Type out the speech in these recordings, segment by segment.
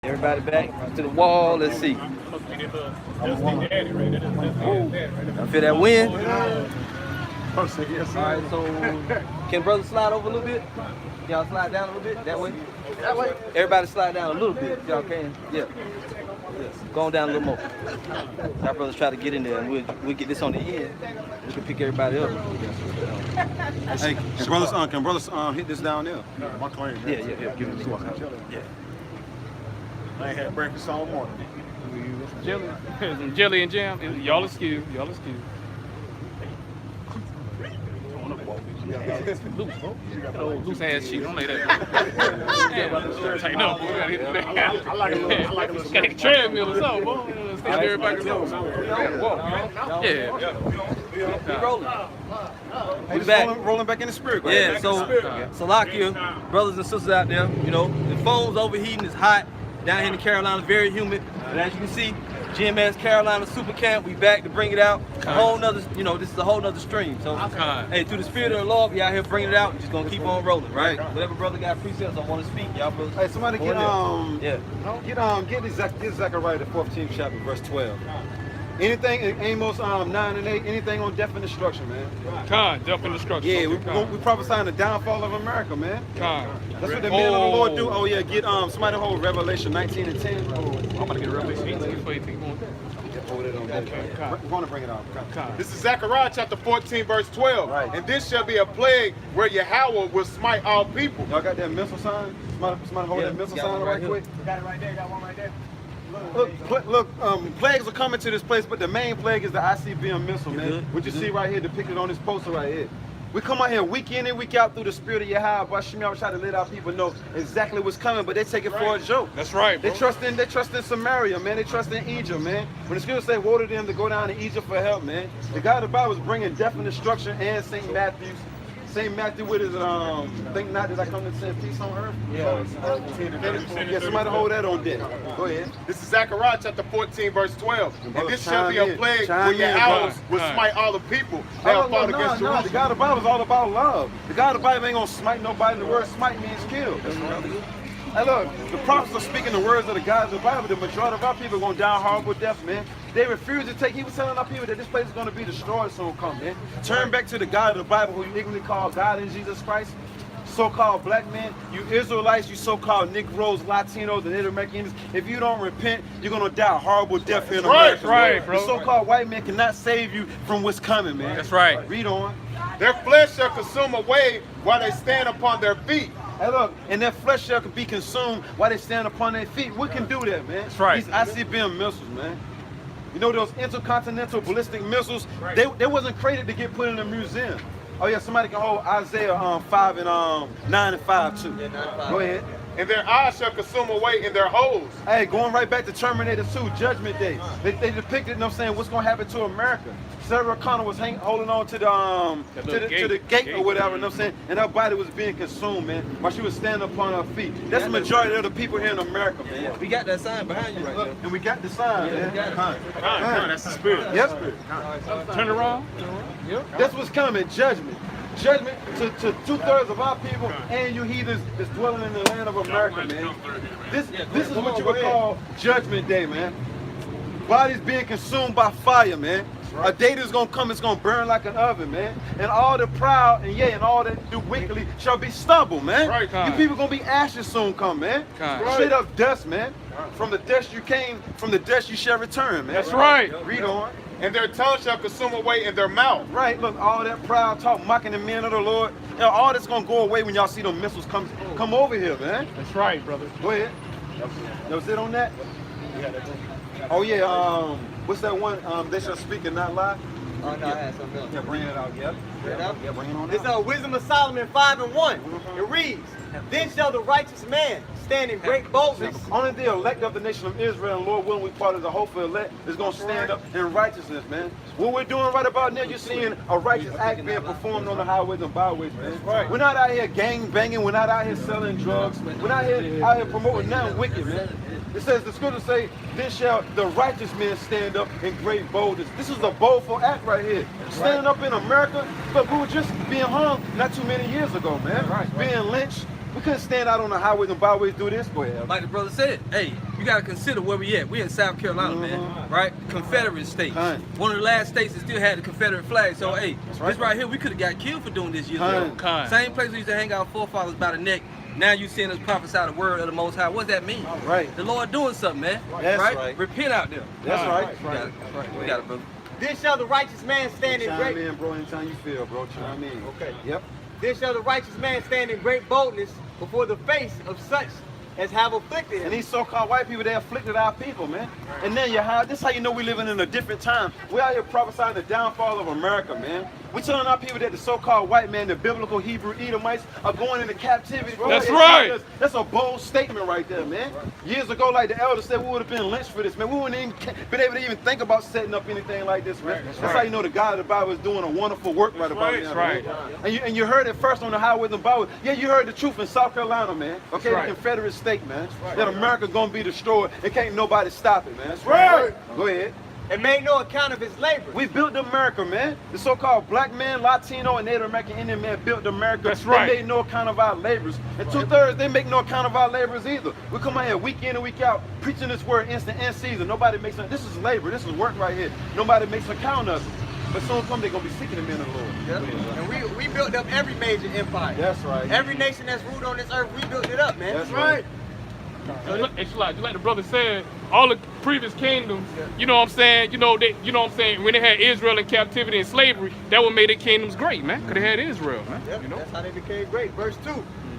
Everybody back to the wall. Let's see. I feel that wind. All right, so can brothers slide over a little bit? Y'all slide down a little bit? That way? That way? Everybody slide down a little bit if y'all can. Yeah. Yes. Go on down a little more. Our brothers try to get in there and we'll get this on the end. We can pick everybody up. Hey, can brothers hit this down there? My claim. Yeah. Give me this one. Yeah. I ain't had breakfast all morning. Some jelly and jam. Y'all excuse. Loose ass shit. Don't lay that. Tighten up, boy. I like it. Got the treadmill or something, boy. Stand everybody goes. Yeah. We rolling. We back. Rolling back in the spirit. Yeah, so Salakia, brothers and sisters out there, you know, the phone's overheating, it's hot. Down here in the Carolinas, very humid. But as you can see, GMS Carolina Supercamp, we back to bring it out. A whole nother, you know, this is a whole nother stream. So, hey, through the spirit of the Lord, we out here bringing it out. We're just gonna keep on rolling, right? Whatever brother got precepts, I want to speak, y'all brothers. Hey, somebody get Zechariah the 14th chapter, verse 12. Anything, Amos 9 and 8, anything on death and destruction, man. Death and destruction. Yeah, we prophesying the downfall of America, man. That's what the men of the Lord do. Oh yeah, get somebody hold Revelation 19 and 10. I'm about to get Revelation 18 for 18. Hold it on. We want to bring it out. This is Zechariah chapter 14, verse 12. Right. And this shall be a plague where Yahweh will smite all people. Y'all got that missile sign? Somebody hold that missile sign right quick. Got it right there. Got one right there. Look, plagues are coming to this place, but the main plague is the ICBM missile, man. What you see right here depicted on this poster right here. We come out here week in and week out through the spirit of Yahweh. But Shemi try to let our people know exactly what's coming, but they take it for a joke. That's right, bro. They trust in Samaria, man. They trust in Egypt, man. When the scriptures say, woe to them to go down to Egypt for help, man. The God of the Bible is bringing death and destruction, and St. Matthew with his think not that I come to send peace on earth. Yeah, somebody hold that on deck. Go ahead. This is Zechariah chapter 14, verse 12. And this shall be a plague where Yahweh will smite all the people that have fought against Jerusalem. The God of the Bible is all about love. The God of the Bible ain't gonna smite nobody. The word smite means kill. Hey look, the prophets are speaking the words of the God of the Bible. The majority of our people are going to die horrible death, man. They refuse to take, he was telling our people that this place is going to be destroyed soon come, man. Turn back to the God of the Bible, who you ignorantly call God in Jesus Christ. So-called black men, you Israelites, you so-called Negroes, Latinos, and Native Americans, if you don't repent, you're going to die a horrible death here in America. Right, bro. The so-called white man cannot save you from what's coming, man. That's right. Read on. Their flesh shall consume away while they stand upon their feet. Hey look, and their flesh shall be consumed while they stand upon their feet. We can do that, man. That's right. These ICBM missiles, man. You know those intercontinental ballistic missiles, they wasn't created to get put in a museum. Oh yeah, somebody can hold Isaiah 5 and 9 and 5 too. Go ahead. And their eyes shall consume away in their holes. Hey, going right back to Terminator 2, Judgment Day. They depicted, you know what I'm saying, what's going to happen to America. Sarah Connor was holding on to the gate or whatever, you know what I'm saying, and her body was being consumed, man, while she was standing upon her feet. That's the majority of the people here in America, man. We got that sign behind you right there. And we got the sign, man. That's the spirit. Yep. Turn around. Yep. That's what's coming, judgment. Judgment to 2/3 of our people and you heathens that's dwelling in the land of America, man. This is what you would call Judgment Day, man. Bodies being consumed by fire, man. A day that's gonna come, it's gonna burn like an oven, man. And all the proud and all that do wickedly shall be stubble, man. Right, you people gonna be ashes soon come, man. Straight up dust, man. From the dust you came, from the dust you shall return, man. That's right. Read on. And their tongue shall consume away in their mouth. Right, look, all that proud talk, mocking the men of the Lord, all that's gonna go away when y'all see them missiles come over here, man. That's right, brother. Go ahead. That was it on that? Oh yeah, what's that one? They shall speak and not lie. Oh no, I had something else. Yeah, bring it out. Yep. Bring it out? Yeah, bring it on This out. Wisdom of Solomon 5 and 1. It reads, then shall the righteous man stand in great boldness. Only the elect of the nation of Israel, and Lord willing, we part of the hopeful elect, is going to stand up in righteousness, man. What we're doing right about now, you're seeing a righteous act being performed on the highways and byways, man. Right. We're not out here gang banging. We're not out here selling drugs. We're not out here promoting nothing wicked, man. It says, the scriptures say, then shall the righteous men stand up in great boldness. This is a boldful act right here. Standing up in America, but we were just being hung not too many years ago, man. Being lynched, We couldn't stand out on the highways and byways do this. Go ahead. Like the brother said, hey, you gotta consider where we at. We in South Carolina, man, right? Confederate states. One of the last states that still had the Confederate flag. So, hey, this right here, we could have got killed for doing this years ago. Same place we used to hang our forefathers by the neck. Now you seeing us prophesy the word of the Most High. What does that mean? Right. The Lord doing something, man. That's right. Repent out there. That's right. We got it, brother. Then shall the righteous man stand in great... Chime in, bro, anytime you feel, bro. Chime in. Okay. Yep. Then shall the righteous man stand in great boldness before the face of such as have afflicted him. And these so-called white people, they afflicted our people, man. And then this is how you know we're living in a different time. We're out here prophesying the downfall of America, man. We're telling our people that the so-called white man, the biblical Hebrew Edomites, are going into captivity. Bro. That's right. That's a bold statement right there, man. Years ago, like the elder said, we would have been lynched for this, man. We wouldn't even been able to even think about setting up anything like this, man. That's how you know the God of the Bible is doing a wonderful work right about now. Right. And you heard it first on the highways and byways. Yeah, you heard the truth in South Carolina, man. Okay, the Confederate state, man. That America's gonna be destroyed and can't nobody stop it, man. That's right. Go ahead. And made no account of his labor. We built America, man. The so-called black man, Latino, and Native American Indian man built America. That's right. They made no account of our labors. And 2/3, they make no account of our labors either. We come out here week in and week out preaching this word instant and season. Nobody makes this is labor. This is work right here. Nobody makes account of it. But soon come they're gonna be seeking the men of the Lord. Yeah. And we built up every major empire. That's right. Every nation that's ruled on this earth, we built it up, man. That's right. It's like the brother said, all the previous kingdoms, you know what I'm saying, you know what I'm saying, when they had Israel in captivity and slavery, that what made their kingdoms great, man. Because they had Israel, man. Yep, you know? That's how they became great. Verse 2.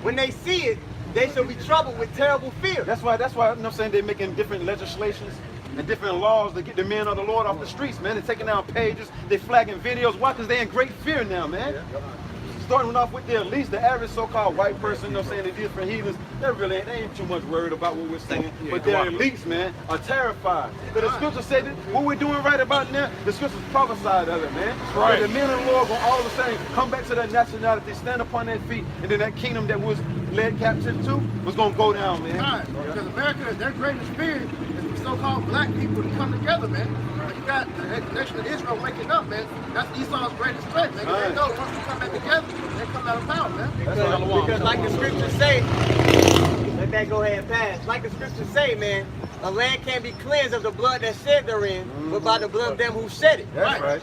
When they see it, they shall be troubled with terrible fear. That's why, you know what I'm saying, they're making different legislations and different laws to get the men of the Lord off the streets, man. They're taking down pages, they're flagging videos. Why? Because they're in great fear now, man. Starting off with the elites, the average so-called white person, you know what I'm saying, the different heathens, they ain't too much worried about what we're saying. But their elites, man, are terrified. But the scripture said that what we're doing right about now, the scriptures prophesied of it, man. Right. The men of the Lord will all of a sudden come back to their nationality, stand upon their feet, and then that kingdom that was led captive to was going to go down, man. Right. Because America, their greatest fear is for so-called black people to come together, man. You got the nation of Israel waking up, man. That's Esau's greatest threat, man. They know once we come back together, they come out of power, man. Because like the scriptures say, let that go ahead and pass. Like the scriptures say, man, a land can't be cleansed of the blood that's shed therein, but by the blood of them who shed it. That's right.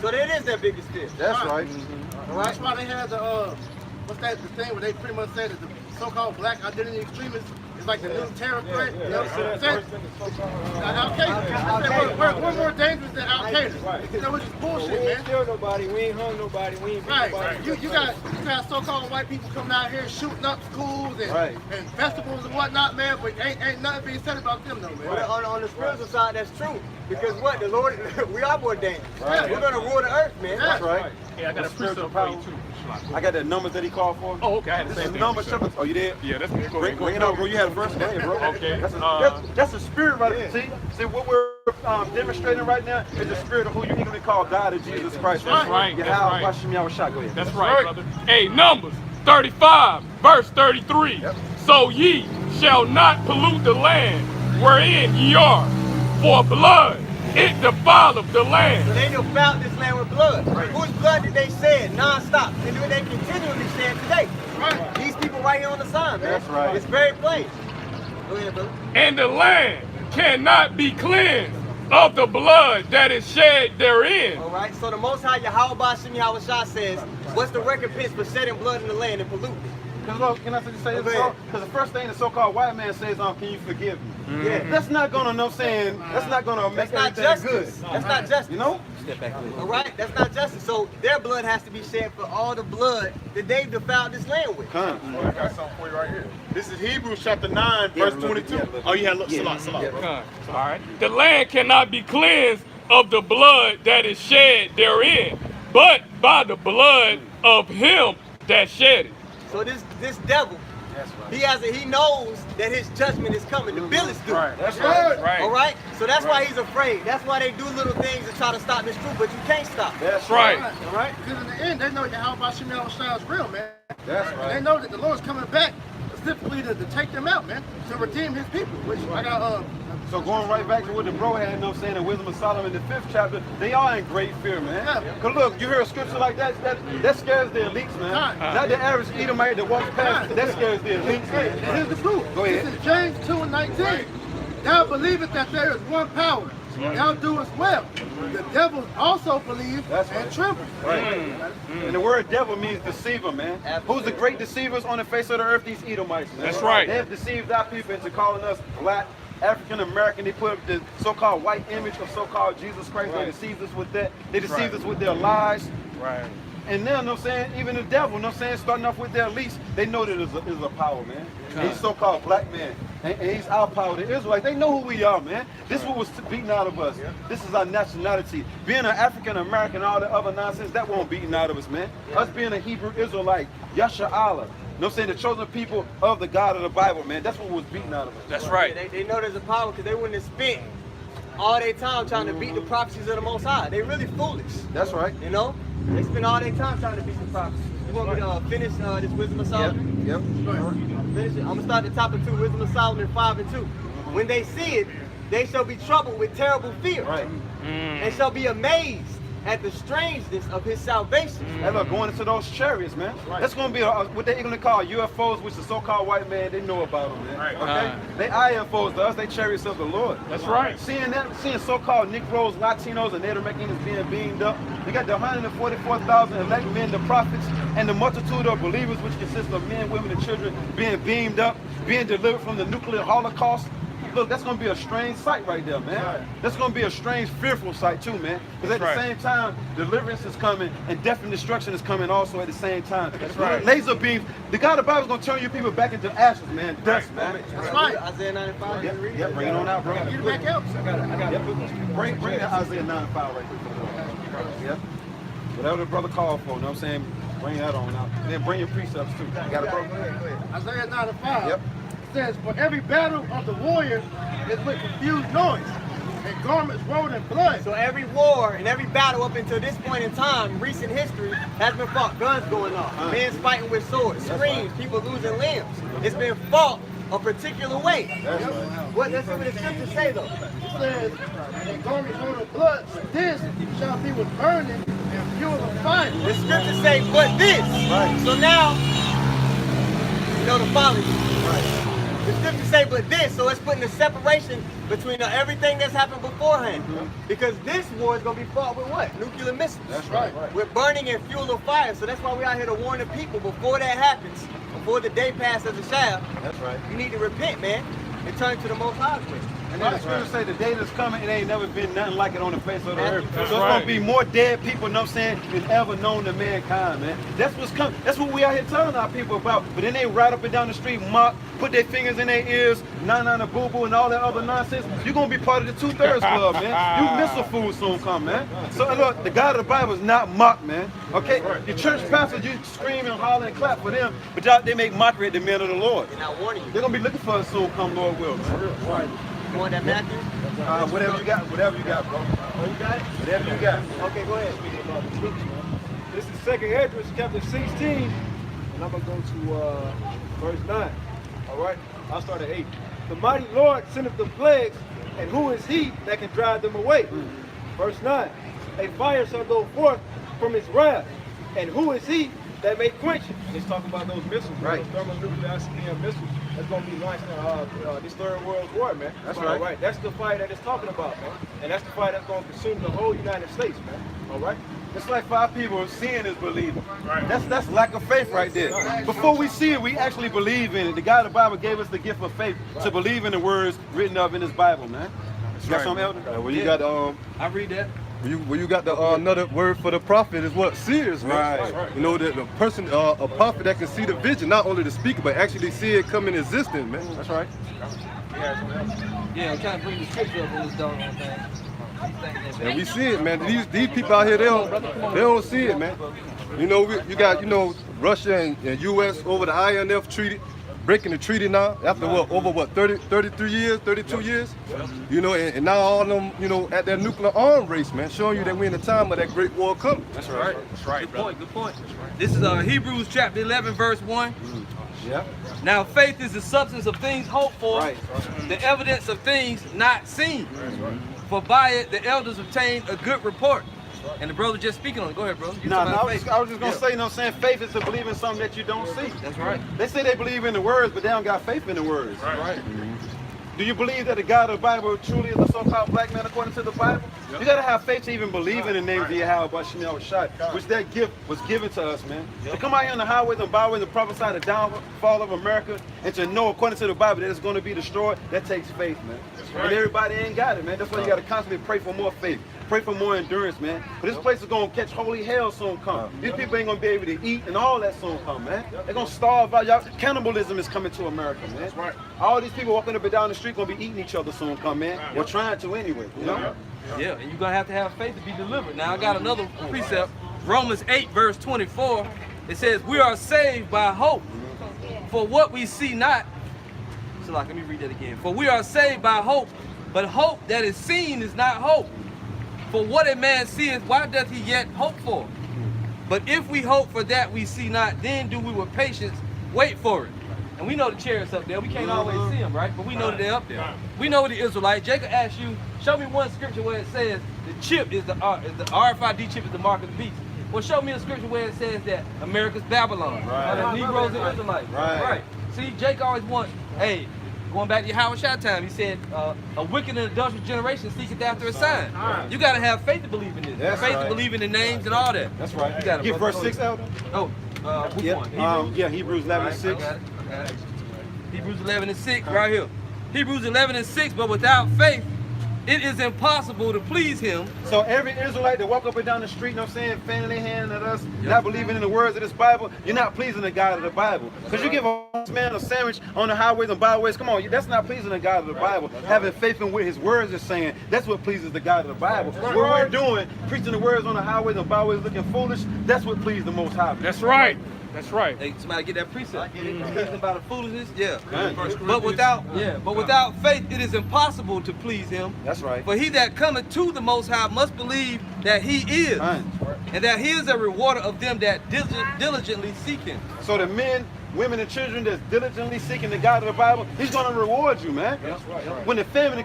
So that is their biggest fear. That's right. All right. That's why they had the the thing where they pretty much said that the so-called black identity extremists is like the new terror threat. You know what I'm saying? Al-Qaeda. We're more dangerous than Al-Qaeda. You know, which is bullshit, man. We ain't killed nobody. We ain't hung nobody. We ain't beat nobody. You got so-called white people coming out here shooting up schools and festivals and whatnot, man. But ain't nothing being said about them, though, man. Well, on the spiritual side, that's true. Because what? The Lord, we are more dangerous. Right. We're going to rule the earth, man. That's right. Yeah, I got a spiritual power too. I got that numbers that he called for. Oh, okay. I had the same thing. Numbers. Oh, you did? Yeah, that's good. Bring it up, bro. You had a verse today, bro. Okay. That's the spirit right there. See what we're demonstrating right now is the spirit of who you eagerly call God of Jesus Christ. That's right. That's right. Go ahead. That's right, brother. Hey, Numbers 35, verse 33. Yep. So ye shall not pollute the land wherein ye are, for blood it defileth the land. So they defiled this land with blood. Right. Whose blood did they shed non-stop? And do they continually shed today? Right. These people right here on the sign, man. That's right. It's very plain. Go ahead, brother. And the land cannot be cleansed of the blood that is shed therein. All right. So the Most High Yahweh Bashim Yahweh Shah says, what's the recompense for shedding blood in the land and polluting it? Because can I say this? Because the first thing the so-called white man says, can you forgive me? Yeah. That's not gonna, that's not gonna make everything good. That's not justice. You know? Step back a little. All right? That's not justice. So their blood has to be shed for all the blood that they've defiled this land with. I got something for you right here. This is Hebrews chapter 9, verse 22. Oh, you had Salah, bro. All right. The land cannot be cleansed of the blood that is shed therein, but by the blood of him that shed it. So this devil, he knows that his judgment is coming. The bill is due. Right. That's right. All right? So that's why he's afraid. That's why they do little things to try to stop this truth, but you can't stop. That's right. All right? Because in the end, they know Yahweh Bashim Yahweh Shah is real, man. That's right. They know that the Lord's coming back specifically to take them out, man, to redeem his people, which I got So going right back to what the bro had, saying in Wisdom of Solomon, the 5th chapter, they are in great fear, man. Because look, you hear a scripture like that scares the elites, man. Not the average Edomite that walks past, that scares the elites. Here's the proof. Go ahead. This is James 2:19. Thou believest that there is one power. Thou doest well. The devils also believe and tremble. And the word devil means deceiver, man. Who's the great deceivers on the face of the earth? These Edomites, man. That's right. They have deceived our people into calling us black, African American. They put up the so-called white image of so-called Jesus Christ. They deceived us with that. They deceived us with their lies. Right. And now, even the devil, starting off with their elites, they know that it's a power, man. And he's so-called black man. And he's our power. The Israelites, they know who we are, man. This is what was beaten out of us. This is our nationality. Being an African American, all the other nonsense, that won't beaten out of us, man. Us being a Hebrew Israelite, Yasha Allah. The chosen people of the God of the Bible, man. That's what was beaten out of us. That's right. They know there's a power because they wouldn't have spent all their time trying to beat the prophecies of the Most High. They really foolish. That's right. They spend all their time trying to beat the prophecies. You want me to finish this Wisdom of Solomon? Yep. Finish it. I'm going to start at the top of 2, Wisdom of Solomon 5 and 2. When they see it, they shall be troubled with terrible fear. Right. And shall be amazed at the strangeness of his salvation. And look, going into those chariots, man. That's going to be what they're going to call UFOs, which the so-called white man, they know about them, man. Okay? They IFOs to us, they chariots of the Lord. That's right. Seeing so-called Negroes, Latinos, and Native Americans being beamed up. You got the 144,000 elect men, the prophets, and the multitude of believers, which consists of men, women, and children, being beamed up, being delivered from the nuclear holocaust. Look, that's going to be a strange sight right there, man. That's going to be a strange, fearful sight too, man. Because at the same time, deliverance is coming and death and destruction is coming also at the same time. That's right. Laser beams. The God of the Bible is going to turn you people back into ashes, man. Dust, man. That's right. Isaiah 95. Yeah, bring it on out, bro. Get it back out. Bring that Isaiah 9:5 right there. Yep. Whatever the brother called for, you know what I'm saying? Bring that on out. And then bring your precepts too. You got it, bro? Isaiah 9:5. Yep. Says, for every battle of the warrior is with confused noise and garments rolled in blood. So every war and every battle up until this point in time, recent history, has been fought. Guns going off, men fighting with swords, screams, people losing limbs. It's been fought a particular way. Let's see what the scriptures say though. It says, and garments rolled in blood, but this shall be with burning and fuel of fire. The scriptures say, but this. Right. So now, the following. The scriptures say, but this, so it's putting a separation between everything that's happened beforehand. Because this war is going to be fought with what? Nuclear missiles. That's right. With burning and fuel of fire. So that's why we're out here to warn the people before that happens, before the day passes the shaft. That's right. You need to repent, man, and turn to the Most High way. And then the scriptures say the day that's coming, it ain't never been nothing like it on the face of the earth. That's so it's going to be more dead people, you know what I'm saying, than ever known to mankind, man. That's what's coming. That's what we out here telling our people about. But then they ride up and down the street, mock, put their fingers in their ears, na boo boo, and all that other nonsense. You're going to be part of the 2/3 club, man. You miss a fool soon come, man. So look, the God of the Bible is not mocked, man. Okay? The church pastors, you scream and holler and clap for them, but y'all, they make mockery at the men of the Lord. And I warn you. They're going to be looking for us soon come, Lord will. Right. You want that Matthew? Whatever you got, bro. Oh, you got it? Whatever you got. Okay, go ahead. This is 2 Esdras chapter 16, and I'm going to go to verse 9. All right? I'll start at 8. The mighty Lord sendeth the plagues, and who is he that can drive them away? Verse 9. A fire shall go forth from his wrath, and who is he that may quench it? And it's talking about those missiles, right? Those thermonuclear ICBM missiles that's going to be launched in this third world war, man. That's all right. That's the fire that it's talking about, man. And that's the fire that's going to consume the whole United States, man. All right? It's like 5 people seeing is believing. Right. That's lack of faith right there. Before we see it, we actually believe in it. The God of the Bible gave us the gift of faith to believe in the words written up in His Bible, man. You got something, Elder? Well, you got I read that. Well, you got the another word for the prophet is what? Seers, man. Right. You know, the person, a prophet that can see the vision, not only the speaker, but actually see it come in existence, man. That's right. Yeah, I'm trying to bring the scripture up on this doggone thing. And we see it, man. These people out here, they don't see it, man. You know, you got, Russia and U.S. over the INF treaty, breaking the treaty now, after over 33 years, 32 years? You know, and now all of them, at that nuclear arm race, man, showing you that we're in the time of that great war coming. That's right. That's right. Good point. This is Hebrews chapter 11, verse 1. Yeah. Now faith is the substance of things hoped for, Right. the evidence of things not seen. For by it the elders obtained a good report. And the brother just speaking on it. Go ahead, brother. You No, talking about I was just gonna say, you know what I'm saying? Faith is to believe in something that you don't see. That's right. They say they believe in the words, but they don't got faith in the words. Right. Do you believe that the God of the Bible truly is a so-called black man according to the Bible? Yep. You gotta have faith to even believe in the name of Yahweh Shai, which that gift was given to us, man. Yep. To come out here on the highways and byways and prophesy the downfall of America and to know according to the Bible that it's going to be destroyed, that takes faith, man. Right. And everybody ain't got it, man. That's why you gotta constantly pray for more faith. Pray for more endurance, man. But this place is gonna catch holy hell soon come. These people ain't gonna be able to eat and all that soon come, man. They're gonna starve out. Y'all, cannibalism is coming to America, man. That's right. All these people walking up and down the street gonna be eating each other soon come, man. We're trying to anyway, you know? Yeah, and you're gonna have to have faith to be delivered. Now I got another precept, Romans 8, verse 24. It says, we are saved by hope. For what we see not. So like, let me read that again. For we are saved by hope, but hope that is seen is not hope. For what a man seeth, why doth he yet hope for? But if we hope for that we see not, then do we with patience wait for it. And we know the chariots up there. We can't always see them, right? But we know that they're up there. We know the Israelites. Jacob asked you, show me one scripture where it says the chip is the RFID chip is the mark of the beast. Well, show me a scripture where it says that America's Babylon. Right. The Negroes and Israelites. Right. See, Jake always wants, hey, going back to your Howard Shot time, he said, a wicked and adulterous generation seeketh after a sign. You got to have faith to believe in this. That's faith right. to believe in the names and all that. That's right. You got Get verse 6 out. Oh, which Yeah. one? Hebrews 11:6. I got it. Hebrews 11:6, right here. Hebrews 11:6, but without faith, it is impossible to please him. So every Israelite that walk up and down the street, you know what I'm saying, fanning their hand at us, not believing in the words of this Bible, you're not pleasing the God of the Bible. Because you give a man a sandwich on the highways and byways, come on, that's not pleasing the God of the Bible. Having faith in what his words are saying, that's what pleases the God of the Bible. What we're doing, preaching the words on the highways and byways looking foolish, that's what pleases the Most High. That's right. That's right. Hey, somebody get that precept. Speaking about the foolishness, Right. But without faith, it is impossible to please him. That's right. For he that cometh to the Most High must believe that he is, and that he is a rewarder of them that diligently seek him. So the men, women, and children that's diligently seeking the God of the Bible, he's gonna reward you, man. That's right. When the famine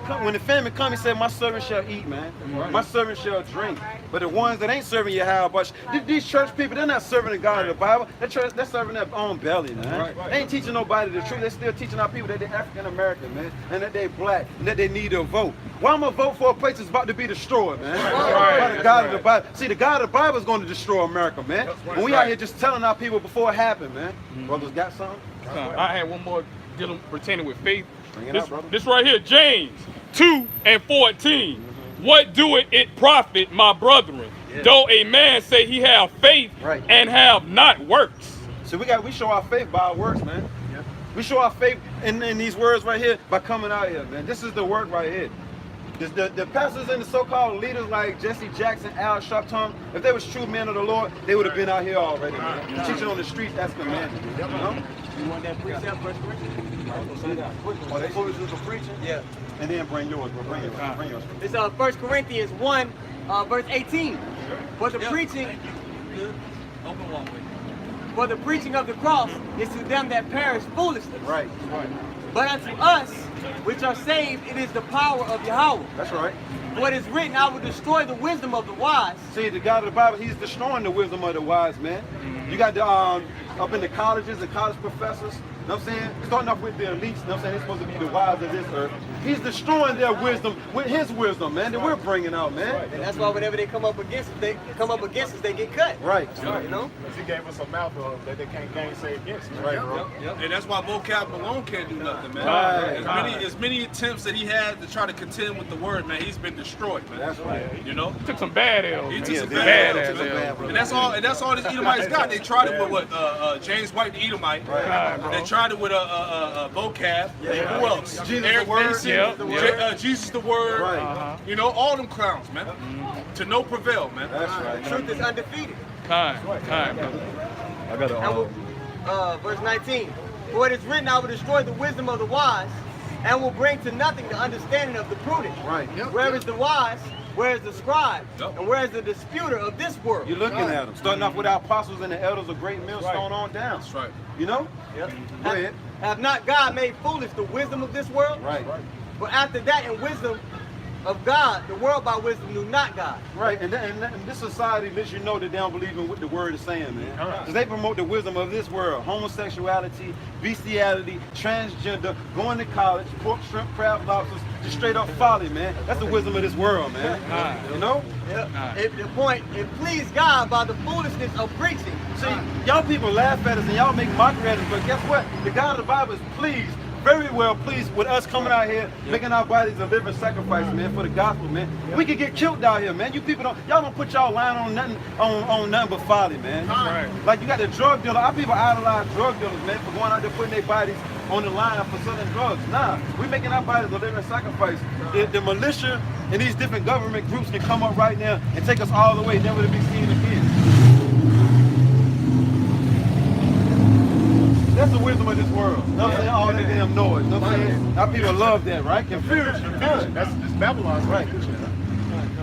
come, he said, my servant shall eat, man. My servant shall drink. But the ones that ain't serving Yahweh, but these church people, they're not serving the God of the Bible. They're serving their own belly, man. They ain't teaching nobody the truth. They're still teaching our people that they're African American, man, and that they black, and that they need to vote. Why am I vote for a place that's about to be destroyed, man? By the God of the Bible. See, the God of the Bible is going to destroy America, man. And we out here just telling our people before it happened, man. Brothers got something? I had one more dealing pertaining with faith. Bring it out, brother. This right here, James 2:14. What doeth it profit, my brethren, though a man say he have faith and have not works? So we show our faith by our works, man. We show our faith in these words right here by coming out here, man. This is the work right here. The pastors and the so-called leaders like Jesse Jackson, Al Sharpton, if they was true men of the Lord, they would have been out here already, man. Teaching on the streets as commanded. You know? You want that precept, First Corinthians? Oh, they told us for preaching? Yeah. And then bring yours, bro. Bring yours. It's 1 Corinthians 1, verse 18. For the preaching, Open one way. for the preaching of the cross is to them that perish foolishness. Right. But unto us, which are saved, it is the power of Yahweh. That's right. What is written, I will destroy the wisdom of the wise. See, the God of the Bible, he's destroying the wisdom of the wise, man. You got the up in the colleges, the college professors, you know what I'm saying? Starting off with the elites, you know what I'm saying? They're supposed to be the wise of this earth. He's destroying their wisdom with his wisdom, man, that we're bringing out, man. And that's why whenever they come up against us, they get cut. Right. You know? He gave us a mouth that they can't gainsay against. Right, bro. And that's why vocab alone can't do nothing, man. As many attempts that he had to try to contend with the word, man, he's been destroyed, man. That's right. You know? Took some bad L's. He man. took some Bad bad L's. And that's all these Edomites got. They tried it with James White, the Edomite. They tried it with vocab. Who else? Jesus Eric the Word. Mason, Jesus the Word. Right. You know, all them clowns, man. To no prevail, man. That's right. Truth is undefeated. Kind, brother. I got And verse 19. For it is written, I will destroy the wisdom of the wise, and will bring to nothing the understanding of the prudent. Right. Where is the wise? Where is the scribe? Yep. And where is the disputer of this world? You're looking at them. Starting off with our apostles and the elders of great millstone on down. That's right. You know? Yep. Go ahead. Have not God made foolish the wisdom of this world? Right. But after that, in wisdom of God, the world by wisdom knew not God. Right, and this society lets you know that they don't believe in what the word is saying, man. Because they promote the wisdom of this world, homosexuality, bestiality, transgender, going to college, pork, shrimp, crab, lobsters, just straight up folly, man. That's the wisdom of this world, man. You know? The point, it pleased God by the foolishness of preaching. See, y'all people laugh at us and y'all make mockery at us, but guess what? The God of the Bible is pleased, very well pleased with us coming out here, making our bodies a living sacrifice, man, for the gospel, man. We could get killed out here, man. You people y'all don't put y'all line on nothing on nothing but folly, man. Like you got the drug dealer. Our people idolize drug dealers, man, for going out there putting their bodies on the line for selling drugs. Nah, we making our bodies a living sacrifice. The militia and these different government groups can come up right now and take us all the way, never to be seen again. That's the wisdom of this world. You know what I'm saying? All that damn noise. You know what I'm saying? Our people love that, right? Confusion. That's Babylon's right.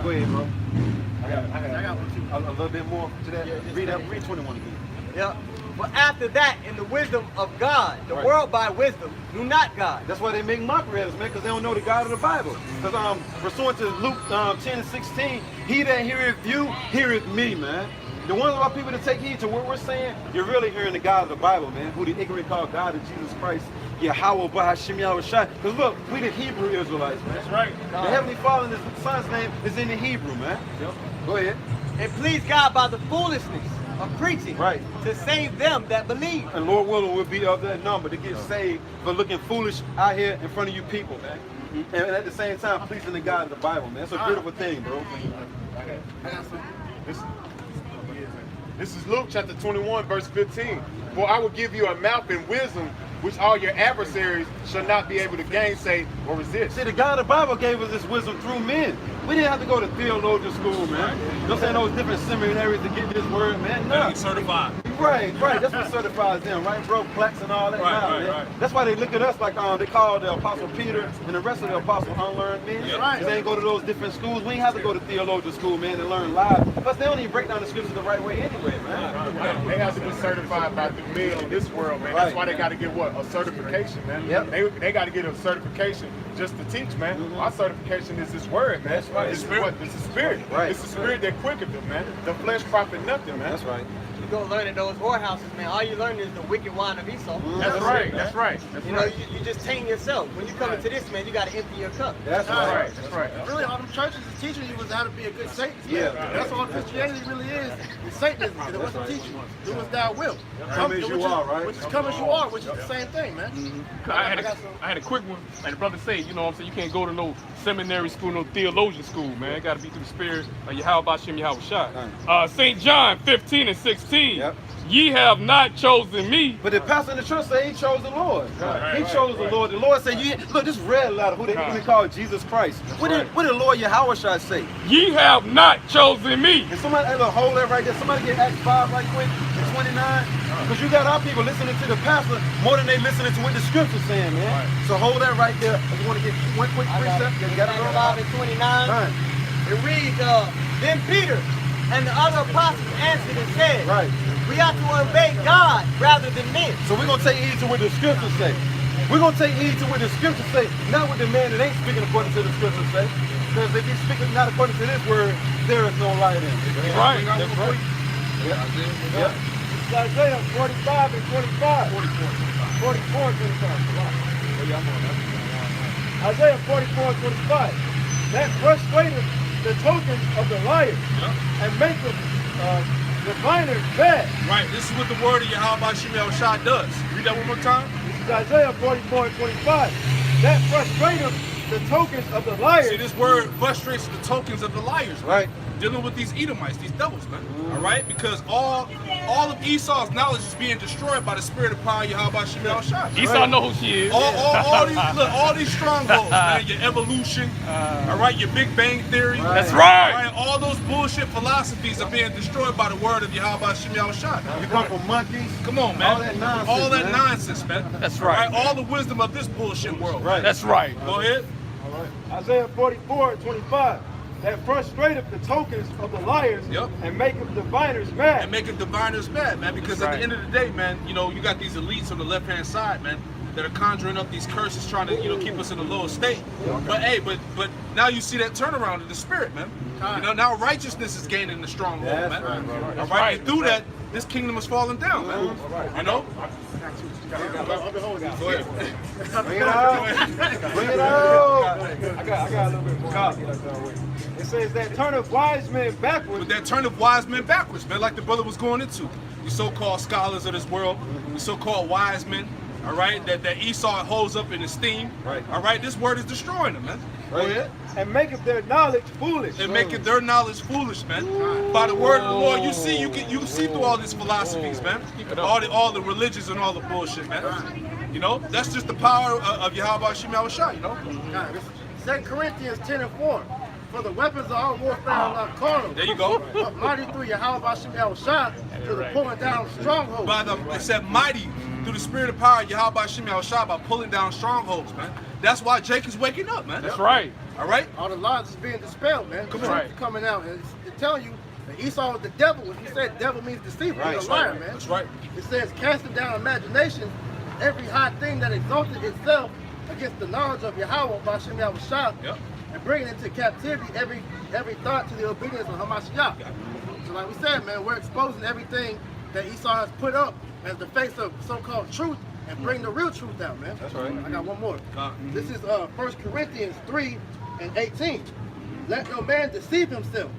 Go ahead, bro. I got one too. A little bit more to that. Read 21 again. Yeah. But after that, in the wisdom of God, the world by wisdom knew not God. That's why they make mockery at us, man, because they don't know the God of the Bible. Because pursuant to Luke 10 and 16, he that heareth you, heareth me, man. The ones of our people that take heed to what we're saying, you're really hearing the God of the Bible, man, who the ignorant call God of Jesus Christ, Yahweh, Bahashim, Yahushua. Because look, we the Hebrew Israelites, man. That's right. The Heavenly Father, his son's name is in the Hebrew, man. Yep. Go ahead. It pleased God by the foolishness of preaching, right, to save them that believe. And Lord willing will be of that number to get saved for looking foolish out here in front of you people, man. And at the same time, pleasing the God of the Bible, man. It's a beautiful thing, bro. This is Luke chapter 21, verse 15. For I will give you a mouth and wisdom which all your adversaries shall not be able to gainsay or resist. See, the God of the Bible gave us this wisdom through men. We didn't have to go to theologian school, man. You know what I'm saying? Those different seminaries to get this word, man. No. Certified. Right. That's what certifies them, right? Bro, plaques and all that. Right. That's why they look at us like they call the Apostle Peter and the rest of the apostles unlearned men. Because they ain't go to those different schools. We ain't have to go to theologian school, man, and learn live. Plus, they don't even break down the scriptures the right way anyway, man. They have to be certified by the men in this world, man. That's why they got to get what? A certification, man. Yep. They got to get a certification just to teach, man. Our certification is this word, man. That's right. It's the spirit. Right. It's the spirit that quickens them, man. The flesh profit nothing, man. That's right. You go learn in those whorehouses, man. All you learn is the wicked wine of Esau. That's right. You know, you just taint yourself. When you come into this, man, you got to empty your cup. That's right. Really, all them churches is teaching you was how to be a good Satanist. Yeah. That's all Christianity really is Satanism. It wasn't teaching you. Do as thou wilt. Come as you are, right? Which is come as you are, which is the same thing, man. I had a quick one. Like the brother said, you know what I'm saying? You can't go to no seminary school, no theologian school, man. It got to be through the spirit of Yahweh Bashem Yahushua. St. John 15 and 16. Yep. Ye have not chosen me. But the pastor in the church said he chose the Lord. He chose the Lord. The Lord said, look, this red letter, who they call Jesus Christ. What did the Lord Yahweh say? Ye have not chosen me. And somebody, hold that right there. Somebody get Acts 5 right quick and 29. Because you got our people listening to the pastor more than they listening to what the scripture's saying, man. So hold that right there. I just want to get one quick precept. You got it, bro? 5 and 29. It reads, then Peter and the other apostles answered and said, we ought to obey God rather than men. So we're going to take heed to what the scriptures say. We're going to take heed to what the scriptures say, not what the man that ain't speaking according to the scriptures say. Because if he's speaking not according to this word, there is no light in it. That's right. That's right. Yeah. It's Isaiah 45 and 25. 44 and 25. Isaiah 44 and 25. That frustrateth the tokens of the liars and maketh diviners bad. Right, this is what the word of Yahweh Bashem Yahushua does. Read that one more time. This is Isaiah 44 and 25. That frustrateth the tokens of the liars. See, this word frustrates the tokens of the liars, right? Dealing with these Edomites, these devils, man. All right, because all of Esau's knowledge is being destroyed by the spirit of power Yahweh Bashem Yahushua. Esau know who she is. All these strongholds, man. Your evolution, all right, your Big Bang theory. That's right. All right. All those bullshit philosophies are being destroyed by the word of Yahweh Bashem Yahushua. You come from monkeys. Come on, man. All that nonsense, man. That's right. All the wisdom of this bullshit world. Right. That's right. Go ahead. Isaiah 44 and 25. that frustrateth the tokens of the liars Yep. and maketh diviners mad. And making diviners mad, man, because at the end of the day, man, you know, you got these elites on the left-hand side, man, that are conjuring up these curses, trying to, you know, keep us in a lower state. But hey, but now you see that turnaround in the spirit, man. You know, now righteousness is gaining the stronghold, man. All right, and through that, this kingdom is falling down, man. You know. Bring it out. Bring it out. I got a little bit more. It says that turneth wise men backwards. But that turn of wise men backwards, man, like the brother was going into. You so-called scholars of this world, you so-called wise men, all right, that Esau holds up in esteem. Right. All right, this word is destroying them, man. Right. And maketh their knowledge foolish. And making their knowledge foolish, man. By the word of the Lord, you can see through all these philosophies, man. All the religions and all the bullshit, man. You know, that's just the power of Yahweh Shem Yahushua, you know. 2 Corinthians 10:4. For the weapons of our warfare are not carnal. There you go. But mighty through Yahweh Shem Yahushua to the pulling down strongholds. It said mighty through the spirit of power of Yahweh Shem Yahushua by pulling down strongholds, man. That's why Jacob's waking up, man. That's right. All right? All the lies is being dispelled, man. Come The on. truth is coming out. And it's telling you that Esau is the devil. If you said devil means deceiver, Right. he's a liar, man. That's right. It says casting down imagination, every high thing that exalted itself against the knowledge of Yahweh by Shem Yahushua, Yep. and bringing into captivity every thought to the obedience of Hamashiach. So like we said, man, we're exposing everything that Esau has put up as the face of so-called truth and bring the real truth out, man. That's right. I got one more. This is 1 Corinthians 3:18. Let no man deceive himself.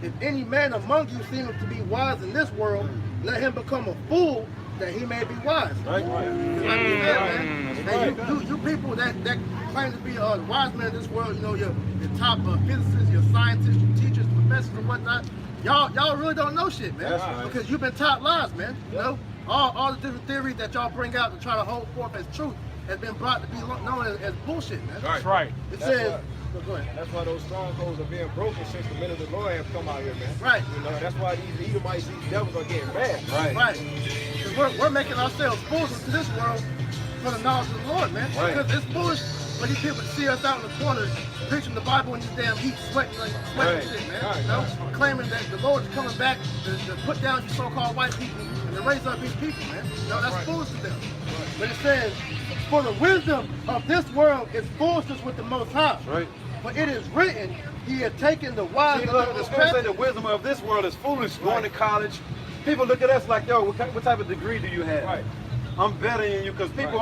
If any man among you seems to be wise in this world, let him become a fool that he may be wise. Right. Like we said, man, you people that claim to be wise men in this world, you know, your top physicists, your scientists, your teachers, professors, and whatnot, y'all really don't know shit, man. Because you've been taught lies, man. You know, all the different theories that y'all bring out to try to hold forth as truth has been brought to be known as bullshit, man. That's right. It says, go ahead. That's why those strongholds are being broken since the men of the Lord have come out here, man. Right. You know, that's why these Edomites, these devils are getting mad. Right. Because we're making ourselves fools to this world for the knowledge of the Lord, man. Right. Because it's foolish for these people to see us out in the corner preaching the Bible in this damn heat, sweating and shit, man. You know, claiming that the Lord is coming back to put down you so-called white people and to raise up his people, man. You know, that's foolish to them. But it says, for the wisdom of this world is foolishness with the Most High. Right. But it is written, he has taken the wise See, of look, the the scripture say crafty. the wisdom of this world is foolish. Going to college, people look at us like, yo, what type of degree do you have? Right. I'm better than you, because people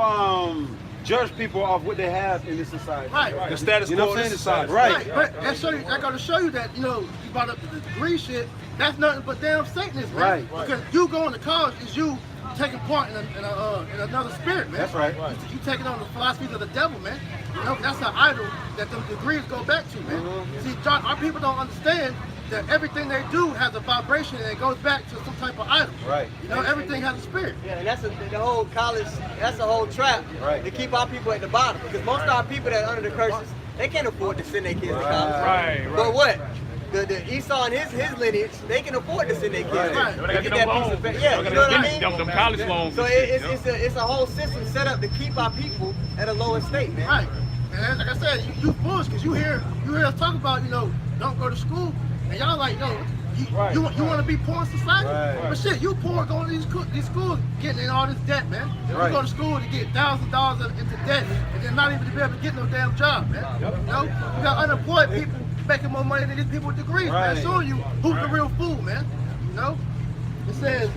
judge people off what they have in this society. Right. The status You know quo what I'm in saying? society. Right. But I got to show you that, you know, you brought up the degree shit. That's nothing but damn Satanists, man. Right. Because you going to college is you taking part in another spirit, man. That's right. You taking on the philosophies of the devil, man. You know, that's an idol that them degrees go back to, man. See, John, our people don't understand that everything they do has a vibration and it goes back to some type of idol. Right. You know, everything has a spirit. Yeah, and that's the whole college, that's the whole trap Right. to keep our people at the bottom. Because most of our people that are under the curses, they can't afford to send their kids to college. Right. But what? The Esau and his lineage, they can afford to send their kids. Right. They gotta get them loans. Yeah, you know what I mean? Them college loans. So it's a whole system set up to keep our people at a lower state, man. Right. And like I said, you foolish because you hear us talk about, you know, don't go to school, and y'all like, yo, you want to be poor in society? Right. But shit, you poor going to these schools, getting in all this debt, man. Right. You go to school to get $1,000 into debt, and then not even to be able to get no damn job, man. You know, you got unemployed people making more money than these people with degrees, man. Right. Showing you who's the real fool, man. You know. It says,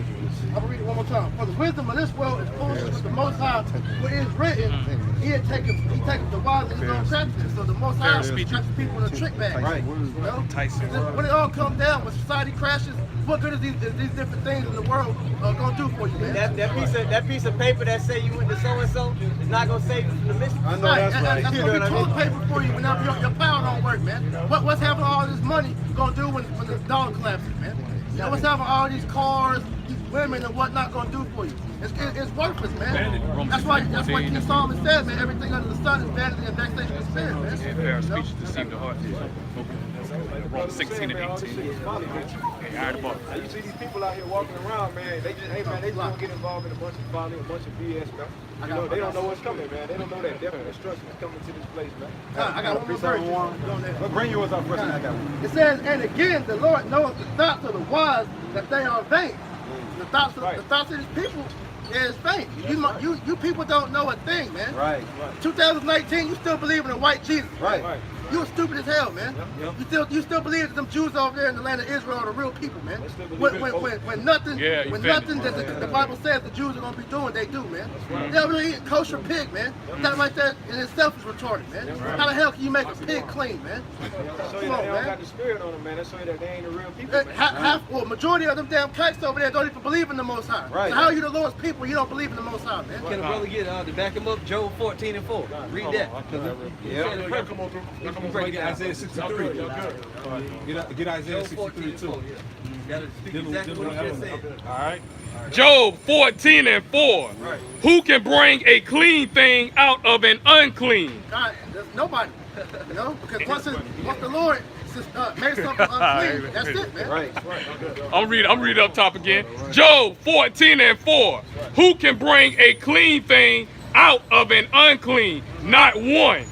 I'm gonna read it one more time. For the wisdom of this world is foolishness with the Most High. For it is written, he taketh the wise in his own craftiness. So the Most High traps people in a trick bag. Right. You know? When it all comes down, when society crashes, what good is these different things in the world gonna do for you, man? That piece of paper that say you went to so and so is not gonna save you from the mission. I know that's right. That's You gonna know be what I toilet paper for you whenever your power don't work, man. What's having all this money gonna do when the dollar collapses, man? You know, what's having all these cars, women and whatnot gonna do for you. It's worthless, man. That's why King Solomon said, man, everything under the sun is vanity and vexation of spirit, man. Yeah, speech deceive the heart. Romans 16 and 18. You see these people out here walking around, man. They just, hey man, they just gonna get involved in a bunch of folly, a bunch of BS, man. You know, they don't know what's coming, man. They don't know that death and destruction is coming to this place, man. I got one more verse. But bring yours up first, and I got one. It says, and again, the Lord knoweth the thoughts of the wise, that they are vain. The thoughts of these people is vain. You people don't know a thing, man. Right. 2019, you still believe in a white Jesus. Right. You were stupid as hell, man. You still believe that them Jews over there in the land of Israel are the real people, man. When nothing that the Bible says the Jews are gonna be doing, they do, man. They over there eating kosher pig, man. That like that in itself is retarded, man. How the hell can you make a pig clean, man? So they don't got the spirit on them, man. That's why that they ain't the real people. Man. Majority of them damn cats over there don't even believe in the Most High. Right. So how are you the Lord's people? You don't believe in the Most High, man. Can a brother get to back him up? Job 14 and 4. Read that. Yeah, come on through. Get Isaiah 63. Get Isaiah 63 too. Gotta speak exactly what you just said. All right. Job 14 and 4. Right. Who can bring a clean thing out of an unclean? God, there's nobody. You know, because once the Lord made something unclean, that's it, man. Right. I'm reading up top again. Job 14 and 4. Who can bring a clean thing out of an unclean? Not one.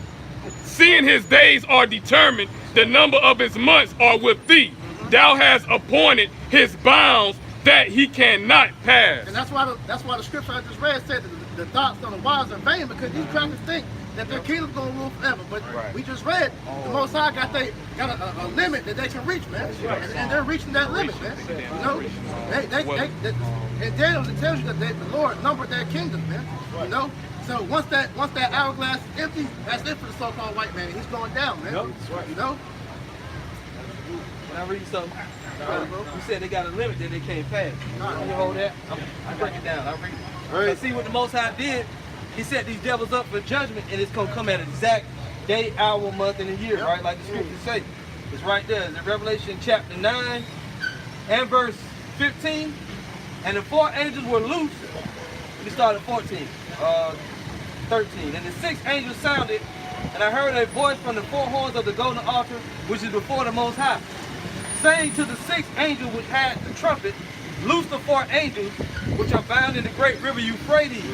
Seeing his days are determined, the number of his months are with thee. Thou hast appointed his bounds that he cannot pass. And that's why the scripture I just read said that the thoughts of the wise are vain, because these crackers think that their kingdom's gonna rule forever. But we just read the Most High got a limit that they can reach, man. And they're reaching that limit, man. You know, and Daniel, it tells you that the Lord numbered their kingdoms, man. You know. So once that hourglass is empty, that's it for the so-called white man. He's going down, man. You know. Can I read something? You said they got a limit that they can't pass. Can you hold that? I'll break it down. I'll read it. Right. See what the Most High did? He set these devils up for judgment, and it's going to come at an exact day, hour, month, and a year, right? Like the scriptures say. It's right there. It's in Revelation chapter 9 and verse 15. And the 4 angels were loose. We started at 14. 13. And the 6th angel sounded, and I heard a voice from the 4 horns of the golden altar, which is before the Most High, saying to the 6th angel which had the trumpet, loose the 4 angels which are bound in the great river Euphrates.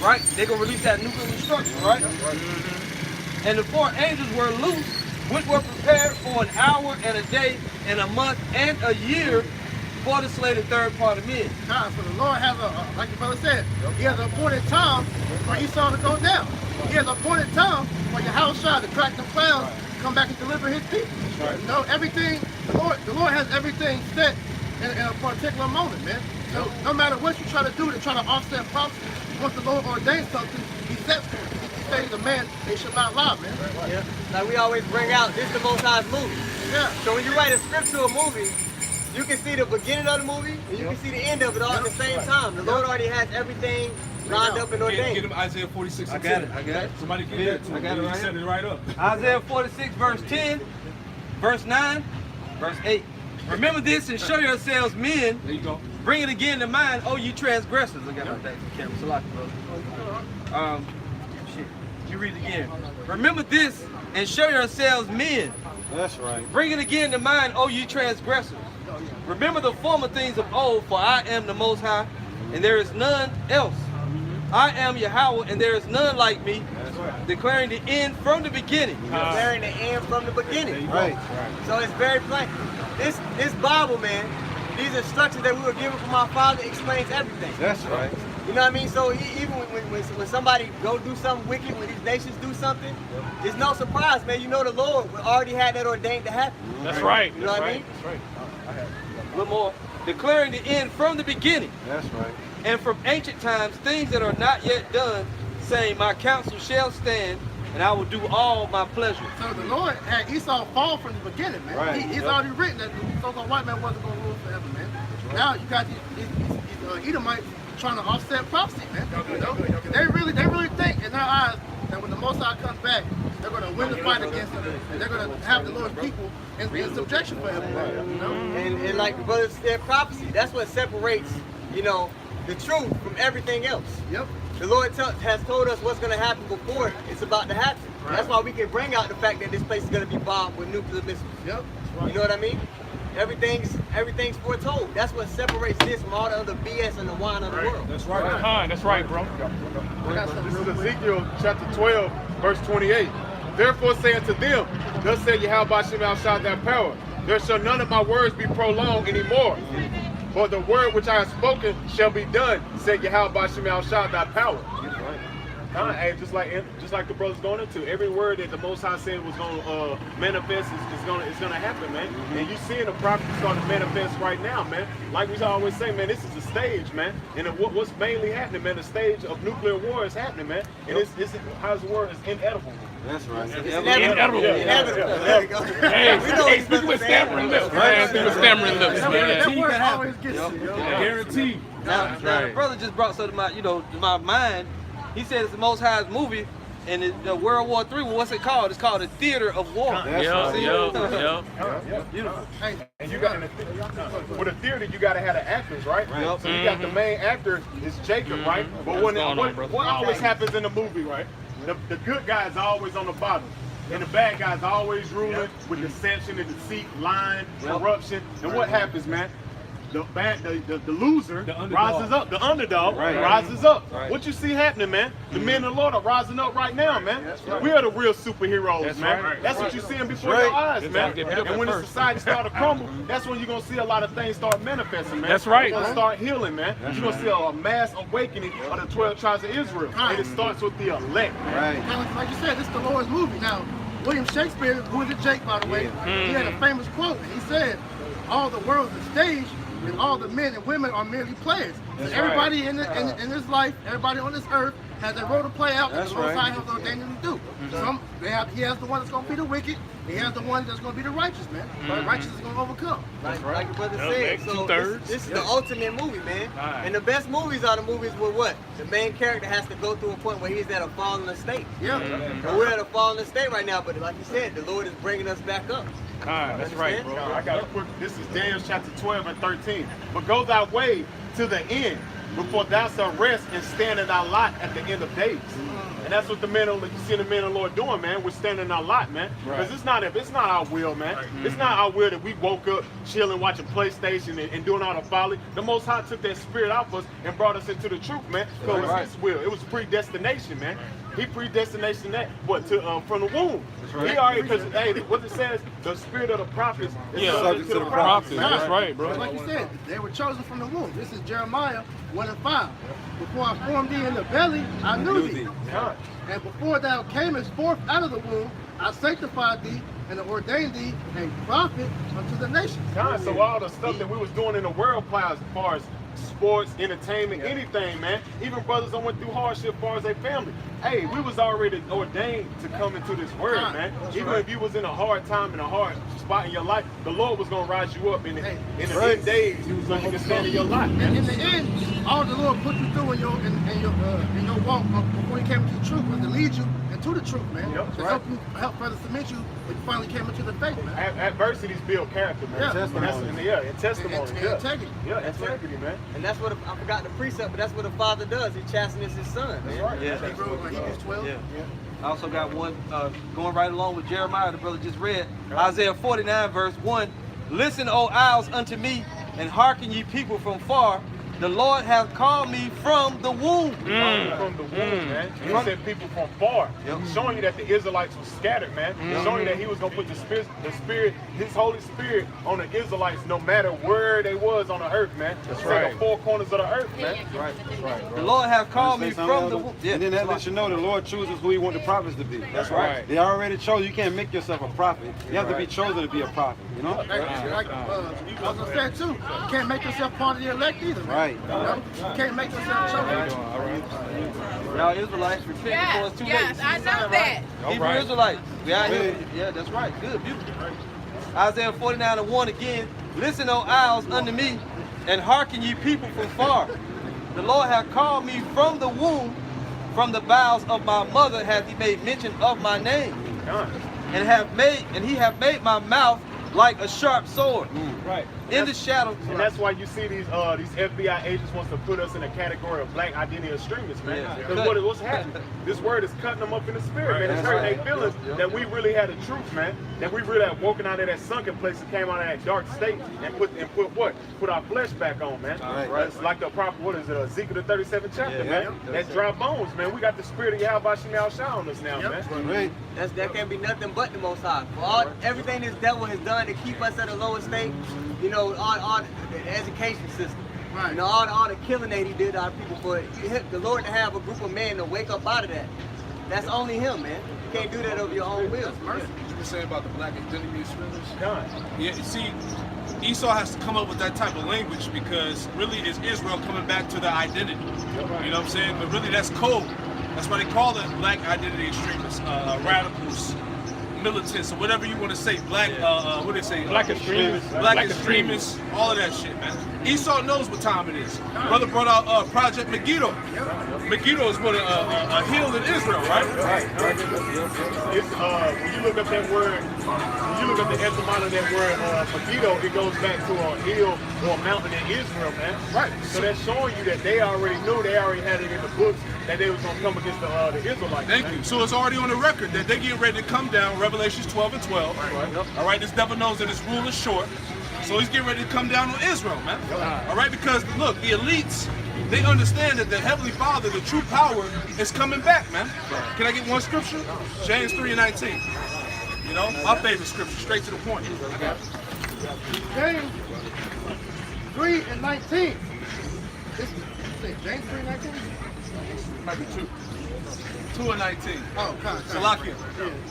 Right? They're going to release that nuclear destruction, right? And the 4 angels were loose, which were prepared for an hour and a day and a month and a year for the slay the third part of men. So the Lord has like the brother said, he has an appointed time for Esau to go down. He has an appointed time for your house shot to crack the clouds, come back and deliver his people. You know, everything, the Lord has everything set in a particular moment, man. So no matter what you try to do to try to offset prophecy, once the Lord ordains something, he sets to it. He says the man, they should not lie, man. Yeah. Like we always bring out, this is the Most High's movie. Yeah. So when you write a scriptural movie, you can see the beginning of the movie and you can see the end of it all at the same time. The Lord already has everything lined up and ordained. Get him Isaiah 46 and 10. I got it. Somebody get that to him. I got it right set it right up. Isaiah 46 verse 10, verse 9, verse 8. Remember this and show yourselves men. There you go. Bring it again to mind, oh you transgressors. I got my thing for camera. Salaki, brother. Shit. You read it again. Remember this and show yourselves men. That's right. Bring it again to mind, oh you transgressors. Remember the former things of old, for I am the Most High, and there is none else. I am Yahweh, and there is none like me, declaring the end from the beginning. Declaring the end from the beginning. Right. So it's very plain. This Bible, man, these instructions that we were given from our Father explains everything. That's right. You know what I mean? So even when somebody go do something wicked, when these nations do something, it's no surprise, man. You know the Lord already had that ordained to happen. That's right. You know what I mean? That's right. A little more. Declaring the end from the beginning. That's right. And from ancient times, things that are not yet done, saying, my counsel shall stand, and I will do all my pleasure. So the Lord had Esau fall from the beginning, man. Right. He's already written that the so-called white man wasn't going to rule forever, man. Now you got these Edomites trying to offset prophecy, man. You know? They really think in their eyes that when the Most High comes back, they're going to win the fight against him, and they're going to have the Lord's people in subjection for him. You know? And like the brother said, prophecy, that's what separates you know, the truth from everything else. Yep. The Lord has told us what's going to happen before it's about to happen. Right. That's why we can bring out the fact that this place is going to be bombed with nuclear missiles. Yep. You know what I mean? Everything's foretold. That's what separates this from all the other BS and the wine of the world. That's right. That's right, bro. This is Ezekiel chapter 12, verse 28. Therefore say unto them, thus saith Yahweh Shall thy power, there shall none of my words be prolonged anymore. For the word which I have spoken shall be done, said Yahweh Shall thy power. Hey, just like the brothers going into, every word that the Most High said was going to manifest is going to happen, man. And you seeing the prophecy starting to manifest right now, man. Like we always say, man, this is a stage, man. And what's mainly happening, man, the stage of nuclear war is happening, man. And it's how's the word? It's inedible. That's right. It's inevitable. There we go. Hey, speak with stammering lips, man. Speak with stammering lips, man. That word always gets you, yo. Guaranteed. Now the brother just brought something to my mind. He said it's the Most High's movie, and the World War III. What's it called? It's called the Theater of War. Yep. Beautiful. And you got with a theater, you got to have the actors, right? Yep. So you got the main actor is Jacob, right? But what always happens in the movie, right? The good guy is always on the bottom. And the bad guy's always ruling with deception and deceit, lying, corruption. And what happens, man? The loser rises up. The underdog rises up. Right. What you see happening, man? The men of the Lord are rising up right now, man. We are the real superheroes, man. That's what you're seeing before your eyes, man. And when the society starts to crumble, that's when you're going to see a lot of things start manifesting, man. That's right. You're going to start healing, man. You're going to see a mass awakening of the 12 tribes of Israel. And it starts with the elect. Right. And like you said, this is the Lord's movie. Now, William Shakespeare, who is a Jake, by the way, he had a famous quote. He said, all the world's a stage, and all the men and women are merely players. So everybody in this life, everybody on this earth has a role to play out that the Most High has ordained them to do. He has the one that's going to be the wicked, he has the one that's going to be the righteous, man. But the righteous is going to overcome. Like the brother said, so this is the ultimate movie, man. And the best movies are the movies where what? The main character has to go through a point where he's at a fallen state. Yeah. And we're at a fallen state right now, but like you said, the Lord is bringing us back up. That's right, bro. I got a quick. This is Daniel chapter 12 and 13. But go thy way to the end, before thou shalt rest and stand in thy lot at the end of days. And that's what you see the men of the Lord doing, man. We're standing in our lot, man. Because it's not our will, man. It's not our will that we woke up chilling, watching PlayStation and doing all the folly. The Most High took that spirit out of us and brought us into the truth, man. Because it was His will. It was predestination, man. He predestination that from the womb. Right. He already, because hey, what it says, the spirit of the prophets is subject to the prophets. That's right, bro. Like you said, they were chosen from the womb. This is Jeremiah 1:5. Before I formed thee in the belly, I knew thee. And before thou camest forth out of the womb, I sanctified thee and ordained thee a prophet unto the nations. So all the stuff that we was doing in the world, as far as sports, entertainment, anything, man. Even brothers that went through hardship as far as their family. Hey, we was already ordained to come into this word, man. Even if you was in a hard time, in a hard spot in your life, the Lord was going to rise you up in the end days. He was going to stand in your life. And in the end, all the Lord put you through in your walk before He came into the truth was to lead you into the truth, man. To help further cement you when you finally came into the faith, man. Adversities build character, man. And testimony. And integrity. Integrity, man. And that's what I forgot the precept, but that's what a father does. He chastens his son. That's right. Hebrews 12. I also got one going right along with Jeremiah, the brother just read. Isaiah 49, verse 1. Listen, O isles, unto me, and hearken ye people from far. The Lord hath called me from the womb. From the womb, man. He said people from far. Showing you that the Israelites were scattered, man. Showing you that He was going to put the spirit, His Holy Spirit on the Israelites no matter where they was on the earth, man. That's right. The four corners of the earth, man. That's right. The Lord hath called me from the womb. And then that lets you know the Lord chooses who He wants the prophets to be. That's right. They already chose. You can't make yourself a prophet. You have to be chosen to be a prophet, you know? Like I was saying too, you can't make yourself part of the elect either, man. You can't make yourself chosen. Y'all Israelites, repent before it's too late. Yes, I know that. Hebrew Israelites. We out here. Yeah, that's right. Good, beautiful. Isaiah 49:1 again. Listen, O isles, unto me, and hearken ye people from far. The Lord hath called me from the womb, from the bowels of my mother hath He made mention of my name. And He hath made my mouth like a sharp sword. in the shadow. And that's why you see these FBI agents wants to put us in a category of black identity extremists, man. Because what's happening? This word is cutting them up in the spirit, man. It's hurting their feelings that we really had the truth, man. That we really had woken out of that sunken place and came out of that dark state and put what? Put our flesh back on, man. Right. It's like the prophet, what is it, Ezekiel the 37th chapter, man. That's dry bones, man. We got the spirit of Yahweh Shemel Shah on us now, man. That can't be nothing but the Most High. For everything this devil has done to keep us at a lower state, you know, all the education system, you know, all the killing that he did to our people, for the Lord to have a group of men to wake up out of that. That's only him, man. You can't do that over your own will. What you were saying about the black identity extremists? Yeah, you see, Esau has to come up with that type of language because really it's Israel coming back to their identity. You know what I'm saying? But really that's code. That's why they call it black identity extremists, radicals, militants, or whatever you want to say. Black, what do they say? Black extremists. Black extremists, all of that shit, man. Esau knows what time it is. Brother brought out Project Megiddo. Megiddo is what a hill in Israel, right? It's, when you look up that word, when you look up the etymology of that word Megiddo, it goes back to a hill or a mountain in Israel, man. Right. So that's showing you that they already knew, they already had it in the books that they was gonna come against the Israelites. Thank you. So it's already on the record that they get ready to come down. Revelations 12 and 12. All right. This devil knows that his rule is short. So he's getting ready to come down on Israel, man. All right, because look, the elites, they understand that the Heavenly Father, the true power, is coming back, man. Can I get one scripture? James 3 and 19. You know, my favorite scripture, straight to the point. James 3 and 19. James 3 and 19? Might be 2 and 19. Oh, God. Salakia.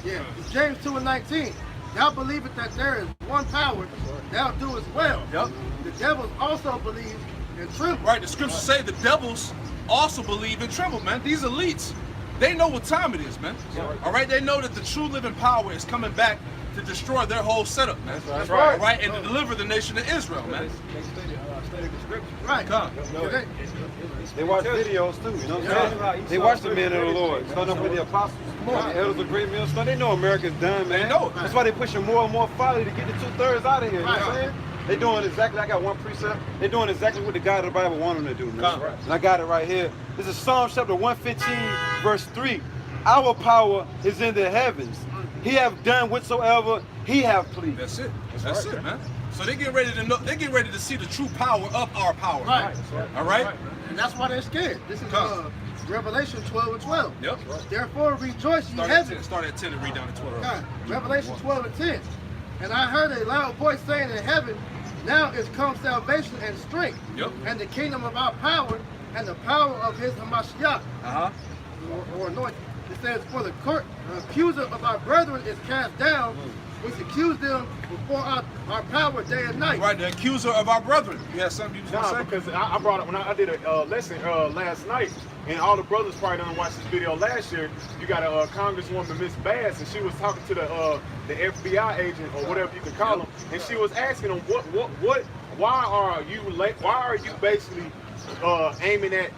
Yeah. James 2 and 19. Thou believest that there is one power, thou doest well. Yep. The devils also believe and tremble. Right, the scriptures say the devils also believe and tremble, man. These elites, they know what time it is, man. All right, they know that the true living power is coming back to destroy their whole setup, man. That's right. All right, and to deliver the nation of Israel, man. Right. Come. They watch videos too, you know what I'm saying? They watch the men of the Lord, start up with the apostles, the elders of great millstone. They know America's done, man. They know it. That's why they're pushing more and more folly to get the 2/3 out of here, you know what I'm saying? They're doing exactly, I got one precept, they're doing exactly what the God of the Bible wanted them to do, man. And I got it right here. This is Psalm chapter 115, verse 3. Our power is in the heavens. He have done whatsoever he have pleased. That's it. That's it, man. So they get ready to know. They get ready to see the true power of our power. Right. All right. And that's why they're scared. This is Revelation 12 and 12. Yep. Therefore rejoice ye heaven. Start at 10 and read down to 12. God. Revelation 12 and 10. And I heard a loud voice saying in heaven, now is come salvation and strength, and the kingdom of our power, and the power of his Hamashiach, or anointed. It says, for the accuser of our brethren is cast down, which accused them before our power day and night. Right, the accuser of our brethren. You have something you was going to say? Because I brought up, when I did a lesson last night, and all the brothers probably didn't watch this video last year, you got a Congresswoman, Miss Bass, and she was talking to the FBI agent, or whatever you can call them, and she was asking them, why are you basically aiming at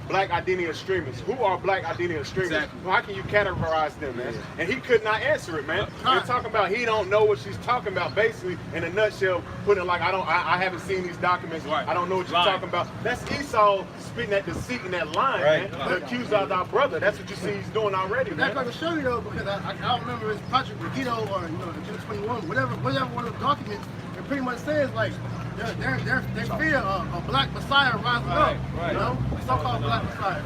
black identity extremists? Who are black identity extremists? Exactly. How can you categorize them, man? And he could not answer it, man. They're talking about he don't know what she's talking about, basically, in a nutshell, putting it like, I haven't seen these documents, I don't know what you're talking about. That's Esau spitting that deceit in that line, man. The accuser of our brother. That's what you see he's doing already, man. That's going to show you, though, because I don't remember his Project Megiddo or, the June 21, whatever one of the documents, it pretty much says, like, they fear a black Messiah rising up, you know? So-called black Messiah.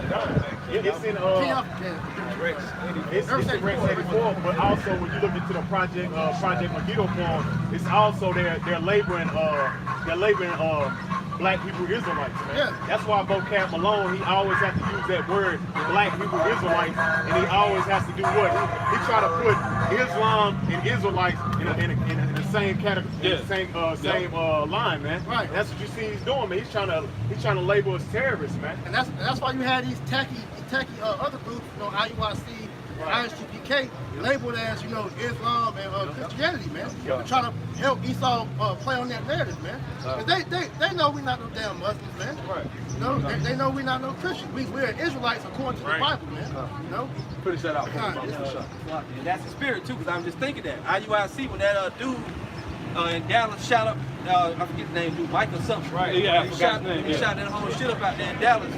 It's in Rex 84, but also when you look into the Project Megiddo form, it's also they're laboring black Hebrew Israelites, man. That's why Vocab Malone, he always has to use that word black Hebrew Israelites, and he always has to do what? He try to put Islam and Israelites in the same category, same line, man. Right. That's what you see he's doing, man. He's trying to label us terrorists, man. And that's why you had these tacky other groups, IUIC, ISGPK, labeled as, Islam and Christianity, man. They're trying to help Esau play on that narrative, man. They know we're not no damn Muslims, man. Right. They know we're not no Christians. We're Israelites according to the Bible, man. Finish that out. And that's the spirit too, because I'm just thinking that IUIC, when that dude in Dallas shot up I forget the name, dude, Mike or something. Right, yeah, I he forgot shot, his name, he yeah. shot that whole shit up out there in Dallas.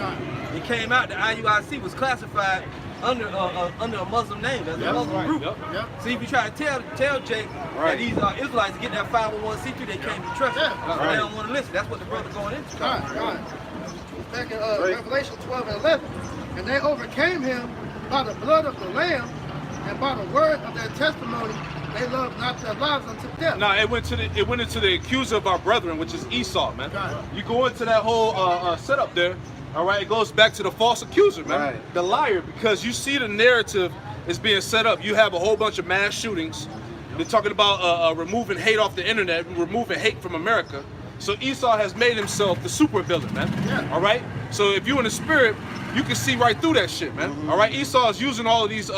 It came out, the IUIC was classified under a Muslim name. That's a Muslim group. See, if you try to tell Jake that these Israelites get that 501c3, they can't be trusted. They don't want to listen. That's what the brother going into. Back in Revelation 12 and 11, and they overcame him by the blood of the Lamb and by the word of their testimony. They loved not their lives unto death. No, it went into the accuser of our brethren, which is Esau, man. You go into that whole setup there. All right, it goes back to the false accuser, man, the liar, because you see the narrative is being set up. You have a whole bunch of mass shootings. They're talking about removing hate off the internet, removing hate from America. So Esau has made himself the super villain, man. All right. So if you're in the spirit, you can see right through that shit, man. All right. Esau is using all of these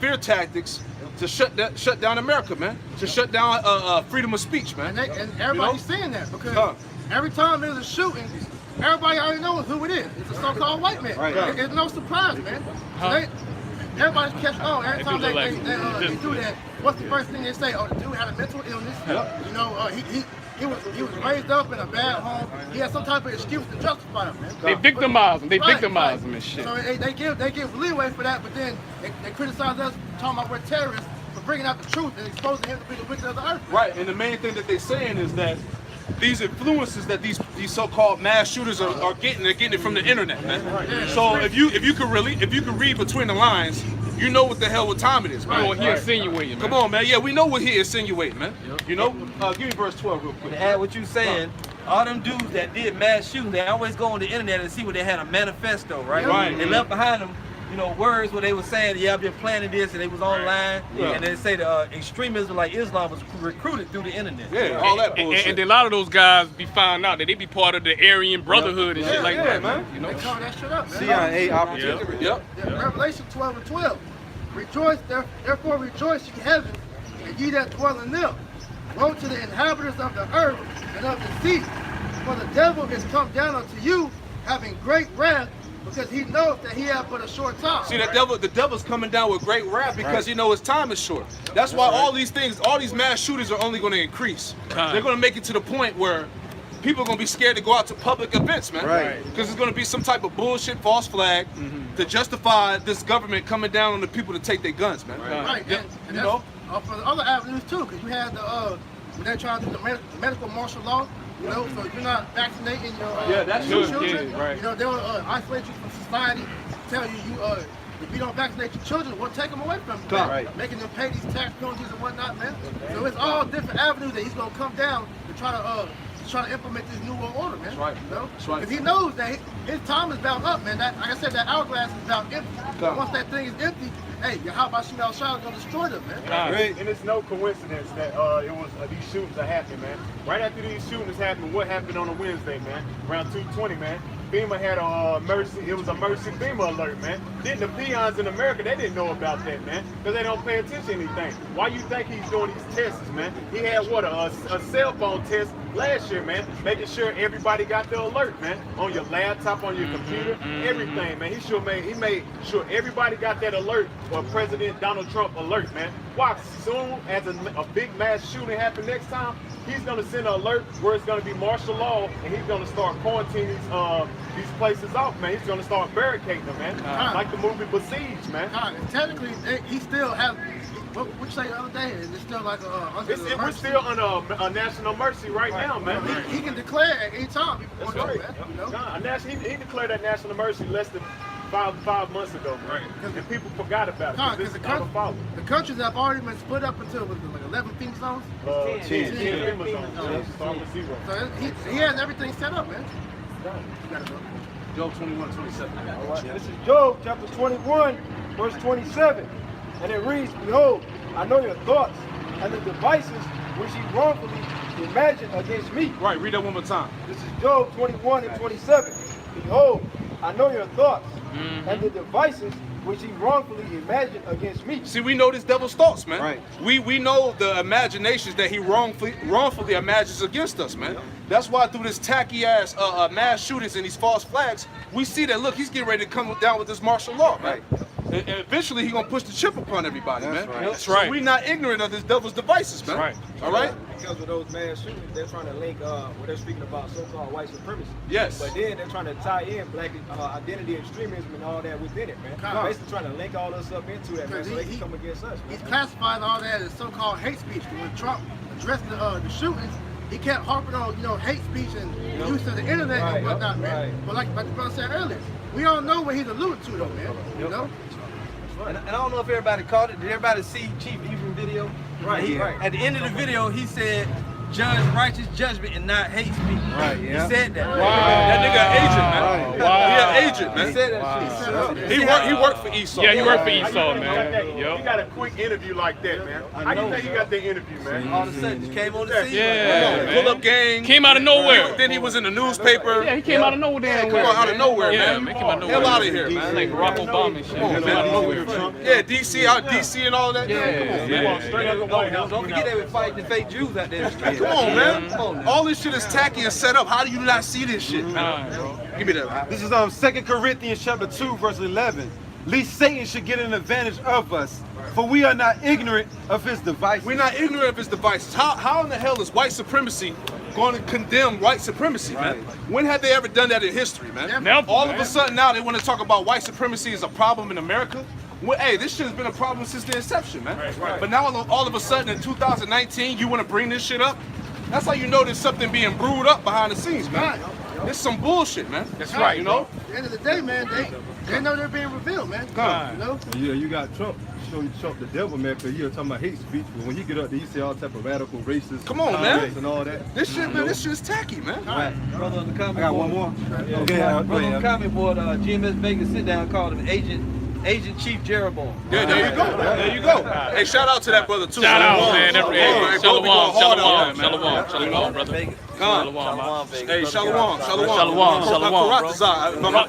fear tactics to shut down America, man. To shut down freedom of speech, man. And everybody's seeing that because every time there's a shooting, everybody already knows who it is. It's a so-called white man. It's no surprise, man. So everybody's catching on. Every time they do that, what's the first thing they say? Oh, the dude had a mental illness. You know, he was raised up in a bad home. He had some type of excuse to justify him, man. They victimize him. They victimize him and shit. So they give leeway for that, but then they criticize us, talking about we're terrorists for bringing out the truth and exposing him to be the wicked of the earth. Right, and the main thing that they're saying is that these influences that these so-called mass shooters are getting, they're getting it from the internet, man. So if you can read between the lines, you know what the hell what time it is, man. He insinuating. Come on, man. Yeah, we know what he insinuating, man. You know? Give me verse 12 real quick. To add what you saying, all them dudes that did mass shooting, they always go on the internet and see what they had a manifesto, right? They left behind them, you know, words where they were saying, yeah, I've been planning this, and they was online, and they say the extremism like Islam was recruited through the internet. Yeah, all that bullshit. And a lot of those guys be found out that they be part of the Aryan Brotherhood and shit like that, man. You know, they cover that shit up, man. CIA opportunity. Revelation 12 and 12. Rejoice, therefore rejoice, ye heavens, and ye that dwell in them. Woe to the inhabitants of the earth and of the sea, for the devil is come down unto you, having great wrath, because he knows that he hath but a short time. See, the devil's coming down with great wrath because he knows his time is short. That's why all these things, all these mass shooters are only going to increase. They're going to make it to the point where people are going to be scared to go out to public events, man. Because it's going to be some type of bullshit false flag to justify this government coming down on the people to take their guns, man. And you know, for the other avenues too, because you had the when they're trying to do the medical martial law. You know, so if you're not vaccinating your children, you know, they'll isolate you from society, tell you if you don't vaccinate your children, we'll take them away from you. Making them pay these tax penalties and whatnot, man. So it's all different avenues that he's gonna come down to try to implement this new world order, man. You know? Because he knows that his time is about up, man. That, like I said, that hourglass is about empty. Once that thing is empty, hey, how about Esau'S gonna destroy them, man? And it's no coincidence that it was these shootings are happening, man. Right after these shootings happened, what happened on a Wednesday, man? Around 2:20, man. FEMA had a mercy. It was a mercy FEMA alert, man. Then the peons in America, they didn't know about that, man, because they don't pay attention to anything. Why you think he's doing these tests, man? He had what a cell phone test last year, man, making sure everybody got the alert, man, on your laptop, on your computer, everything, man. He made sure everybody got that alert for President Donald Trump alert, man. Watch, soon as a big mass shooting happen next time, he's gonna send an alert where it's gonna be martial law, and he's gonna start quarantining these places off, man. He's gonna start barricading them, man, like the movie Besiege, man. Technically, he still have. What you say the other day? It's still like we're still under a national mercy right now, man. He can declare at any time. That's right. He declared that national mercy less than five months ago, man. And people forgot about it. Because the countries have already been split up into like 11 FEMA zones. 10 FEMA zones. Start with 0. So he has everything set up, man. Job 21:27. This is Job chapter 21, verse 27. And it reads, behold, I know your thoughts and the devices which ye wrongfully imagine against me. Right, read that one more time. This is Job 21 and 27. Behold, I know your thoughts and the devices which he wrongfully imagined against me. See, we know this devil's thoughts, man. Right. We know the imaginations that he wrongfully imagines against us, man. That's why through this tacky ass mass shootings and these false flags, we see that, look, he's getting ready to come down with this martial law, man. And eventually he gonna push the chip upon everybody, man. That's right. So we not ignorant of this devil's devices, man. Right. All right. Because of those mass shootings, they're trying to link what they're speaking about so-called white supremacy. Yes. But then they're trying to tie in black identity extremism and all that within it, man. Basically trying to link all us up into that, man, so they can come against us. He's classifying all that as so-called hate speech. When Trump addressed the shootings, he kept harping on, hate speech and use of the internet and whatnot, man. But like the brother said earlier, we all know what he's alluding to, though, man. You know? And I don't know if everybody caught it. Did everybody see Chief Ephraim video? Right. At the end of the video, he said, "Judge righteous judgment and not hate speech." Right, He said that. Wow. That nigga agent, man. Wow. He an agent, man. He said that shit. He worked for Esau. Yeah, he worked for How Esau, you man. You got a quick interview like that, man. How you think you got the interview, man? All of a sudden, just came on the scene. Yeah, man. Pull up gang. Came out of nowhere. Then he was in the newspaper. Yeah, he came out of nowhere. Come on, out of nowhere, Yeah, man. man, came out of nowhere. Hell out of here, man. Like Barack Obama and shit. Come on, Came out of nowhere. man. Yeah, DC, out DC and all that. Yeah, Come on, yeah. man. Straight out the White House. Don't forget they were fighting the fake Jews out there in the street. Come on, man. Come on now. All this shit is tacky and set up. How do you not see this shit? Nah, bro. Give me that. This is 2 Corinthians chapter 2, verse 11. Least Satan should get an advantage of us, for we are not ignorant of his devices. We're not ignorant of his devices. How in the hell is white supremacy going to condemn white supremacy, man? When have they ever done that in history, man? Never, All man. of a sudden now they want to talk about white supremacy as a problem in America. Well, hey, this shit has been a problem since the inception, man. But now all of a sudden in 2019, you want to bring this shit up? That's how you know there's something being brewed up behind the scenes, man. This is some bullshit, man. That's right, you know? At the end of the day, man, they know they're being revealed, man. You know? Yeah, you got Trump showing Trump the devil, man, because you're talking about hate speech. But when you get up there, you see all type of radical racist Come on, man. comments and all that. This shit, man, this shit is tacky, man. Brother on the comment I got board. one more. Okay, brother on the comment board, GMS Vegas sit down called him Agent Chief Jeroboam. Yeah, there you go. There you go. Hey, shout out to that brother too. Shout out, Shalom. man. Hey, Shalom, bro, we going hard out there, man. Shalom, brother. Shalom, Vegas. Hey, shalom.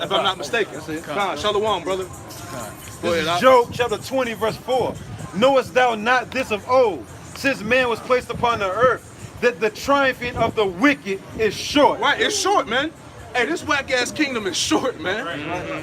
If I'm not mistaken. Shalom, brother. Go ahead, Al. Job chapter 20, verse 4. Knowest thou not this of old, since man was placed upon the earth, that the triumphing of the wicked is short? Right, it's short, man. Hey, this whack ass kingdom is short, man.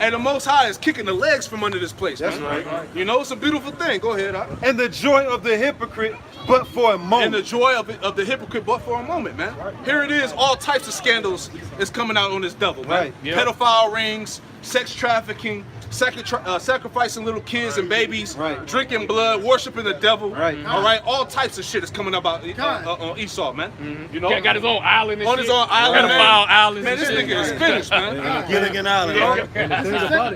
And the Most High is kicking the legs from under this place, man. That's right. You know, it's a beautiful thing. Go ahead, Al. And the joy of the hypocrite, but for a moment. And the joy of the hypocrite, but for a moment, man. Here it is, all types of scandals is coming out on this devil, man. Right. Yep. Pedophile rings, sex trafficking, sacrificing little kids and babies, Right. drinking blood, worshiping the devil. Right. All right, all types of shit is coming up on Esau, man. You know, Got his own island and on shit. his own island, Pedophile man. islands Man, and this shit. nigga is finished, man. Gilligan Island. 2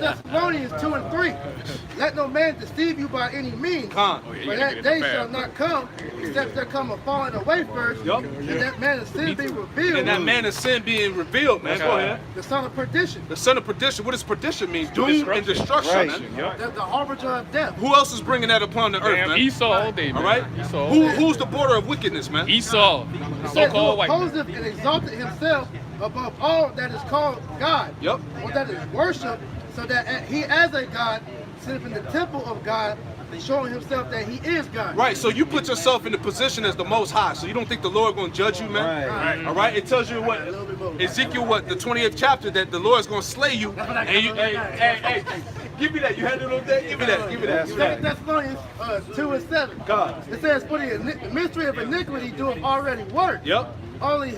Thessalonians 2 and 3. Let no man deceive you by any means. Con. Oh, yeah, you For gotta that get day it shall fast. not come, except there come a falling away first, Yup. and that man of sin be revealed, And that man of sin being revealed, man. Go ahead. the son of perdition, The son of perdition. What does perdition mean? Doom and destruction, Right. man. the harbinger of death. Who else is bringing that upon the earth, Damn, man? Esau all day, man. All right. Esau all Who's day. the border of wickedness, man? Esau. It says, who So-called white man. opposeth and exalted himself above all that is called God, Yup. or that is worshipped, so that he as a God sitteth in the temple of God, showing himself that he is God. Right, so you put yourself in the position as the Most High, so you don't think the Lord going to judge you, man? Right. All right, it tells you what, Ezekiel, the 28th chapter, that the Lord's going to slay you. And you, hey, give me that. You had it on there? Give me that. 2 Thessalonians 2 and 7. God. It says, for the mystery of iniquity doeth already work. Yep. Only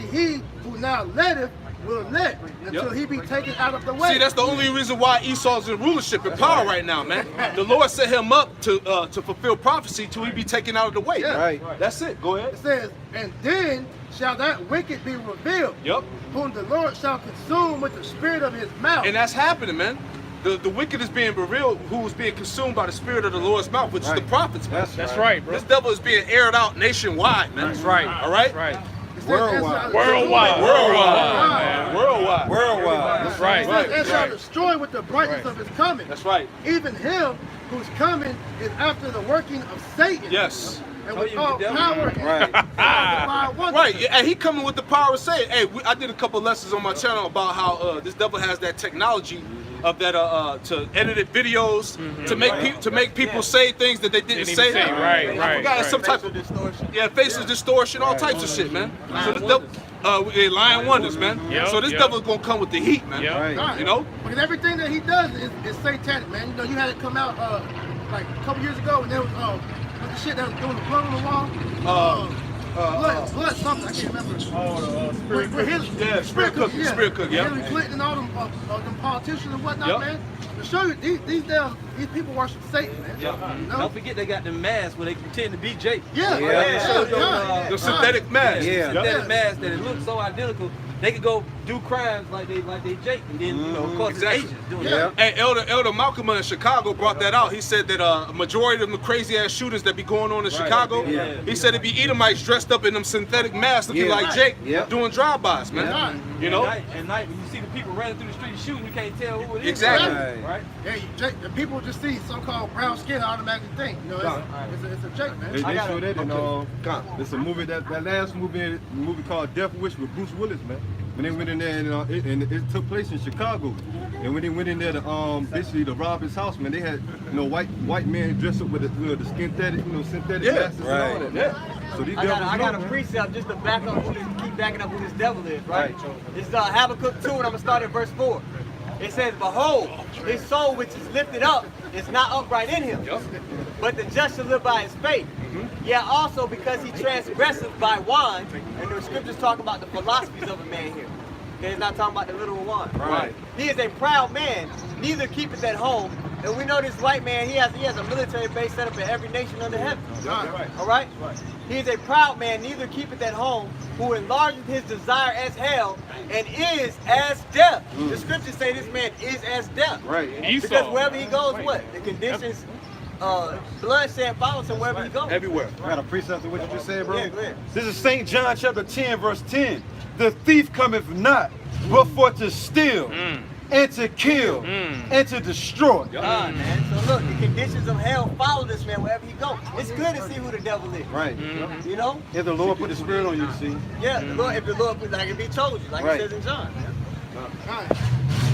he who now letteth will let until he be taken out of the way. See, that's the only reason why Esau's in rulership and power right now, man. The Lord set him up to fulfill prophecy till he be taken out of the way. Yeah. Man. Right. That's it. Go ahead. It says, and then shall that wicked be revealed, Yep. whom the Lord shall consume with the spirit of his mouth. And that's happening, man. The wicked is being revealed, who is being consumed by the spirit of the Lord's mouth, which is the prophets, man. That's right, bro. This devil is being aired out nationwide, man. That's right. All right? That's right. It says, Worldwide. Worldwide. Worldwide. Worldwide. Worldwide. That's right. It says, and shall destroy with the brightness of his coming. That's right. Even him whose coming is after the working of Satan. Yes. And with all power and Right. divine wonder. Right, yeah, and he coming with the power of saying, hey, I did a couple lessons on my channel about how this devil has that technology to edited videos to make people say things that they didn't say. Right. I forgot some type of distortion. Yeah, facial distortion, all types of shit, man. So the devil, lying wonders, man. So this devil's gonna come with the heat, man. You know? Because everything that he does is satanic, man. You know, you had it come out like a couple years ago, and there was what the shit that was doing the blood on the wall. Blood something, I can't remember. Spirit cookie. Hillary Clinton and all them politicians and whatnot, man. To show you, these people worship Satan, man. You know? Don't forget they got the masks where they pretend to be Jake. The synthetic mask. Synthetic mask that it looks so identical. They could go do crimes like they Jake, and then of course it's Asians doing that. Hey, Elder Malcolm in Chicago brought that out. He said that a majority of the crazy ass shootings that be going on in Chicago, he said it be Edomites dressed up in them synthetic masks looking like Jake doing drive-bys, man. You know? At night when you see the people running through the street shooting, you can't tell who it is. Exactly. Right? Yeah, the people just see so-called brown skin automatically think, you know, it's a Jake, man. They show that in it's a movie that last movie called Death Wish with Bruce Willis, man. When they went in there and it took place in Chicago, and when they went in there to basically to rob his house, man, they had white men dressed up with the synthetic masks and all that. So these I got a precept just to back up keep backing up who this devil is, right? This is Habakkuk 2, and I'm gonna start at verse 4. It says, "Behold, his soul which is lifted up is not upright in him, but the just shall live by his faith. Yeah, also because he transgresseth by wine," and the scriptures talk about the philosophies of a man here. Okay, it's not talking about the literal wine. Right. He is a proud man, neither keepeth at home. And we know this white man, he has a military base set up in every nation under heaven. All right? He is a proud man, neither keepeth at home, who enlargeth his desire as hell, and is as death. The scriptures say this man is as death. Right. Because wherever he goes, what? The conditions, bloodshed follows him wherever he goes. Everywhere. I got a precept of what you just said, bro. Yeah, go ahead. This is St. John chapter 10, verse 10. The thief cometh not, but for to steal, and to kill, and to destroy. God, man. So look, the conditions of hell follow this man wherever he goes. It's good to see who the devil is. Right. You know? If the Lord put the Spirit on you, see. Yeah, if the Lord put, like if he told you, like it says in John.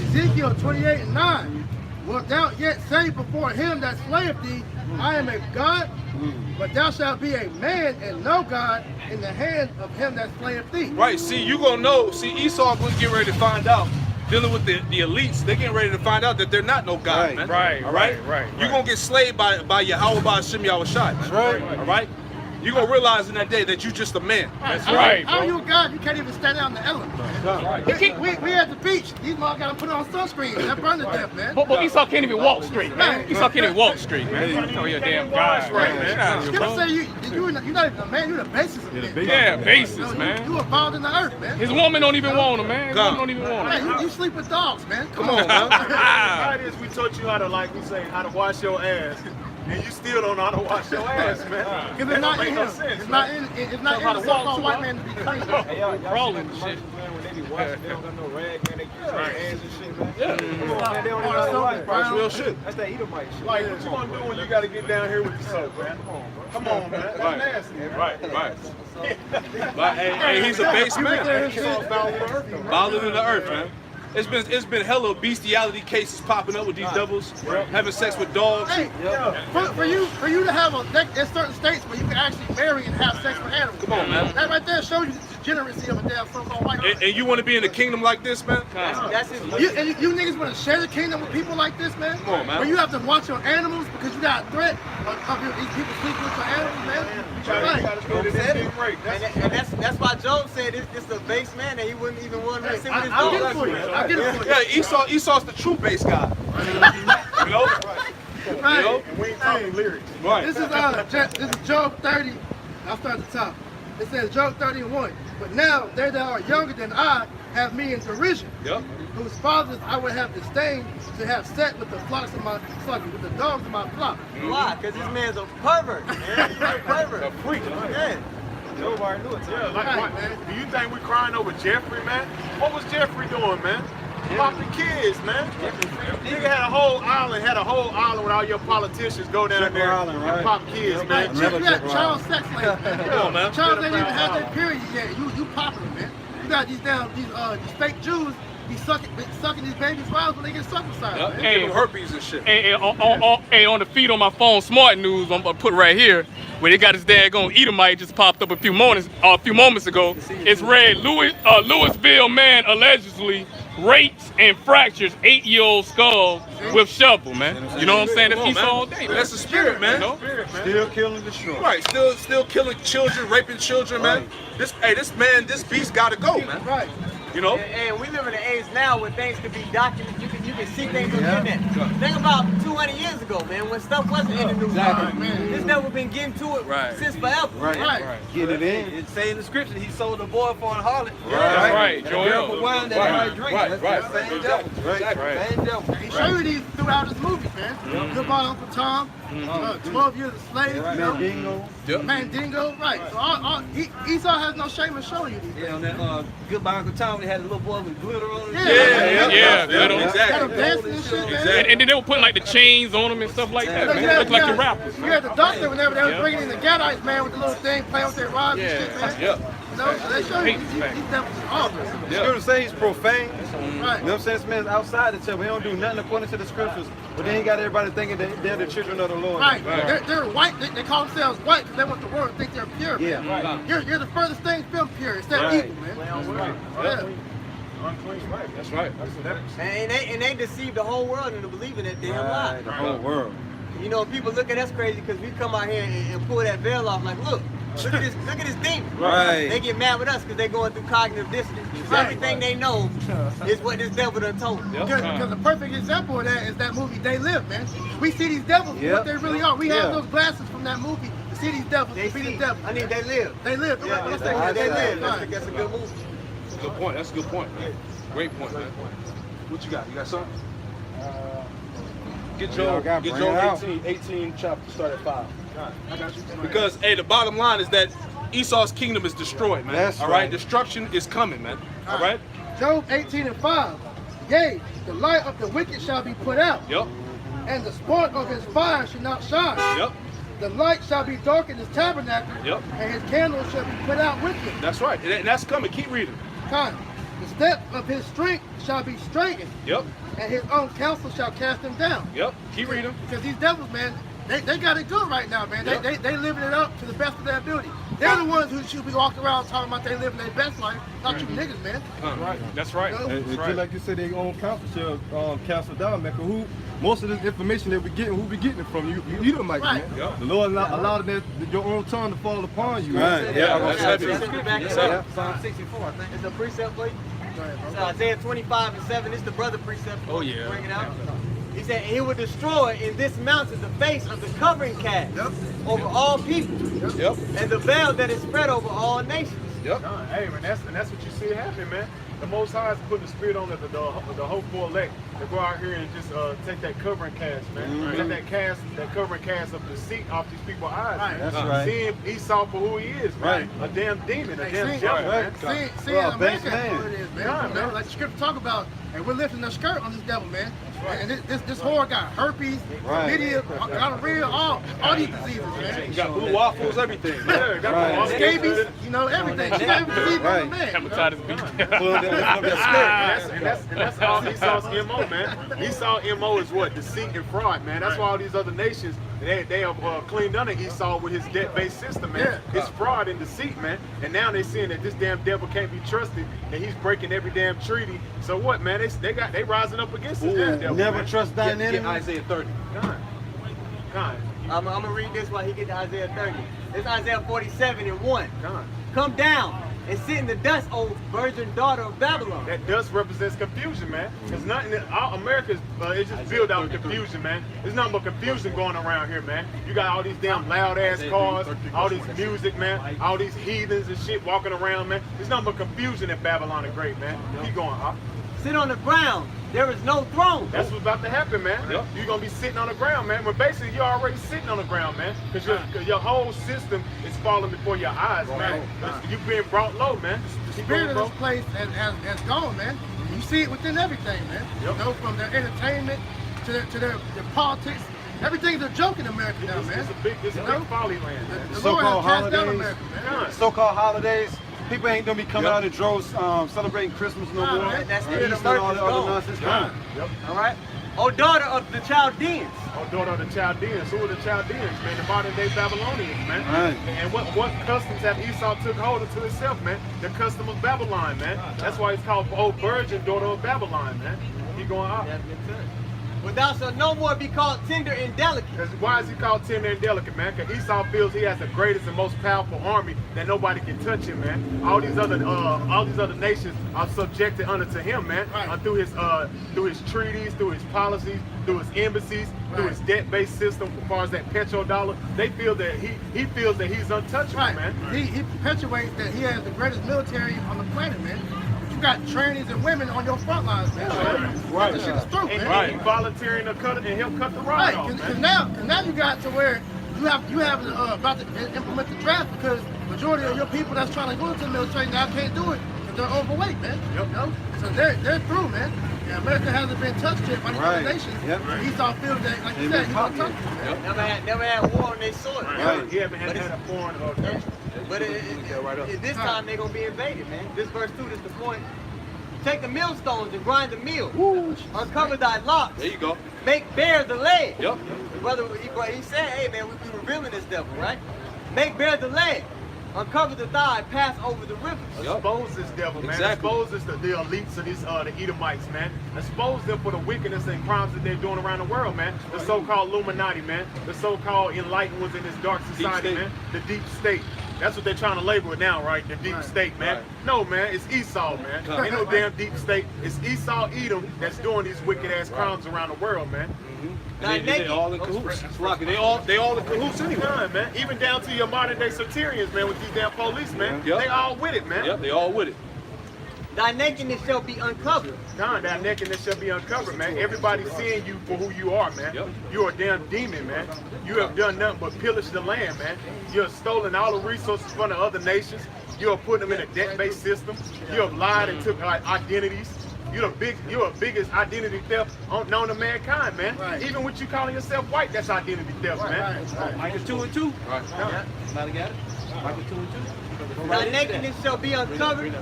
Ezekiel 28:9. Wilt thou yet say before him that slayeth thee, I am a God? But thou shalt be a man and no God in the hand of him that slayeth thee. Right, see, you gonna know, Esau gonna get ready to find out, dealing with the elites, they're getting ready to find out that they're not no God, man. All right? You're gonna get slayed by Yahweh Ba'Shem Yahushai, man. Right. All right? You're gonna realize in that day that you're just a man. That's right, How bro. you a God? You can't even stand out in the elements. We at the beach. These motherfuckers gotta put on sunscreen. That burn to death, man. But Esau can't even walk straight, man. Esau can't even walk straight, man. Oh, you're a damn God. Right, man. People say you're not even a man. You're the basis of men. Yeah, basis, man. You evolved in the earth, man. His woman don't even want him, man. His woman don't even want him. Man, you sleep with dogs, man. Come on, man. How it is we taught you how to, like we say, how to wash your ass, and you still don't know how to wash your ass, man. Because it's not in him. sense, It's not in the so-called white man to be clean. Crawling and shit. When they be washing, they don't got no rag, man. They use their hands and shit, man. Yeah. Come on, man. They don't even know how to wash. That's real shit. That's that Edomite shit. Like, what you gonna do when you gotta get down here with the soap, man? Come on, man. That's nasty. Man. Right. But hey, he's a base man. Bothered in the earth, man. It's been hella bestiality cases popping up with these devils, having sex with dogs. Hey, for you to have there's certain states where you can actually marry and have sex with animals. Come on, man. That right there shows you the degeneracy of a damn so-called white man. And you want to be in a kingdom like this, man? That's his You niggas want to share the kingdom with people like this, man? Come on, man. Where you have to watch your animals because you got a threat of these people sleeping with your animals, man? And that's why Job said this is a base man that he wouldn't even want to sit with his I'll get it dogs. for you. I'll get it for you. Yeah, Esau's the true base guy. You know? Right. And we ain't talking lyrics. Right. This is Job 30. I'll start at the top. It says Job 31. But now they that are younger than I have me in derision. Yep. Whose fathers I would have disdained to have set with the flocks of my with the dogs of my flock. Why? Because this man's a pervert, man. He's a pervert. A freak. Yeah. Job already knew it. Yeah, like, what, do you think we crying over Jeffrey, man? What was Jeffrey doing, man? Popping kids, man. Nigga had a whole island with all your politicians go down there and pop kids, man. You got child sex slaves. Come on, man. Child ain't even had their period yet. You popping them, man. You got these fake Jews be sucking these babies' wives when they get circumcised. Yep. Man. Give them herpes and shit. Hey, on the feed on my phone, Smart News, I'm gonna put right here, where they got his daggone Edomite just popped up a few moments ago. It's read, Louisville man allegedly rapes and fractures 8-year-old skull with shovel, man. You know what I'm saying? That's Esau all day. That's the spirit, man. You know? Still killing, destroying. Right, still killing children, raping children, man. This beast gotta go, man. Right. You know? And we live in an age now where things can be documented. You can see things on the internet. Think about 200 years ago, man, when stuff wasn't in the news. Man. This devil been getting to it since forever. Right. Get it in. It say in the scripture he sold the boy for a harlot. That's right, And a girl for wine that he might drink. Right. That's the same devil. Same devil. He show you these throughout his movies, man. Goodbye, Uncle Tom. 12 Years a Slave. Mandingo. Mandingo. Right. So Esau has no shame in showing you these things. Yeah, on that Goodbye Uncle Tom, they had a little boy with glitter on it. Yeah, Got exactly. him dancing and shit, man. And then they were putting like the chains on them and stuff like that, man. They look like the rappers. You had the doctor whenever they was bringing in the Gadites, man, with the little thing, playing with their rods and shit, man. You know, so they show you these devils are awful. The scripture say he's profane. Right. You know what I'm saying? This man's outside the temple. He don't do nothing according to the scriptures. But then he got everybody thinking that they're the children of the Lord. Right. They're white. They call themselves white because they want the world to think they're pure. Yeah. Man. You're the furthest thing from pure. It's that evil, man. Yeah. Unclean, right? That's right. And they deceive the whole world into believing that damn lie. The whole world. You know, people look at us crazy because we come out here and pull that veil off like, look at this demon. Right. They get mad with us because they're going through cognitive dissonance. Everything they know is what this devil done told them. Because the perfect example of that is that movie They Live, man. We see these devils for what they really are. We have those glasses from that movie to see these devils, to be the devil. I mean, They Live. They live. Yeah, Let's They take Live. That's a good movie. That's a good point. That's a good point, man. Great point, man. What you got? You got something? Get Job 18 chapter, start at 5. Because, hey, the bottom line is that Esau's kingdom is destroyed, man. That's all right? Destruction is coming, man. All right? Job 18:5. Yea, the light of the wicked shall be put out. Yep. And the spark of his fire shall not shine. Yep. The light shall be dark in his tabernacle. Yep. And his candle shall be put out with him. That's right. And that's coming. Keep reading. Time. The step of his strength shall be straightened. Yep. And his own counsel shall cast him down. Yep. Keep reading. Because these devils, man, they got it good right now, man. Yep. They living it up to the best of their ability. They're the ones who should be walking around talking about they living their best life, not you niggas, man. Right. That's right. You know? And just like you said, they own council shall cancel down, man. 'Cause most of this information that we getting, who we getting it from? You Edomite, man. Yep. The Lord allowed your own tongue to fall upon you. Right. Yeah, that's heavy. Psalm 64, I think. It's a precept for you. It's Isaiah 25:7. It's the brother precept. Oh, yeah. Bring it out. He said, he will destroy in this mountain the face of the covering cast over all people. Yep. And the veil that is spread over all nations. Yep. Hey, man, that's what you see happening, man. The Most High is putting the spirit on the hopeful elect to go out here and just take that covering cast, man. Take that covering cast of deceit off these people's eyes, man. That's right. Seeing Esau for who he is, man. A damn demon, a damn devil, man. See, Well, America, man. that's what it is, man. You know, like the scripture talk about, and we're lifting the skirt on this devil, man. And this whore got herpes, chlamydia, gonorrhea, all these diseases, man. You got blue waffles, everything. Yeah, got the Scabies, you know, everything. She got every disease on the man. Hepatitis B. And that's all Esau's MO, man. Esau's MO is what? Deceit and fraud, man. That's why all these other nations, they have cleaned under Esau with his debt-based system, man. It's fraud and deceit, man. And now they're seeing that this damn devil can't be trusted, and he's breaking every damn treaty. So what, man? They rising up against this damn devil. Never man. trust thine enemy. Get Isaiah 30. God. I'm going to read this while he get to Isaiah 30. It's Isaiah 47:1. God. Come down and sit in the dust, O virgin daughter of Babylon. That dust represents confusion, man. Because nothing, America's, it's just built out confusion, man. There's nothing but confusion going around here, man. You got all these damn loud ass cars, all these music, man, all these heathens and shit walking around, man. There's nothing but confusion in Babylon the Great, man. Keep going, huh? Sit on the ground. There is no throne. That's what's about to happen, man. You're going to be sitting on the ground, man. Well, basically, you're already sitting on the ground, man. Because your whole system is falling before your eyes, man. You're being brought low, man. The spirit of this place has gone, man. You see it within everything, man. You know, from their entertainment to their politics. Everything's a joke in America now, man. It's a big folly land, man. The Lord has cast down America, man. So-called holidays. People ain't gonna be coming out in droves celebrating Christmas no more. Man, that's Easter it. and all the other nonsense. Gone. All right. Oh, daughter of the Chaldeans. Oh, daughter of the Chaldeans. Who are the Chaldeans, man? The modern day Babylonians, man. Right. And what customs have Esau took hold of to himself, man? The custom of Babylon, man. That's why he's called old virgin, daughter of Babylon, man. He going out. But thou shalt no more be called tender and delicate. Why is he called tender and delicate, man? Because Esau feels he has the greatest and most powerful army that nobody can touch him, man. All these other nations are subjected unto him, man. Through his treaties, through his policies, through his embassies, through his debt-based system, as far as that petrodollar. They feel that he feels that he's untouchable, man. He perpetuates that he has the greatest military on the planet, man. You got trannies and women on your front lines, man. Right. That shit is true, And man. he volunteering to cut it and he'll cut the rod Right, off, because man. now you got to where you have about to implement the draft because majority of your people that's trying to go into the military now can't do it because they're overweight, man. Yep. You know? So they're through, man. And America hasn't been touched yet by the other nations. Yep. Esau feels that, like you said, he's untouchable. Never had war on their soil. Right. He haven't had a foreign But this time they're going to be invaded, man. This verse 2 is the point. Take the millstones and grind the mill. Uncover thy locks. There you go. Make bare the leg. Yep. The brother, he said, hey, man, we revealing this devil, right? Make bare the leg. Uncover the thigh, pass over the rivers. Expose this devil, man. Exactly. Expose this, the elites of these, the Edomites, man. Expose them for the wickedness and crimes that they're doing around the world, man. The so-called Illuminati, man. The so-called enlightened ones in this dark society, man. The deep state. That's what they're trying to label it now, right? The deep state, man. No, man, it's Esau, man. Ain't no damn deep state. It's Esau, Edom that's doing these wicked ass crimes around the world, man. They all in cahoots. They all in cahoots anyway. Done, man. Even down to your modern day Satirians, man, with these damn police, man. Yep. They all with it, man. Yep, they all with it. Thy nakedness shall be uncovered. God, that nakedness shall be uncovered, man. Everybody's seeing you for who you are, man. Yep. You're a damn demon, man. You have done nothing but pillage the land, man. You have stolen all the resources from the other nations. You have put them in a debt-based system. You have lied and took identities. You're the biggest identity theft known to mankind, man. Right. Even with you calling yourself white, that's identity theft, man. Right. Micah 2 and 2. Right. Somebody got it? Micah 2 and 2. Thy nakedness shall be uncovered.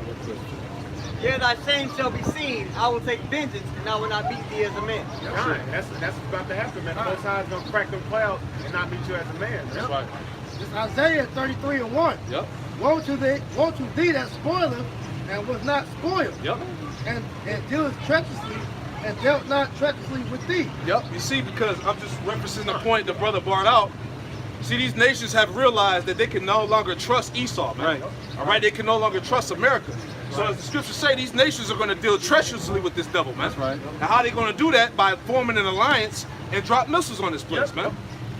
Yea, thy shame shall be seen. I will take vengeance, and I will not beat thee as a man. God, that's what's about to happen, man. The Most High is going to crack them clouds and not meet you as a man. That's right. It's Isaiah 33:1. Yep. Woe to thee that spoileth and was not spoiled. Yep. And dealeth treacherously and dealt not treacherously with thee. Yep. You see, because I'm just referencing the point the brother brought out. See, these nations have realized that they can no longer trust Esau, man. Right. All right, they can no longer trust America. So as the scriptures say, these nations are going to deal treacherously with this devil, man. That's right. Now, how are they going to do that? By forming an alliance and drop missiles on this place, man.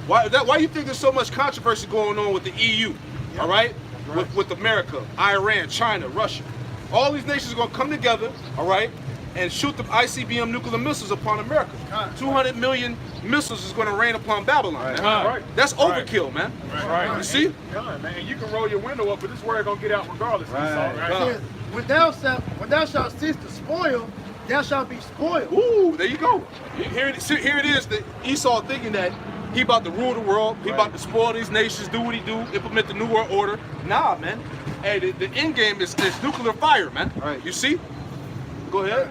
Why you think there's so much controversy going on with the EU, all right? With America, Iran, China, Russia. All these nations are going to come together, all right, and shoot the ICBM nuclear missiles upon America. 200 million missiles is going to rain upon Babylon, man. Right. That's overkill, man. Right. You see? God, man. And you can roll your window up, but this word going to get out regardless. Right. Esau, right? It says, when thou shalt cease to spoil, thou shalt be spoiled. Ooh, there you go. Here it is, the Esau thinking that he about to rule the world, he about to spoil these nations, do what he do, implement the New World Order. Nah, man. Hey, the end game is nuclear fire, man. Right. You see? Go ahead.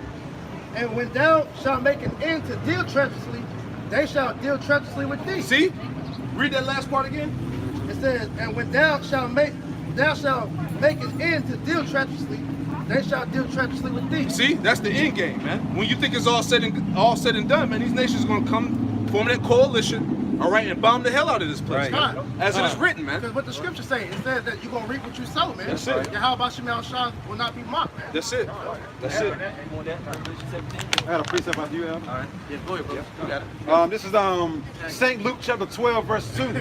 And when thou shalt make an end to deal treacherously, they shall deal treacherously with thee. See? Read that last part again. It says, and when thou shalt make an end to deal treacherously, they shall deal treacherously with thee. See? That's the end game, man. When you think it's all said and done, man, these nations are gonna come, form that coalition, all right, and bomb the hell out of this place, Right. man. As it is written, man. Because what the scripture says, it says that you're going to reap what you sow, man. That's it. Yahweh Shah will not be mocked, man. That's it. That's it. I had a precept about you, Al. All right. Yeah, go ahead, bro. You got it. This is St. Luke chapter 12, verse 2.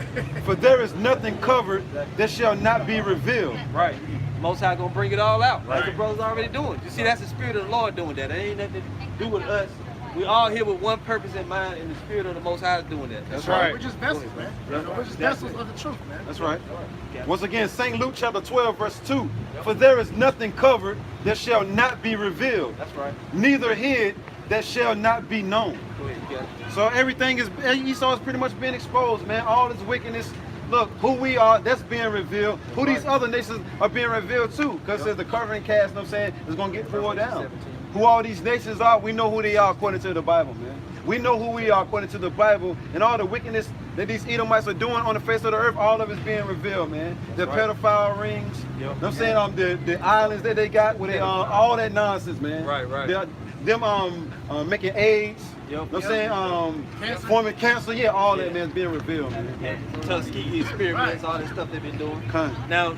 For there is nothing covered that shall not be revealed. Right. Most High gonna bring it all out. Like the brother's already doing. You see, that's the spirit of the Lord doing that. It ain't nothing to do with us. We all here with one purpose in mind, and the spirit of the Most High is doing that. That's right. We're just vessels, man. We're just vessels of the truth, man. That's right. Once again, St. Luke chapter 12, verse 2. For there is nothing covered that shall not be revealed. That's right. Neither hid that shall not be known. Go ahead, you got it. So everything is, Esau is pretty much being exposed, man. All this wickedness, look, who we are, that's being revealed. Who these other nations are being revealed to. Because there's the covering cast, you know what I'm saying, is going to get pulled down. Who all these nations are, we know who they are according to the Bible, man. We know who we are according to the Bible, and all the wickedness that these Edomites are doing on the face of the earth, all of it's being revealed, man. The pedophile rings, you know what I'm saying, the islands that they got, where they all that nonsense, man. Them making AIDS, you know what I'm saying, forming cancer, yeah, all that, man, is being revealed, man. Tuskegee experiments, all that stuff they've been doing. Now,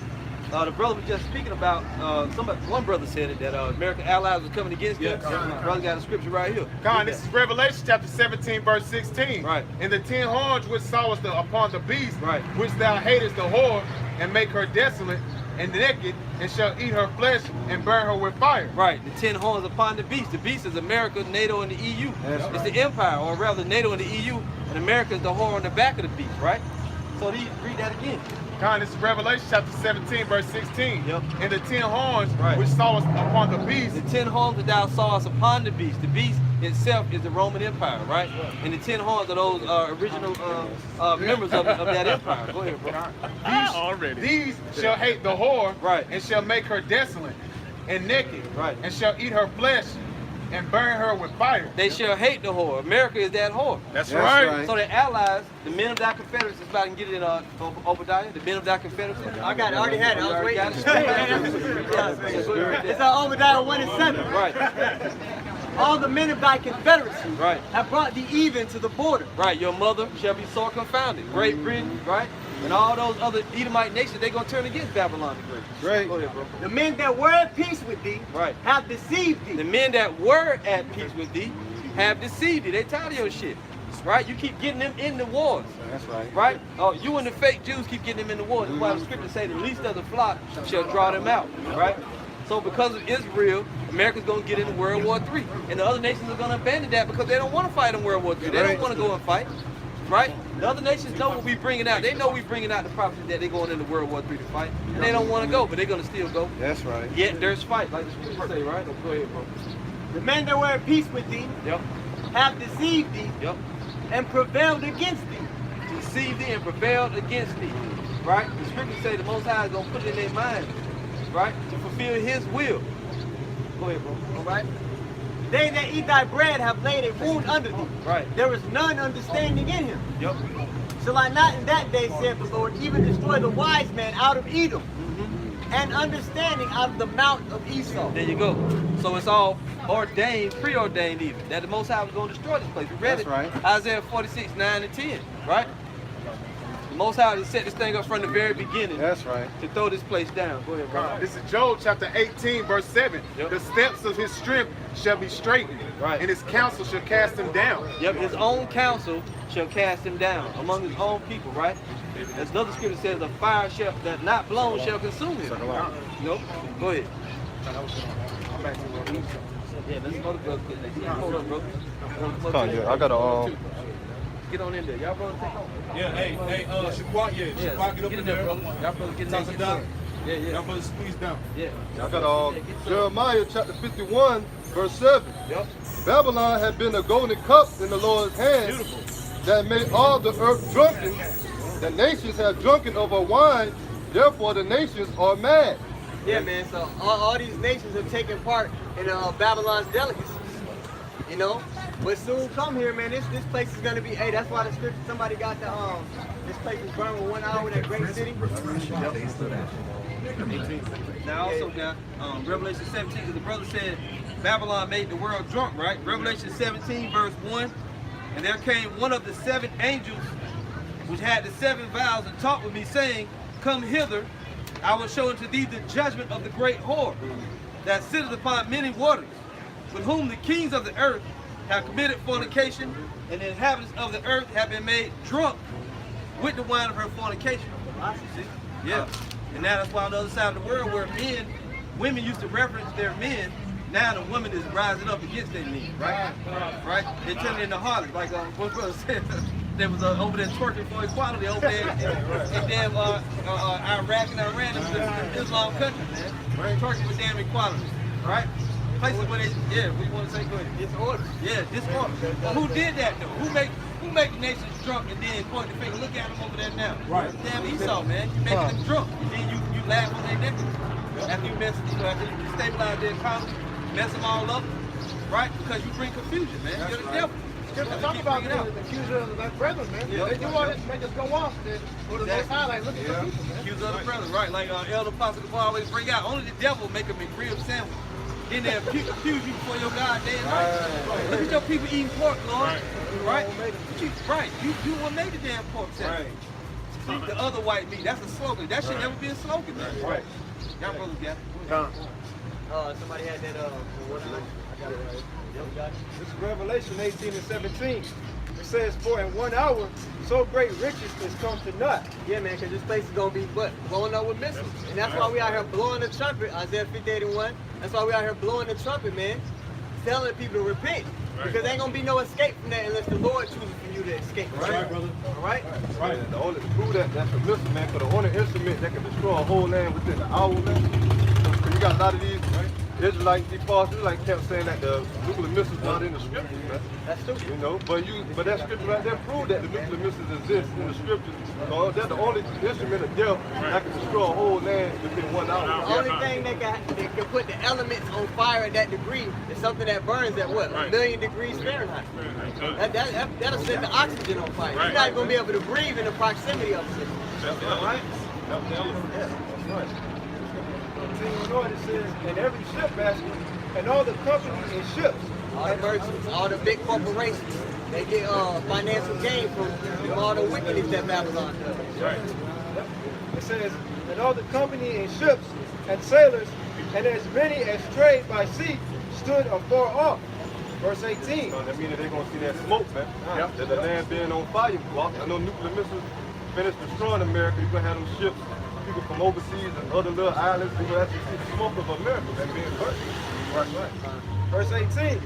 the brother was just speaking about, one brother said it, that American allies was coming against them. Brother got a scripture right here. This is Revelation chapter 17, verse 16. And the 10 horns which sawest upon the beast, which thou hatest the whore, and make her desolate and naked, and shall eat her flesh and burn her with fire. The 10 horns upon the beast. The beast is America, NATO, and the EU. It's the empire, or rather NATO and the EU, and America is the whore on the back of the beast, right? So read that again. This is Revelation chapter 17, verse 16. And the 10 horns which sawest upon the beast. The 10 horns that thou sawest upon the beast. The beast itself is the Roman Empire, right? And the 10 horns are those original members of that empire. Go ahead, bro. These shall hate the whore, and shall make her desolate and naked, and shall eat her flesh and burn her with fire. They shall hate the whore. America is that whore. That's right. So the allies, the men of thy Confederacy, is about to get it in Obadiah, the men of thy Confederacy. I got it, I already had it. I was waiting. It's Obadiah 1 and 7. Right. All the men of thy Confederacy have brought thee even to the border. Right. Your mother shall be sore confounded. Great Britain, right? And all those other Edomite nations, they're going to turn against Babylon the Great. Go ahead, bro. The men that were at peace with thee have deceived thee. The men that were at peace with thee have deceived thee. They tired of your shit. Right? You keep getting them in the wars. That's right. Right? Oh, you and the fake Jews keep getting them in the wars. That's why the scriptures say the least of the flock shall draw them out. Right? So because of Israel, America's going to get into World War III. And the other nations are going to abandon that because they don't want to fight in World War III. They don't want to go and fight. Right? The other nations know what we're bringing out. They know we're bringing out the prophecy that they're going into World War III to fight. And they don't want to go, but they're going to still go. That's right. Yet there's fight, like the scriptures say, right? Go ahead, bro. The men that were at peace with thee have deceived thee and prevailed against thee. Deceived thee and prevailed against thee. Right? The scriptures say the Most High is going to put it in their mind, right? To fulfill his will. Go ahead, bro. All right? They that eat thy bread have laid a wound under thee. Right. There is none understanding in him. Yep. Shall I not in that day, saith the Lord, even destroy the wise man out of Edom, and understanding out of the mount of Esau? There you go. So it's all ordained, preordained even, that the Most High was going to destroy this place. We read Isaiah 46, 9 and 10, right? The Most High has set this thing up from the very beginning. That's right. To throw this place down. Go ahead, bro. This is Job chapter 18, verse 7. The steps of his strength shall be straightened, and his counsel shall cast him down. Yep, his own counsel shall cast him down among his own people, right? There's another scripture that says, the fire that not blown shall consume him. Nope. Go ahead. Yeah, let's go to brother. Hold on, bro. I got a Get on in there. Y'all brothers take on. Yeah, hey, Shaquat, Shaquat, get up in there, bro. Y'all brothers get in there. Yeah. Y'all brothers squeeze down. Yeah. I got Jeremiah chapter 51, verse 7. Yep. Babylon had been a golden cup in the Lord's hand that made all the earth drunken. The nations have drunken of her wine, therefore the nations are mad. Yeah, man, so all these nations have taken part in Babylon's delicacies, you know? But soon come here, man, this place is gonna be, hey, that's why the scripture, somebody got the, this place was burned with 1 hour, that great city. Now also got Revelation 17, because the brother said Babylon made the world drunk, right? Revelation 17, verse 1, and there came one of the 7 angels which had the 7 vials and talked with me, saying, come hither, I will show unto thee the judgment of the great whore that sitteth upon many waters, with whom the kings of the earth have committed fornication, and the inhabitants of the earth have been made drunk with the wine of her fornication. See? Yeah. And now that's why on the other side of the world where women used to reference their men, now the woman is rising up against their men, right? Right? They're turning into harlots, like one brother said. They was over there twerking for equality over there in damn Iraq and Iran, the Islam countries, man. Twerking with damn equality, right? Places where they, we want to say, go ahead. Disorder. Yeah, disorder. But who did that though? Who make the nations drunk and then point the finger, look at them over there now. Right. Damn Esau, man. You making them drunk. And then you laugh on their nakedness. After you mess, after you stabilize their economy, mess them all up, right? Because you bring confusion, man. You're the devil. Scripture talk about the accuser of the brethren, man. They do all this to make us go off. Then go to the next highlight. Look at the people, man. Accuser of the brethren, right? Like Elder Apostle will always bring out. Only the devil make a McRib sandwich. Then they accuse you before your God day and night. Look at your people eating pork, Lord. Right? Right. You want to make the damn pork sandwich. See, the other white meat. That's a slogan. That should never be a slogan, man. Right. Y'all brothers got it. Somebody had that. I got it right. This is Revelation 18 and 17. It says, for in 1 hour, so great riches is come to naught. Yeah, man, because this place is going to be blowing up with missiles. And that's why we out here blowing the trumpet, Isaiah 58:1. That's why we out here blowing the trumpet, man. Telling people to repent. Because there ain't going to be no escape from that unless the Lord chooses for you to escape. Right, brother. All right? Right. And the only to prove that's a missile, man, for the only instrument that can destroy a whole land within an hour, man. You got a lot of these Israelites, these false Israelites kept saying that the nuclear missiles not in the scriptures, man. That's true. You know, but that scripture right there proved that the nuclear missiles exist in the scriptures. So they're the only instrument of death that can destroy a whole land within 1 hour. The only thing that can put the elements on fire at that degree is something that burns at what? 1 million degrees Fahrenheit. That'll set the oxygen on fire. You're not going to be able to breathe in the proximity of it. All right? Right. Continuing on, it says, and every ship basket, and all the companies and ships, all the merchants, all the big corporations, they get financial gain from all the wickedness that Babylon does. Right. It says, and all the company and ships and sailors, and as many as trade by sea, stood afar off. Verse 18. So that means that they're going to see that smoke, man. That the land being on fire. I know nuclear missiles finish destroying America. You're going to have them ships, people from overseas and other little islands, they're going to actually see the smoke of America that being burnt. Right. Verse 18.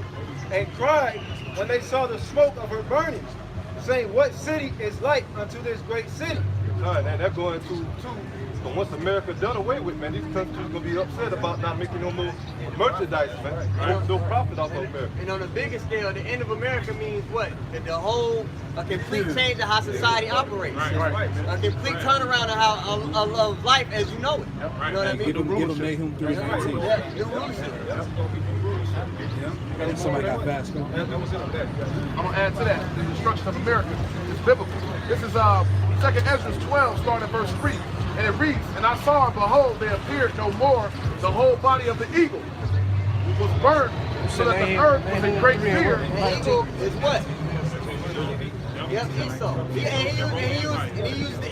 And cried when they saw the smoke of her burning, saying, what city is like unto this great city? All right, and they're going to, so once America done away with, man, these countries are going to be upset about not making no more merchandise, man. There's no profit off of America. And on a bigger scale, the end of America means what? That the whole, a complete change of how society operates. Right. A complete turnaround of how of life as you know it. You know what I mean? Get them Nahum 3:19. Yeah, new rulership. Somebody got fast. I'm gonna add to that. The destruction of America is biblical. This is 2nd Esdras 12, starting at verse 3. And it reads, and I saw, and behold, there appeared no more the whole body of the eagle was burned, so that the earth was in great fear. The eagle is what? Yep, Esau. He used the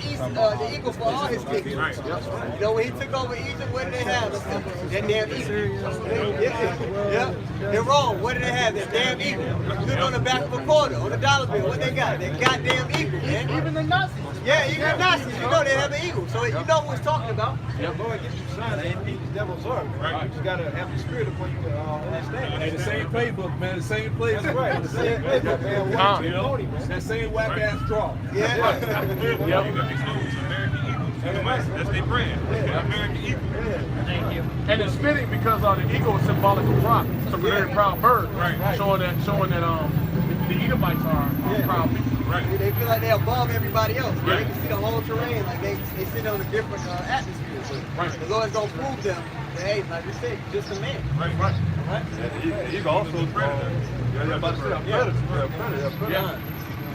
eagle for all his victories. You know, when he took over Egypt, what did they have? That damn eagle. Yeah. They're wrong. What did they have? That damn eagle. Look on the back of a quarter, on a dollar bill. What they got? That goddamn eagle, man. Even the Nazis. Yeah, even the Nazis. You know they have an eagle. So you know what he's talking about. Lord gives you signs and these devils are. Right. You just gotta have the spirit before you can understand. Hey, the same playbook, man. The same playbook. That's right. The same playbook, man. You know? That same whack ass draw. Yeah. That's their brand. American Eagle. Thank you. And it's fitting because the eagle is symbolic of pride. It's a very proud bird, showing that the Edomites are proud people. They feel like they're above everybody else. They can see the whole terrain, like they sit on a different atmosphere. The Lord's gonna prove them that, hey, like you said, you're just a man. Right. And the eagle also a predator. Yeah.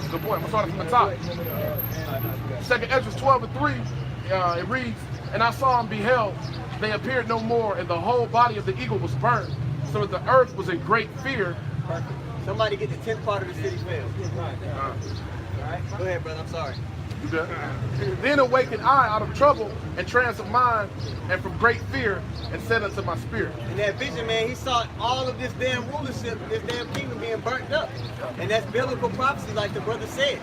Good point. I'm starting from the top. 2nd Esdras 12 and 3, it reads, and I saw and beheld, they appeared no more, and the whole body of the eagle was burned, so that the earth was in great fear. Perfect. Somebody get the 10th part of the city failed. All right. Go ahead, brother. I'm sorry. Then awakened I out of trouble and trance of mind, and from great fear, and said unto my spirit. In that vision, man, he saw all of this damn rulership, this damn kingdom being burnt up. And that's biblical prophecy, like the brother said.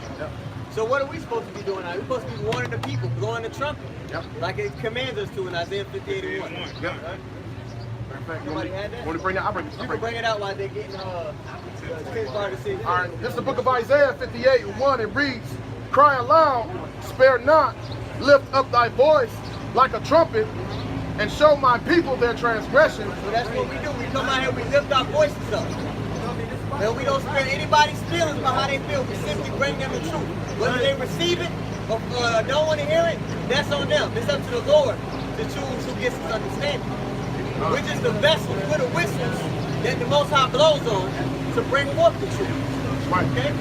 So what are we supposed to be doing now? We're supposed to be warning the people, blowing the trumpet. Like it commands us to in Isaiah 58:1. Somebody had that? Want to bring that? I'll bring it. You can bring it out while they're getting the 10th part of the city. All right, this is the book of Isaiah 58:1. It reads, cry aloud, spare not, lift up thy voice like a trumpet, and show my people their transgression. So that's what we do. We come out here, we lift our voices up. And we don't spare anybody's feelings about how they feel. We simply bring them the truth. Whether they receive it or don't want to hear it, that's on them. It's up to the Lord to choose who gets his understanding. We're just the vessel with the whistles that the Most High blows on to bring forth the truth. Right. Okay?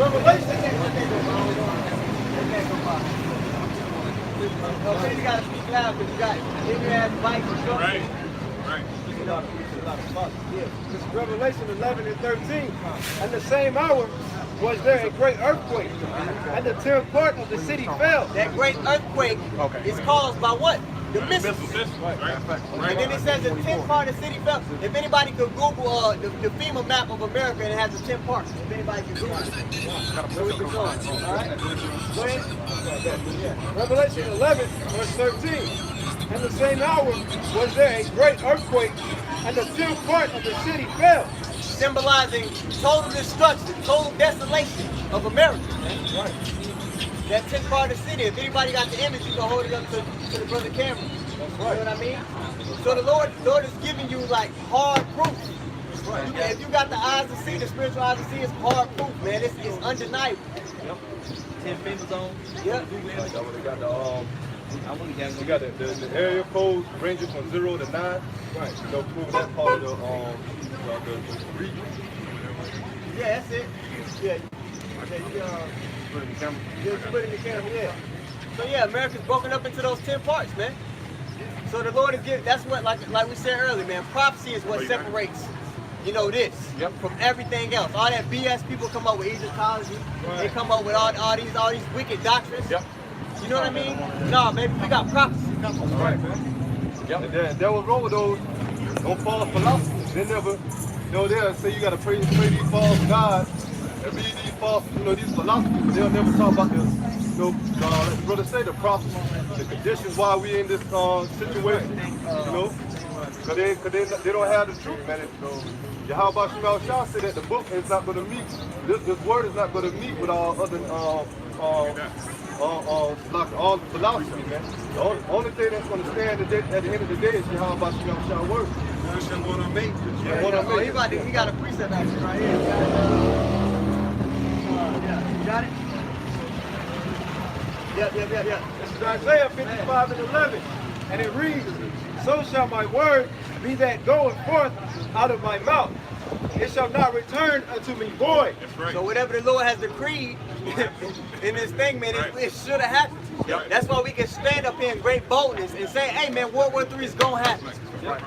Revelation. Okay, you gotta speak loud because you got ass bikes and stuff. Right. Right. This is Revelation 11 and 13. And the same hour was there a great earthquake, and the 10th part of the city fell. That great earthquake is caused by what? The missiles. And then it says the 10th part of the city fell. If anybody could Google the FEMA map of America, and it has the 10 parts. If anybody can Google it. So we can go. All right? Go ahead. Revelation 11, verse 13. And the same hour was there a great earthquake, and the 10th part of the city fell. Symbolizing total destruction, total desolation of America. Right. That 10th part of the city. If anybody got the image, you can hold it up to the brother camera. That's You right. know what I mean? So the Lord is giving you like hard proof. Right. If you got the eyes to see, the spiritual eyes to see, it's hard proof, man. It's undeniable. 10 fingers on. Yep. That's what they got the we got the area codes ranging from 0 to 9. Right. You know, proving that part of the region. Yeah, that's it. Yeah. Okay, you Put it in the camera. just put it in the camera, yeah. So yeah, America's broken up into those 10 parts, man. So the Lord is giving, that's what, like we said earlier, man, prophecy is what separates, you know, this from everything else. All that BS people come up with Egyptology, they come up with all these wicked doctrines. Yep. You know what I mean? No, baby, we got prophecy. That's right, man. Yep. And then there was wrong with those false philosophers. They never, they'll say you gotta pray these false gods and read these false, these philosophers, but they'll never talk about the, like the brother say, the prophecy, the conditions why we in this situation, because they don't have the truth, man. Yahweh Shah said that the book is not going to meet, this word is not going to meet with all other all philosophy, man. The only thing that's going to stand at the end of the day is Yahweh Shah word. He got a precept action right here. You got it? Yep. This is Isaiah 55 and 11. And it reads, so shall my word be that goeth forth out of my mouth. It shall not return unto me void. So whatever the Lord has decreed in this thing, man, it should have happened. Yep. That's why we can stand up here in great boldness and say, hey, man, World War III is going to happen. Yep.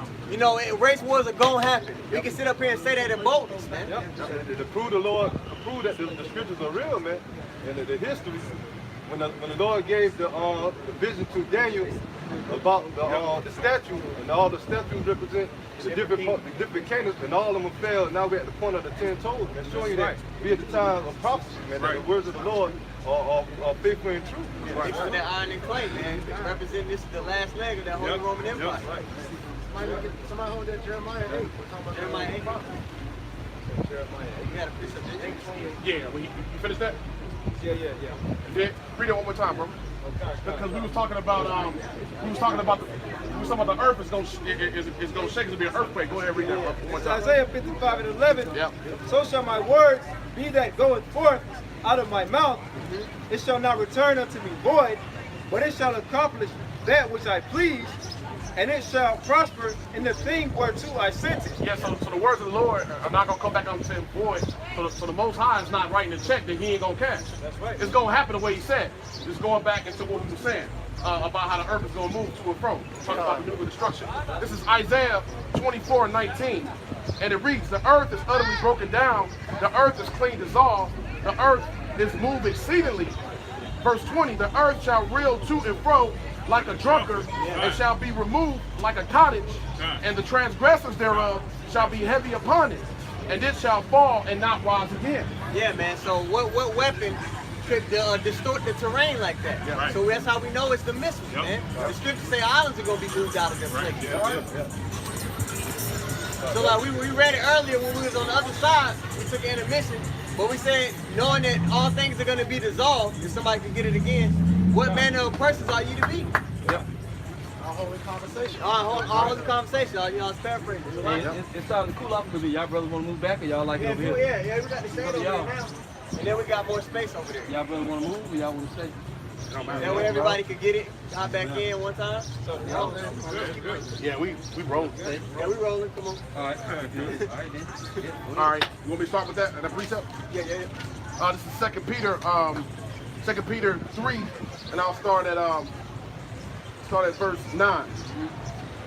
Race wars are going to happen. We can sit up here and say that in boldness, man. Yep. To prove the Lord, to prove that the scriptures are real, man, and the history, when the Lord gave the vision to Daniel about the statue, and all the statues represent the different kingdoms, and all of them fell. Now we're at the point of the 10 toes, man, showing you that we at the time of prophecy, man, that the words of the Lord are faithful and true. Right. From that iron and clay, man, representing this the last leg of that Holy Roman Empire. Right. Somebody hold that Jeremiah 8. Jeremiah 8. Jeremiah 8. You got a precept, 8. Yeah, you finished that? Yeah. Yeah. Read it one more time, bro. Because we was talking about the earth is gonna shake. It's gonna be an earthquake. Go ahead, read that one more It's time. Isaiah 55 and 11. Yep. So shall my word be that goeth forth out of my mouth. It shall not return unto me void, but it shall accomplish that which I please, and it shall prosper in the thing whereto I sent it. Yeah, so the words of the Lord are not going to come back unto him void. So the Most High is not writing a check that he ain't going to cash. That's right. It's going to happen the way he said. Just going back into what we were saying about how the earth is going to move to and fro. Talking about the new destruction. This is Isaiah 24:19. And it reads, the earth is utterly broken down. The earth is clean dissolved. The earth is moved exceedingly. Verse 20, the earth shall reel to and fro like a drunkard, and shall be removed like a cottage, and the transgressors thereof shall be heavy upon it, and it shall fall and not rise again. Yeah, man. So what weapon could distort the terrain like that? Yeah, right. So that's how we know it's the missiles, man. The scriptures say islands are gonna be moved out of their place. So like we read it earlier when we was on the other side. We took an intermission, but we said knowing that all things are gonna be dissolved, if somebody can get it again. What manner of persons are you to be? Our holy conversation. All right, hold the conversation. Y'all paraphrasing. It's starting to cool off a little bit. Y'all brothers want to move back or y'all like it over here? Yeah, we got the shade over there now. And then we got more space over there. Y'all brothers want to move or y'all want to stay? That way everybody could get it, hop back in one time. Yeah, we rolling. Yeah, we rolling. Come on. All right. All right, then. All right, you want me to start with that precept? Yeah. This is 2 Peter 3, and I'll start at verse 9.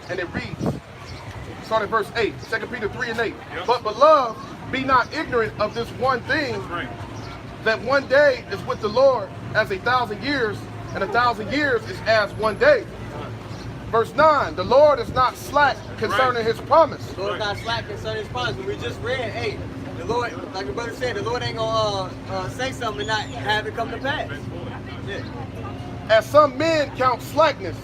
And it reads, start at verse 8, 2 Peter 3 and 8. Yep. But beloved, be not ignorant of this one thing, that one day is with the Lord as 1,000 years, and 1,000 years is as one day. Verse 9, the Lord is not slack concerning his promise. The Lord is not slack concerning his promise. When we just read, hey, the Lord, like the brother said, the Lord ain't gonna say something and not have it come to pass. Yeah. As some men count slackness,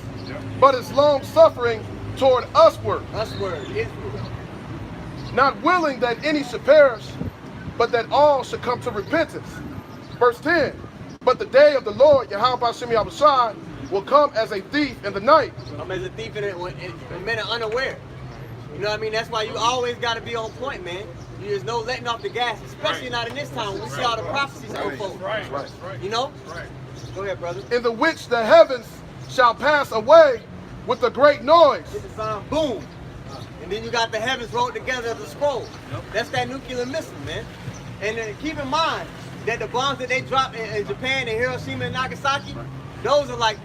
but is long suffering toward usward. Israel. Not willing that any should perish, but that all should come to repentance. Verse 10, but the day of the Lord, Yahweh Hashem Yahushua, will come as a thief in the night. Come as a thief in men are unaware. You know what I mean? That's why you always got to be on point, man. There's no letting off the gas, especially not in this time when we see all the prophecies go forward. You know? Go ahead, brother. In the which the heavens shall pass away with a great noise. Get the sound, boom. And then you got the heavens rolled together as a scroll. That's that nuclear missile, man. And keep in mind that the bombs that they dropped in Japan and Hiroshima and Nagasaki, those are like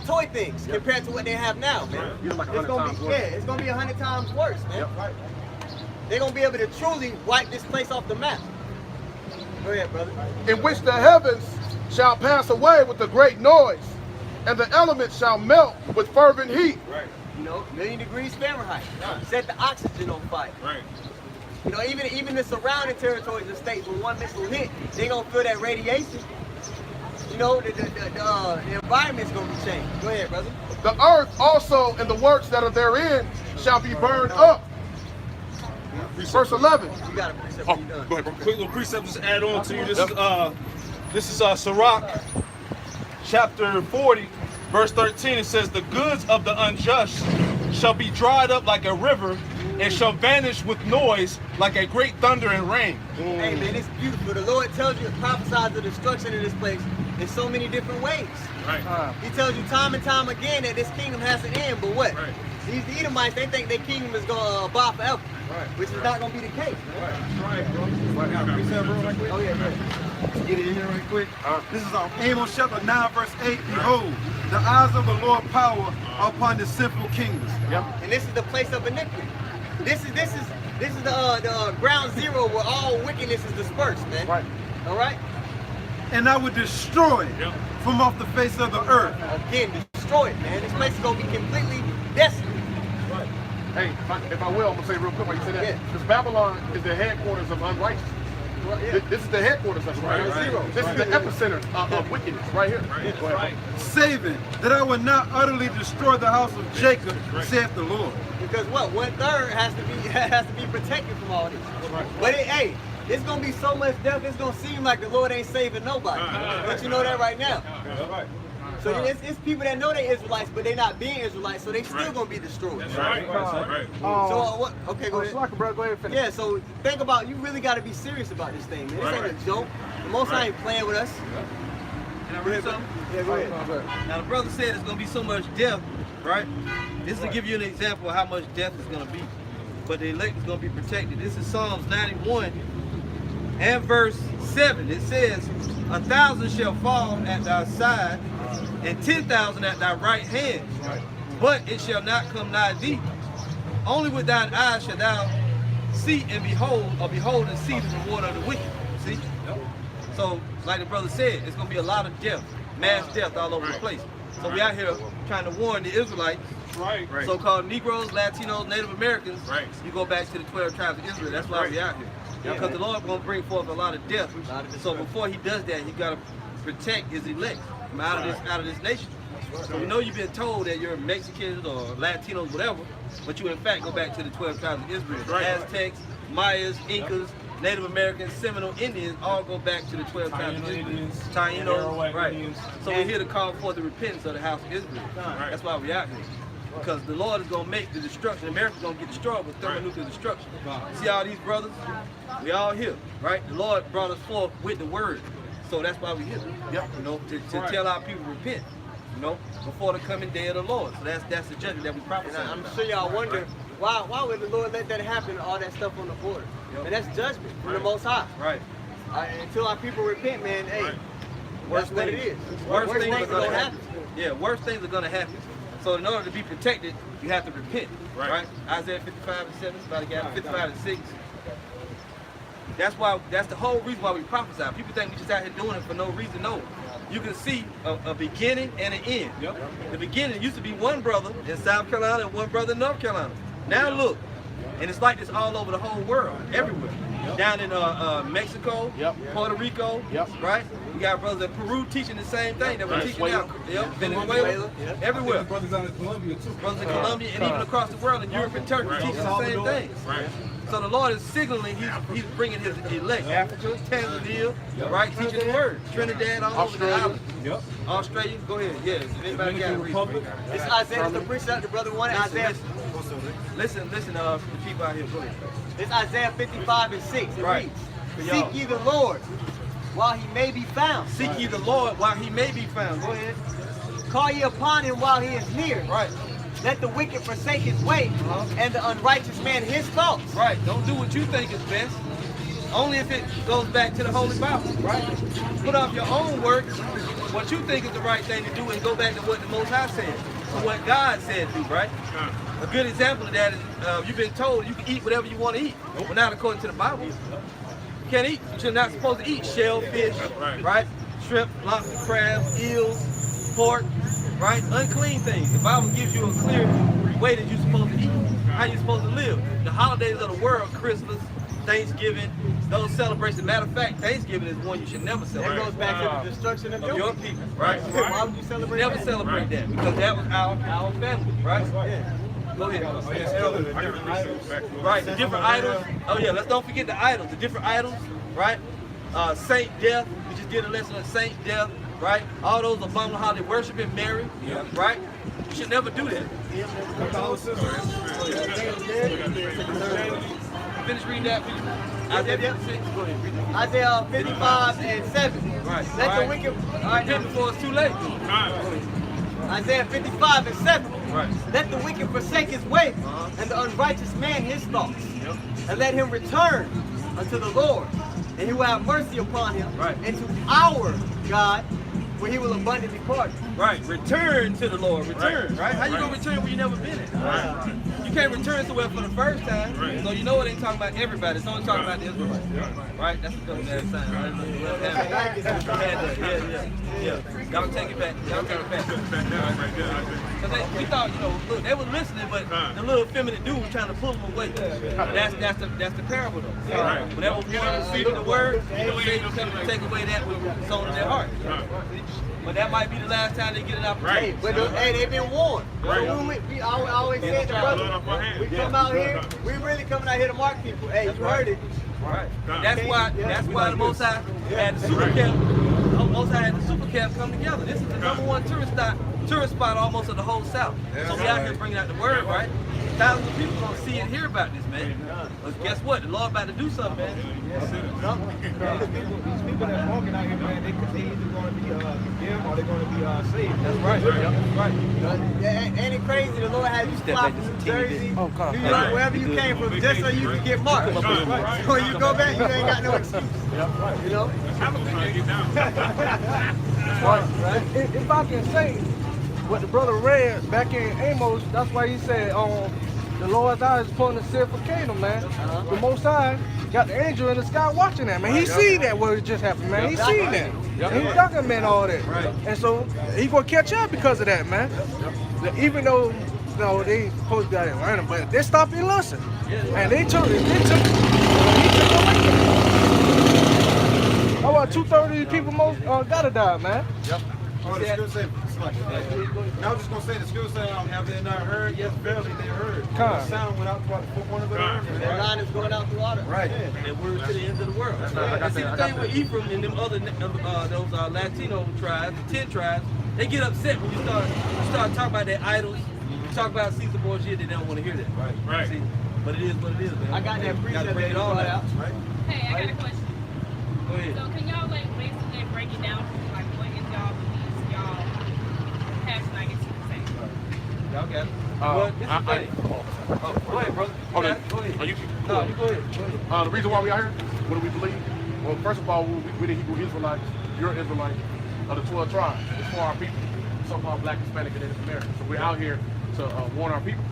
toy things compared to what they have now, man. It's gonna be 100 times worse, man. They're gonna be able to truly wipe this place off the map. Go ahead, brother. In which the heavens shall pass away with a great noise, and the elements shall melt with fervent heat. Right. You know, 1,000,000 degrees Fahrenheit. Set the oxygen on fire. Right. You know, even the surrounding territories and states, when one missile hit, they gonna feel that radiation. You know, the environment's gonna be changed. Go ahead, brother. The earth also and the works that are therein shall be burned up. Verse 11. You got a precept. Go ahead, bro. Quick little precept just add on to you. This is Sirach, chapter 40, verse 13. It says, the goods of the unjust shall be dried up like a river, and shall vanish with noise like a great thunder and rain. Hey man, it's beautiful. The Lord tells you, prophesies the destruction of this place in so many different ways. Right. He tells you time and time again that this kingdom has an end, but what? Right. These Edomites, they think their kingdom is going to abide forever, which is not going to be the case. Right, bro. Oh, yeah, man. Get it in here right quick. This is on Amos chapter 9, verse 8. Behold, the eyes of the Lord power upon the sinful kingdoms. Yep. And this is the place of iniquity. This is the ground zero where all wickedness is dispersed, man. Right. All right. And I would destroy it from off the face of the earth. Again, destroy it, man. This place is gonna be completely desolate. Right. Hey, if I will, I'm gonna say real quick why you say that. Because Babylon is the headquarters of unrighteousness. Well, this is the headquarters of right. This is the epicenter of wickedness right here. Saving that I would not utterly destroy the house of Jacob, saith the Lord. Because what? 1/3 has to be protected from all this. But it's gonna be so much death. It's gonna seem like the Lord ain't saving nobody. But you know that right now. So it's people that know they're Israelites, but they're not being Israelites, so they still gonna be destroyed. That's right. So what? Okay, go ahead. Bro, go ahead. Yeah. So think about, you really got to be serious about this thing, man. This ain't a joke. The Most High ain't playing with us. Can I read something? Yeah, go ahead. Now the brother said it's gonna be so much death, right? This is to give you an example of how much death is gonna be. But the elect is gonna be protected. This is Psalms 91 and verse 7. It says, 1,000 shall fall at thy side, and 10,000 at thy right hand, but it shall not come nigh thee. Only with thine eyes shall thou see and behold and see the reward of the wicked. See? So, like the brother said, it's going to be a lot of death, mass death all over the place. So we out here trying to warn the Israelites, so-called Negroes, Latinos, Native Americans, you go back to the 12 tribes of Israel. That's why we out here. Because the Lord going to bring forth a lot of death. So before he does that, he got to protect his elect from out of this nation. So we know you've been told that you're Mexicans or Latinos, whatever, but you in fact go back to the 12 tribes of Israel. Aztecs, Mayas, Incas, Native Americans, Seminole Indians all go back to the 12 tribes of Israel. Taínos, right. So we're here to call for the repentance of the house of Israel. That's why we out here. Because the Lord is gonna make the destruction. America's gonna get destroyed with thermonuclear destruction. See all these brothers? We all here, right? The Lord brought us forth with the word. So that's why we here. Yep. You know, to tell our people to repent, you know, before the coming day of the Lord. So that's the judgment that we prophesy. I'm sure y'all wonder why would the Lord let that happen, all that stuff on the border? And that's judgment from the Most High. Right. Until our people repent, man, hey, Worst that's what it things- is. Worst things are gonna gonna happen. Yeah, worst things are gonna happen. So in order to be protected, you have to repent. Right? Isaiah 55:7, somebody got 55:6. That's the whole reason why we prophesy. People think we just out here doing it for no reason. No. You can see a beginning and an end. The beginning used to be one brother in South Carolina and one brother in North Carolina. Now look, and it's like this all over the whole world, everywhere. Down in Mexico, Puerto Rico, right? We got brothers in Peru teaching the same thing that we're teaching now. Venezuela, everywhere. Brothers out in Colombia too. Brothers in Colombia and even across the world in Europe and Turkey teaching the same thing. So the Lord is signaling he's bringing his elect, Africa, Tanzania, right, teaching the word. Trinidad, all over the island. Australia, go ahead. Yeah, if anybody got a reason. It's Isaiah, the precept, the brother wanted Isaiah. Listen, the people out here, go ahead. It's Isaiah 55:6. It Right. reads, "Seek ye the Lord while he may be found. Seek ye the Lord while he may be found. Go ahead. Call ye upon him while he is near. Right. Let the wicked forsake his way, and the unrighteous man his thoughts." Right. Don't do what you think is best. Only if it goes back to the Holy Bible, right? Put off your own works, what you think is the right thing to do, and go back to what the Most High said, to what God said do, right? A good example of that is you've been told you can eat whatever you want to eat, but not according to the Bible. You can't eat. You're not supposed to eat shellfish, right? Shrimp, lobster, crabs, eels, pork, right? Unclean things. The Bible gives you a clear way that you're supposed to eat, how you're supposed to live. The holidays of the world, Christmas, Thanksgiving, those celebrations. Matter of fact, Thanksgiving is one you should never That celebrate. goes back to the destruction of Your people, right? Why would you celebrate Never that? celebrate that because that was our family, right? Go ahead. Right, the different idols. Oh yeah, let's don't forget the idols. The different idols, right? Saint Death. We just did a lesson on Saint Death, right? All those abominable how they worshiping Mary, right? You should never do that. Finish reading that. Isaiah 56. Go ahead. Read that. Isaiah 55:7. Right. Let the wicked. All right, Repent before it's too late. Isaiah 55:7. Right. Let the wicked forsake his way, and the unrighteous man his thoughts, and let him return unto the Lord, and he will have mercy upon him, and to our God, where he will abundantly pardon. Right. Return to the Lord. Return. Right. How you gonna return where you never been at? You can't return somewhere for the first time. So you know it ain't talking about everybody. It's only talking about the Israelites. Right. That's the sign. Right. Yeah. Y'all take it back. Y'all take it back. Because we thought, look, they were listening, but the little feminine dude was trying to pull them away. That's the parable though. Whenever one receiving the word, Satan comes to take away that which was sown in their heart. But that might be the last time they get an opportunity. But hey, they've been warned. So we always said to brothers, we come out here, we really coming out here to mark people. Hey, you heard it. Right. That's why the Most High had the Supercamp. The Most High had the Supercamp come together. This is the #1 tourist spot almost of the whole South. So we out here bringing out the word, right? Thousands of people gonna see and hear about this, man. But guess what? The Lord about to do something, man. These people that's walking out here, man, they either going to be condemned or they're going to be saved. That's right. That's right. Ain't it crazy? The Lord had you fly from New Jersey, New York, wherever you came from, just so you can get marked. So when you go back, you ain't got no excuse. You know? If I can say what the brother read back in Amos, that's why he said, the Lord's eye is upon the sinful kingdom, man. The Most High got the angel in the sky watching that, man. He seen that what just happened, man. He seen that. And he documented all that. And so he gonna catch up because of that, man. Even though they ain't supposed to be out in Atlanta, but they stopped and listened. And he took away. How about 2/3 of these people gotta die, man? Oh, the scripture say, I was just going to say, the scripture say, have they not heard? Yes, barely they heard. The sound went out throughout the four corners of the earth. That line is going out through water. Right. And we're to the end of the world. And see the thing with Ephraim and them other those Latino tribes, the 10 tribes, they get upset when you start talking about their idols, You talk about Caesar bullshit, they don't want to hear that. Right. See, but it is what it is, man. I got that You gotta precept bring it that you all brought out. out. Right? Hey, I got a question. Go ahead. So can y'all like basically break it down to like what is y'all beliefs, y'all passion, I guess you could say. Y'all got it. Well, this is the thing. Go ahead, brother. Go ahead. Are you? No, you go ahead. The reason why we are here, what do we believe? Well, first of all, we're the Hebrew Israelites. You're Israelites of the 12 tribes. It's for our people, so-called Black, Hispanic, and Native American. So we're out here to warn our people,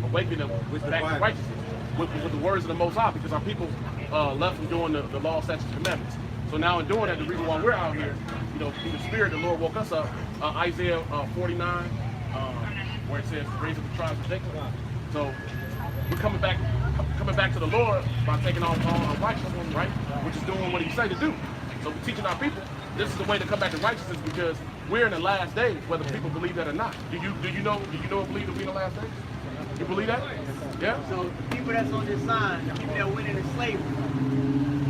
awaken them back to righteousness with the words of the Most High, because our people left from doing the law, statutes, and commandments. So now in doing that, the reason why we're out here, in the spirit, the Lord woke us up. Isaiah 49, where it says, "Raise up the tribes of Jacob." So we're coming back to the Lord by taking on righteousness, right? Which is doing what He said to do. So we're teaching our people this is the way to come back to righteousness, because we're in the last days, whether people believe that or not. Do you know and believe that we're in the last days? You believe that? Yeah. So the people that's on this sign, the people that went into slavery,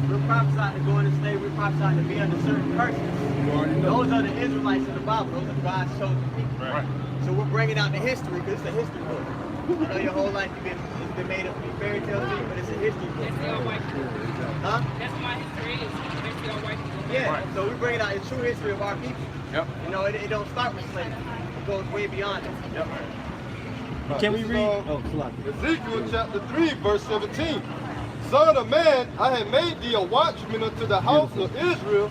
we're prophesied to go into slavery, we're prophesied to be under certain persons. Those are the Israelites in the Bible. Those are God's chosen people. Right. So we're bringing out the history, because it's a history book. I know your whole life it's been made up to be fairy tales, but it's a history book. That's all white people. Huh? That's what my history is. That's all white people. Yeah. Right. So we're bringing out the true history of our people. Yep. It don't start with slavery. It goes way beyond it. Yep. Can we read? Ezekiel chapter 3, verse 17. Son of man, I have made thee a watchman unto the house of Israel.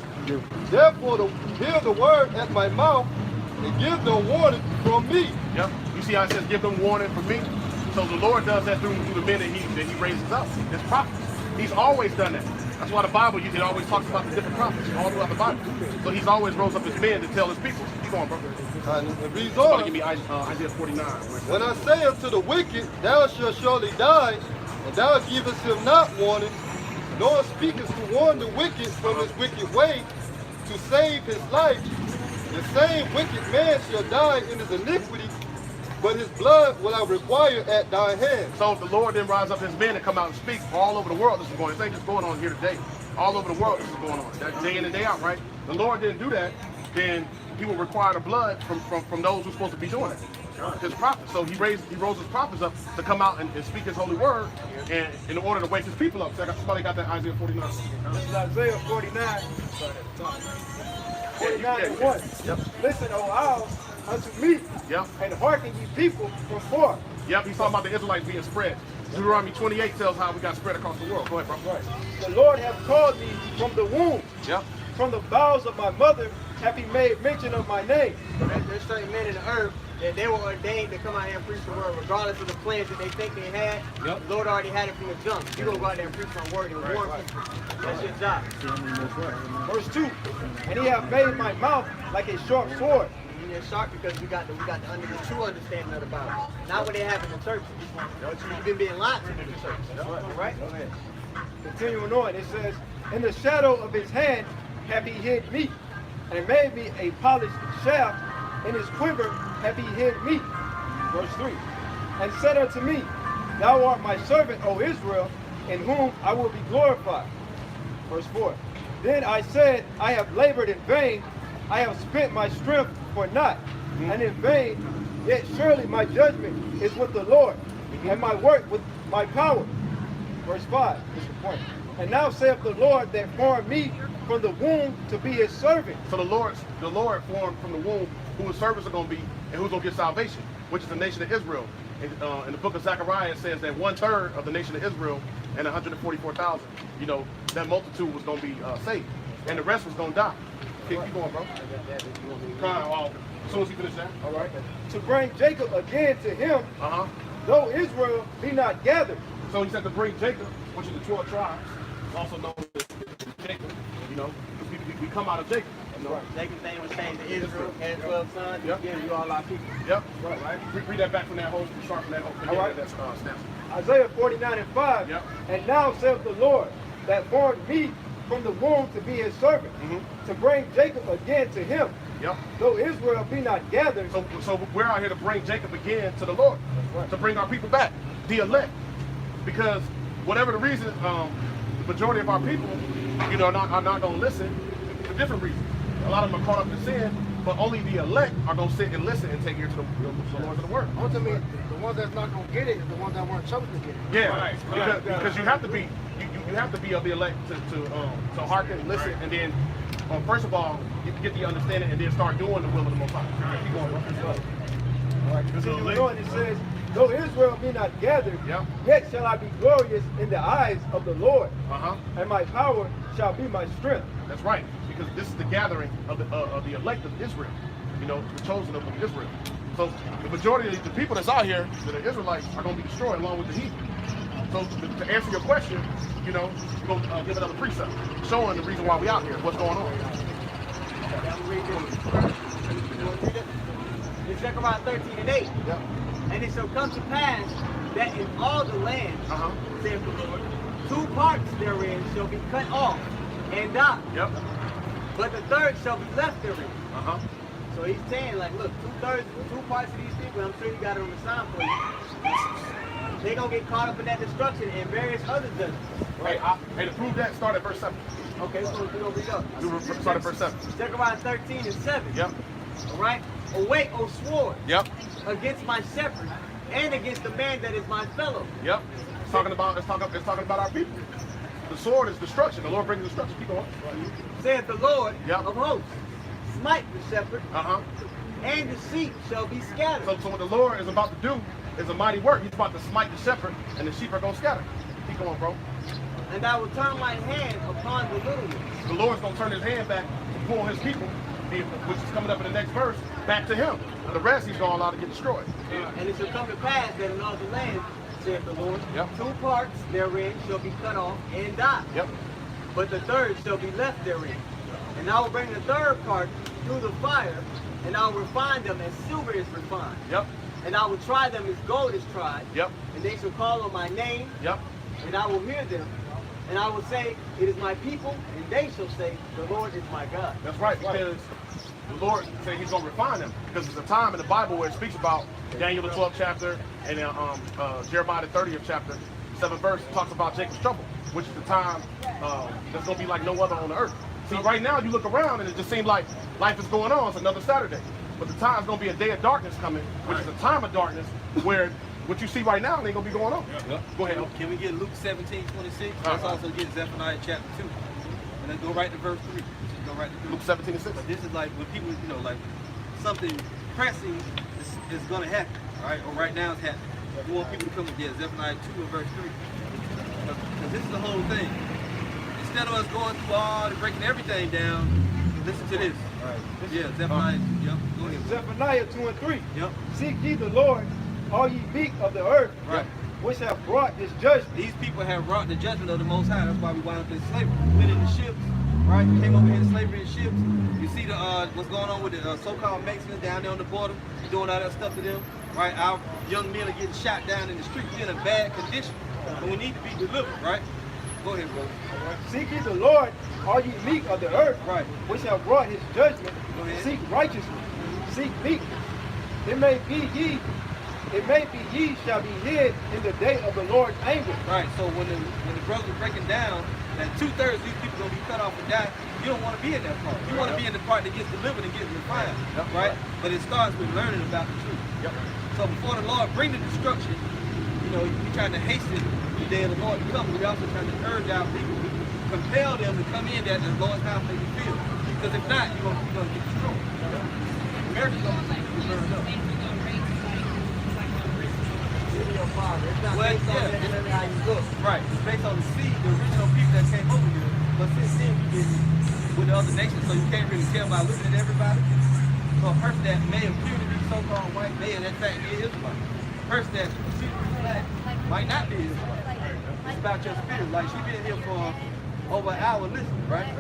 Therefore, hear the word at my mouth and give them warning from me. Yep. You see how it says, "Give them warning from me." So the Lord does that through the men that He raises up, His prophets. He's always done that. That's why the Bible usually always talks about the different prophets all throughout the Bible. So He's always rose up His men to tell His people. Keep going, bro. And it reads Somebody on. give me Isaiah 49. When I say unto the wicked, thou shalt surely die, and thou givest him not warning, nor speakest to warn the wicked from his wicked way, to save his life, the same wicked man shall die in his iniquity, but his blood will I require at thy hand. So the Lord then rise up His men and come out and speak all over the world. This is going. This ain't just going on here today. All over the world, this is going on. That day in and day out, right? The Lord didn't do that, then He will require the blood from those who's supposed to be doing it. His prophets. So He rose His prophets up to come out and speak His holy word, and in order to wake His people up. So somebody got that Isaiah 49. This is Isaiah 49. 49 and 1. Yep. Listen, O owls, unto me, Yep. and hearken ye people from far. Yep. He's talking about the Israelites being spread. Deuteronomy 28 tells how we got spread across the world. Go ahead, bro. Right. The Lord hath called me from the womb. Yep. From the bowels of my mother hath He made mention of my name. There's certain men in the earth that they were ordained to come out here and preach the word, regardless of the plans that they think they had. Yep. The Lord already had it from the jump. You don't go out there and preach my word and warn people. That's your job. Verse 2. And He hath made my mouth like a sharp sword. And you're shocked because we got the true understanding of the Bible. Not what they have in the churches. You've been being lied to in the churches. Right? Go ahead. Continuing on, it says, in the shadow of His hand hath He hid me, and made me a polished shaft. In His quiver hath He hid me. Verse 3. And said unto me, Thou art my servant, O Israel, in whom I will be glorified. Verse 4. Then I said, I have labored in vain, I have spent my strength for naught, and in vain, yet surely my judgment is with the Lord, and my work with my power. Verse 5 is the point. And now saith the Lord that formed me from the womb to be His servant. So the Lord formed from the womb who His servants are going to be and who's going to get salvation, which is the nation of Israel. In the book of Zechariah, it says that 1/3 of the nation of Israel and 144,000, that multitude was going to be saved, and the rest was going to die. Keep going, bro. As soon as he finished that. All right. To bring Jacob again to Him, though Israel be not gathered. So He said to bring Jacob, which is the 12 tribes, also known as Jacob. We come out of Jacob. Jacob's name was changed to Israel, had 12 sons. Yep. Again, you all our people. Yep. Right. Read that back from that whole, start from that whole. All right. That's snap. Isaiah 49 and 5. Yep. And now saith the Lord that formed me from the womb to be His servant, to bring Jacob again to Him. Yep. Though Israel be not gathered. So we're out here to bring Jacob again to the Lord, to bring our people back, the elect, because whatever the reason, the majority of our people, are not going to listen for different reasons. A lot of them are caught up in sin, but only the elect are going to sit and listen and take ear to the Lord of the Word. Ultimately, the ones that's not gonna get it is the ones that weren't chosen to get it. Yeah, because you have to be you have to be of the elect to hearken and listen, and then first of all you get the understanding and then start doing the will of the Most High. Keep going, bro. All right, continue on. It says, though Israel be not gathered, yet shall I be glorious in the eyes of the Lord, and my power shall be my strength. That's right, because this is the gathering of the elect of Israel, you know, the chosen of Israel. So the majority of the people that's out here that are Israelites are going to be destroyed along with the heathen. So to answer your question, you know, we're going to give another precept showing the reason why we out here, what's going on. In Zechariah 13:8. Yep. And it shall come to pass that in all the land, saith the Lord, 2 parts therein shall be cut off and die. Yep. But the third shall be left therein. So he's saying, like, look, 2 parts of these people, I'm sure you got it on the sign for you. They're going to get caught up in that destruction and various other judgments. Right. Hey, to prove that, start at verse 7. Okay, so we're going to read up. Start at verse 7. Zechariah 13:7. Yep. All right? Awake, O sword, Yep. against my shepherd and against the man that is my fellow. Yep. It's talking about our people. The sword is destruction. The Lord brings destruction. Keep going. Saith the Lord Yep. of hosts, smite the shepherd, and the sheep shall be scattered. So what the Lord is about to do is a mighty work. He's about to smite the shepherd, and the sheep are going to scatter. Keep going, bro. And I will turn my hand upon the little ones. The Lord's going to turn his hand back to pull his people, which is coming up in the next verse, back to him. And the rest he's going to allow to get destroyed. And it shall come to pass that in all the land, saith the Lord, Yep. 2 parts therein shall be cut off and die. Yep. But the third shall be left therein. And I will bring the third part through the fire, and I will refine them as silver is refined. Yep. And I will try them as gold is tried. Yep. And they shall call on my name. Yep. And I will hear them. And I will say, it is my people. And they shall say, the Lord is my God. That's right, because the Lord said he's going to refine them. Because there's a time in the Bible where it speaks about Daniel the 12th chapter and Jeremiah the 30th chapter, 7th verse, talks about Jacob's trouble, which is the time that's going to be like no other on the earth. See, right now you look around and it just seems like life is going on. It's another Saturday. But the time's going to be a day of darkness coming, which is a time of darkness where what you see right now ain't going to be going on. Go ahead. Can we get Luke 17:26? Let's also get Zephaniah chapter 2. And let's go right to verse 3. Just go right to 3. Luke 17:6. But this is like when people, you know, like something pressing is going to happen, right? Or right now it's happening. We want people to come to Zephaniah 2 and verse 3. Because this is the whole thing. Instead of us going through all and breaking everything down, listen to this. All right. Yeah, Zephaniah. Yep. Go ahead. Zephaniah 2 and 3. Yep. Seek ye the Lord, all ye meek of the earth, Right. which have brought this judgment. These people have brought the judgment of the Most High. That's why we wound up in slavery. Went in the ships, right? Came over here in slavery in ships. You see the what's going on with the so-called Mexicans down there on the border, doing all that stuff to them, right? Our young men are getting shot down in the street. We're in a bad condition, and we need to be delivered, right? Go ahead, bro. Seek ye the Lord, all ye meek of the earth, Right. which have brought his judgment. Go ahead. Seek righteousness, seek meekness. It may be ye shall be hid in the day of the Lord's anger. Right. So when the brothers are breaking down that 2/3 of these people gonna be cut off and die, you don't want to be in that part. You want to be in the part that gets delivered and gets refined, right? But it starts with learning about the truth. Yep. So before the Lord bring the destruction, you know, we trying to hasten the day of the Lord to come. We also trying to urge our people, compel them to come in that the Lord's house may be filled. Because if not, you're gonna get destroyed. America's gonna be burned up. Well, yeah, how you look. Right. It's based on the seed, the original people that came over here. But since then, we get with the other nations, so you can't really tell by looking at everybody. So a person that may appear to be so-called white may in fact be Israelite. A person that sees black might not be Israelite. It's about your spirit. Like she been here for over an hour listening, right?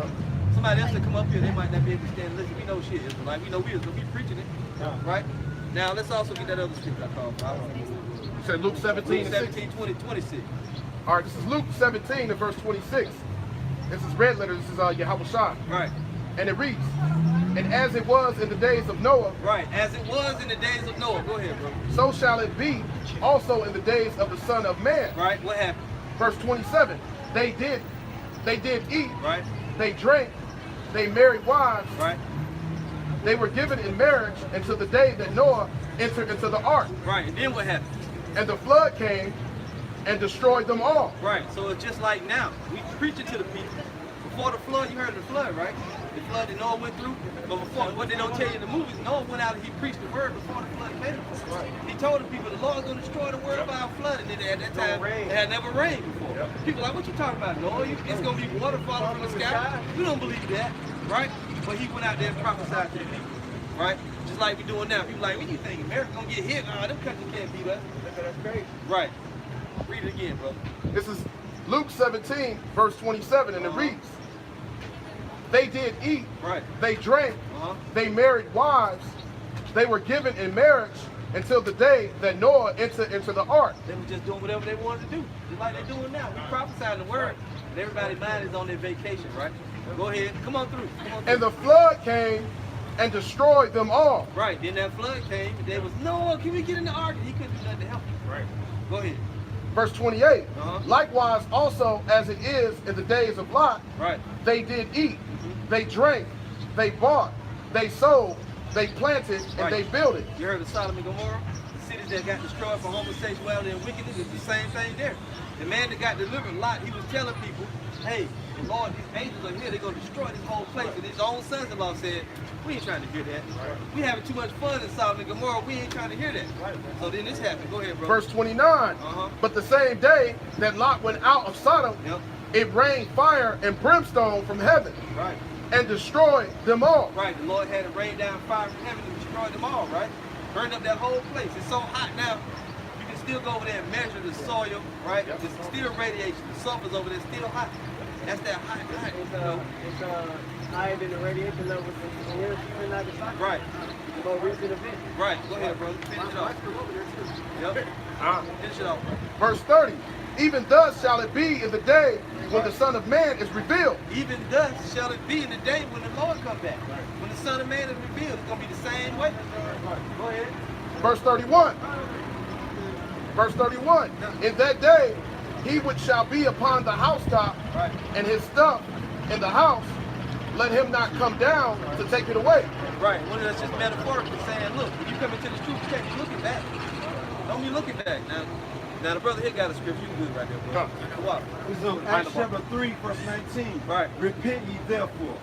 Somebody else that come up here, they might not be able to stand and listen. We know she is Israelite. We know we is, so we preaching it, right? Now let's also get that other scripture I called. You said Luke 17, 26. All right, this is Luke 17 and verse 26. This is red letter. This is Yahweh Shah. Right. And it reads, and as it was in the days of Noah. Right, as it was in the days of Noah. Go ahead, bro. So shall it be also in the days of the Son of Man. Right, what happened? Verse 27. They did eat. Right. They drank. They married wives. Right. They were given in marriage until the day that Noah entered into the ark. Right, and then what happened? And the flood came and destroyed them all. Right, so it's just like now. We preaching to the people. Before the flood, you heard of the flood, right? The flood that Noah went through. But before, what they don't tell you in the movies, Noah went out and he preached the word before the flood came. He told the people, the Lord's going to destroy the world by a flood. And then at that time, it had never rained before. People like, what you talking about, Noah? It's going to be water falling from the sky. We don't believe that, right? But he went out there and prophesied to the people, right? Just like we doing now. People like, what do you think? America's going to get hit? Nah, them countries can't beat us. That's crazy. Right. Read it again, brother. This is Luke 17, verse 27, and it reads, they did eat, they drank, they married wives, they were given in marriage until the day that Noah entered into the ark. They were just doing whatever they wanted to do, just like they're doing now. We prophesying the word, and everybody's mind is on their vacation, right? Go ahead, come on through. And the flood came and destroyed them all. Right, then that flood came, and they was, Noah, can we get in the ark? And he couldn't do nothing to help them. Right. Go ahead. Verse 28, likewise also as it is in the days of Lot, they did eat, they drank, they bought, they sold, they planted, and they built it. You heard of Sodom and Gomorrah? The cities that got destroyed for homosexuality and wickedness is the same thing there. The man that got delivered, Lot, he was telling people, hey, the Lord, these angels are here, they're going to destroy this whole place. And his own sons-in-law said, we ain't trying to hear that. We having too much fun in Sodom and Gomorrah, we ain't trying to hear that. So then this happened. Go ahead, bro. Verse 29, but the same day that Lot went out of Sodom, it rained fire and brimstone from heaven and destroyed them all. Right, the Lord had it rain down fire from heaven and destroyed them all, right? Burned up that whole place. It's so hot now, you can still go over there and measure the soil, right? It's still radiation. The sulfur's over there still hot. That's that hot. It's higher than the radiation level in here, even like the soccer. Right. The more recent event. Right. Go ahead, brother. Finish it off. Yep. Finish it off. Verse 30. Even thus shall it be in the day when the Son of Man is revealed. Even thus shall it be in the day when the Lord comes back. When the Son of Man is revealed, it's going to be the same way. Go ahead. Verse 31. Verse 31. In that day, he which shall be upon the housetop and his stuff in the house, let him not come down to take it away. Right. Well, that's just metaphorically saying, look, when you come into the truth, you can't be looking back. Don't be looking back. Now the brother here got a scripture. You good right there, bro. What? This is Acts chapter 3, verse 19. Right. Repent ye therefore,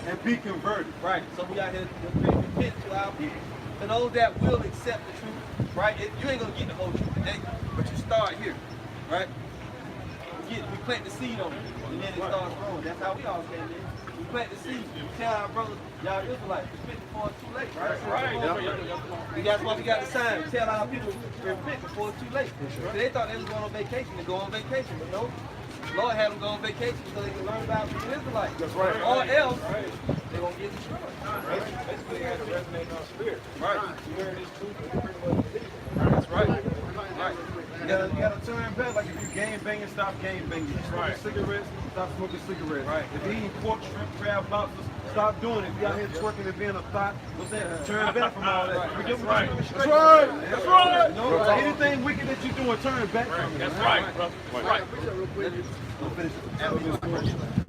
and be converted. Right. So we out here to repent to our people. To those that will accept the truth, right? You ain't going to get the whole truth today, but you start here, right? We plant the seed on it, and then it starts growing. That's how we all came in. We plant the seed. We tell our brothers, y'all Israelites, repent before it's too late. Right. That's why we got the sign. We tell our people to repent before it's too late. So they thought they was going on vacation to go on vacation, but no. The Lord had them go on vacation so they could learn about the Israelites. That's right. Or else, they're going to get destroyed. Right. Basically, it had to resonate in our spirit. Right. You hear this truth, and you pretty much believe it. That's right. Right. You gotta turn back. Like if you game banging, stop game banging. If you smoking cigarettes, stop smoking cigarettes. Right. If you eating pork, shrimp, crab, lobsters, stop doing it. If you out here twerking and being a thought, what's that? Turn back from all that. That's right. That's right. That's right. No, anything wicked that you doing, turn back from it. That's right, brother. That's right.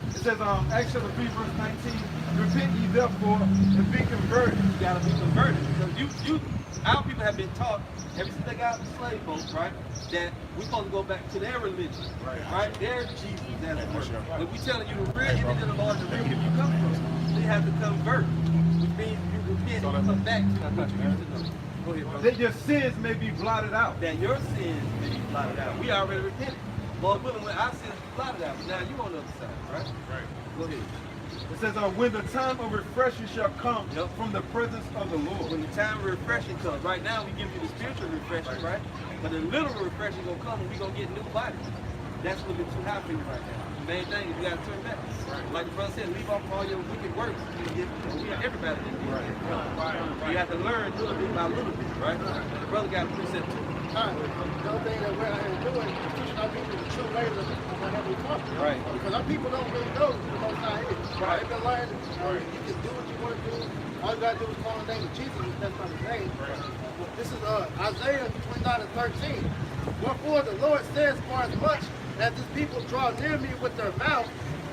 It says Acts chapter 3, verse 19. Repent ye therefore and be converted. You gotta be converted. Because our people have been taught ever since they got out of the slave boats, right? That we're supposed to go back to their religion, right? Their Jesus, as it were. But we telling you the real image of the Lord, the real people you come from. So you have to convert, which means you repent and come back to what you used to know. Go ahead, brother. That your sins may be blotted out. That your sins may be blotted out. We already repented. Lord willing, when our sins be blotted out, now you on the other side, right? Right. Go ahead. It says, when the time of refreshing shall come from the presence of the Lord. When the time of refreshing comes. Right now, we give you the spiritual refreshing, right? But the literal refreshing going to come when we're going to get new bodies. That's a little bit too high for you right now. The main thing is you got to turn back. Like the brother said, leave off all your wicked works. Everybody did it. You have to learn little bit by little bit, right? The brother got a precept too. The other thing that we're out here doing is teaching our people the true ways of what Heavenly Father. Right. Because our people don't really know who the Most High is. Right. They've been learning, you can do what you want to do. All you got to do is call the name of Jesus, that's not his name. This is Isaiah 29 and 13. Wherefore the Lord says, for as much as these people draw near me with their mouth,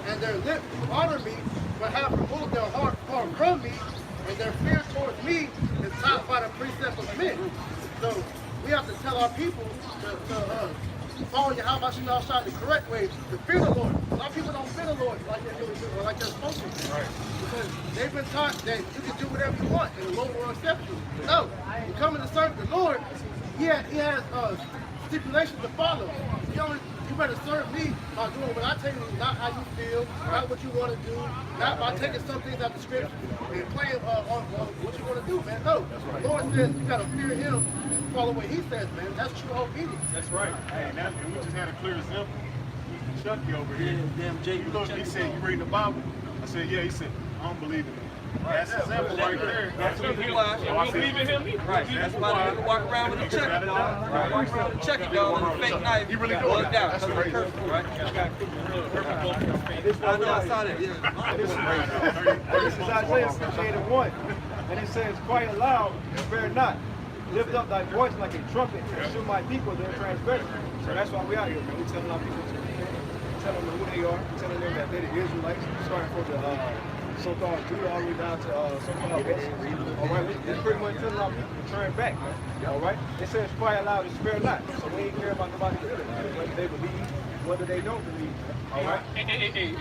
and their lips do honor me, but have removed their heart far from me, And their fear towards me is taught by the precept of men. So we have to tell our people to follow Yahweh Shah the correct way, to fear the Lord. A lot of people don't fear the Lord like they really do, or like they're supposed to. Right. Because they've been taught that you can do whatever you want and the Lord will accept you. No, you come to serve the Lord, he has stipulations to follow. You better serve me by doing what I tell you, not how you feel, not what you want to do, not by taking some things out of the scripture and playing on what you want to do, man. No, the Lord says you got to fear him and follow what he says, man. That's true obedience. That's right. And we just had a clear example. Chucky over here. Damn Jake. He said, you reading the Bible? I said, yeah. He said, I don't believe in it. That's an example right there. That's the reason why. I believe in him. Right. That's why they walk around with a checker, dog. Walk around with a checker, dog, and a fake knife. He really does does. down. That's crazy. Right? I know, I saw that. Yeah. This is Isaiah 58:1. And it says, cry aloud and spare not. Lift up thy voice like a trumpet and show my people their transgression. So that's why we out here, man. We telling our people to repent, telling them who they are, telling them that they're the Israelites, starting from the so-called Judah all the way down to so-called Israel. All right, we're pretty much telling our people to turn back, man. All right? It says, cry aloud and spare not. So we ain't care about nobody's feelings, whether they believe, whether they don't believe. All right? Hey,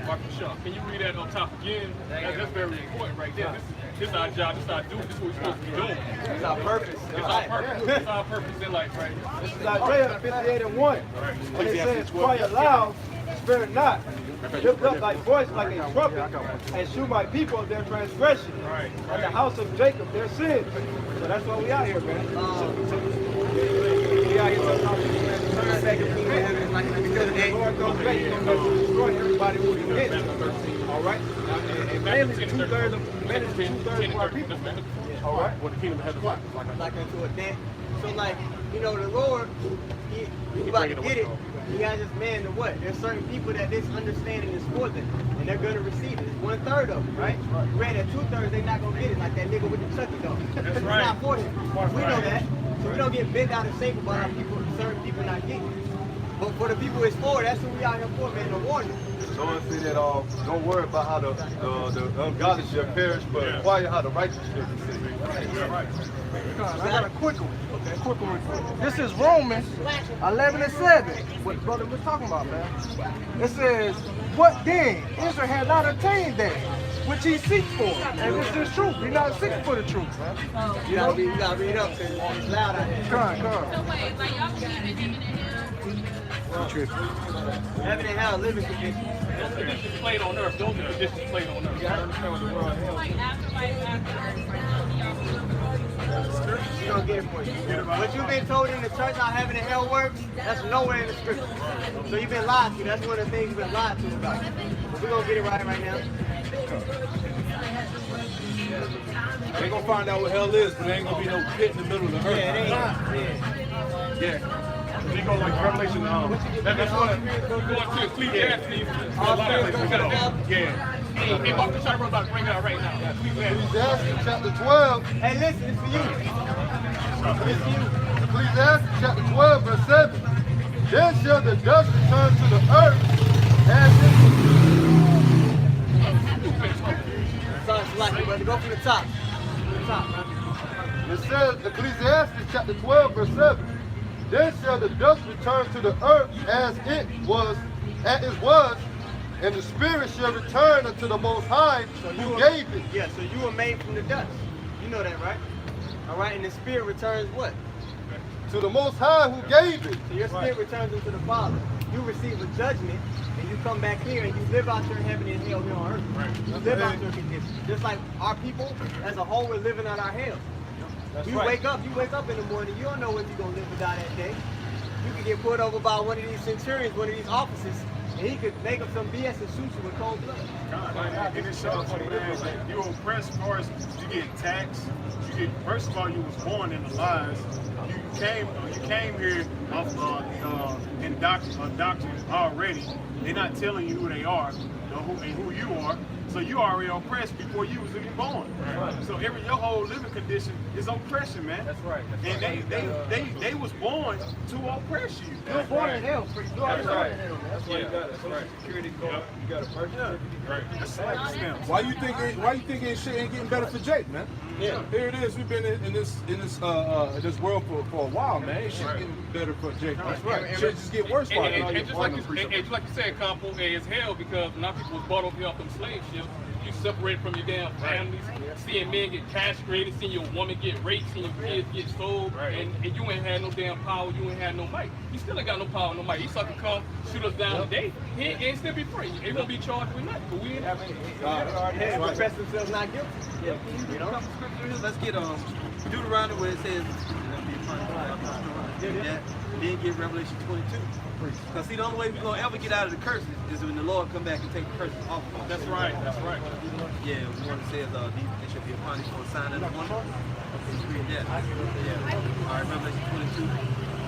Dr. Shaw, can you read that on top again? That's very important right there. This is our job, this is our duty, this is what we're supposed to be doing. It's our purpose. It's our purpose. It's our purpose in life, right? This is Isaiah 58:1. And it says, cry aloud, spare not. Lift up thy voice like a trumpet, and shew my people their transgression, and the house of Jacob their sins. So that's why we out here, man. We out here telling our people, man, to turn back and repent. Because the Lord comes back, he's going to destroy everybody who he gets. All right? And mainly two-thirds of our people. All right? What the kingdom has to like into a debt. So like, you know, the Lord, he about to get it. He has this man to what? There's certain people that this understanding is for them, and they're going to receive it. It's 1/3 of them, right? You read that 2/3, they're not going to get it, like that nigga with the Chucky dog. It's not for them. We know that. So we don't get bent out of shape about how people, certain people not getting it. But for the people it's for, that's what we out here for, man, to warn them. So I say that don't worry about how the ungodly shall perish, but inquire how the righteous shall be saved. I got a quick one. Okay, quick one. This is Romans 11:7. What the brother was talking about, man. It says, "What then? Israel had not attained that which he seeks for." And this is truth. We're not seeking for the truth, man. You gotta read up, because it's loud out here. Come on. So wait, like y'all believe in heaven and hell? Heaven and hell, living conditions. Those conditions played on earth. Those are conditions played on earth. Yeah, I understand what the world is. Like afterlife, You don't get it for you. What you've been told in the church how heaven and hell works, that's nowhere in the scripture. So you've been lied to. That's one of the things you've been lied to about. But we're going to get it right now. They gonna find out what hell is, but there ain't gonna be no pit in the middle of the earth. Yeah, it ain't. Yeah. They go like Revelation. That's what Going to Ecclesiastes. Yeah. Hey, Dr. Shaw, about to bring it out right now. Ecclesiastes chapter 12. Hey, listen, it's for you. It's for you. Ecclesiastes chapter 12, verse 7. Then shall the dust return to the earth as Sorry, it's lucky, brother. Go from the top. From the top, man. it says, Ecclesiastes chapter 12, verse 7. Then shall the dust return to the earth as it was, and the spirit shall return unto the Most High who gave it. Yeah, so you were made from the dust. You know that, right? All right, and the spirit returns what? To the Most High who gave it. So your spirit returns into the Father. You receive a judgment, and you come back here and you live out your heaven and hell here on earth. You live out your conditions. Just like our people, as a whole, we're living out our hell. You wake up in the morning, you don't know what you're going to live without that day. You could get pulled over by one of these centurions, one of these officers, and he could make up some BS and shoot you with cold blood. And it shows you, man, you're oppressed as far as you get taxed. First of all, you was born in the lies. You came here off indoctrinated already. They're not telling you who they are, who you are. So you already oppressed before you was even born. So your whole living condition is oppression, man. That's right. And they was born to oppress you. You were born in hell. That's right. That's why you got a social security card. You got a birth certificate. Right. That's like stamps. Why you think shit ain't getting better for Jake, man? Yeah. Here it is. We've been in this world for a while, man. Ain't shit getting better for Jake. That's right. Shit just get worse. And just like you said, Campo, it's hell because now people was bought over here off them slave ships. You separated from your damn families, seeing men get castrated, seeing your woman get raped, seeing your kids get sold, and you ain't had no damn power, you ain't had no might. You still ain't got no power, no might. He sucker come shoot us down today, he ain't still be free. He won't be charged with nothing, but we ain't having profess themselves not guilty. Yeah. You know, let's get Deuteronomy where it says then get Revelation 22. Because see, the only way we're gonna ever get out of the curses is when the Lord come back and take the curses off. That's right. That's right. Yeah, we want to say they should be upon you for a sign and a wonder. Okay, you read that. Yeah. All right, Revelation 22.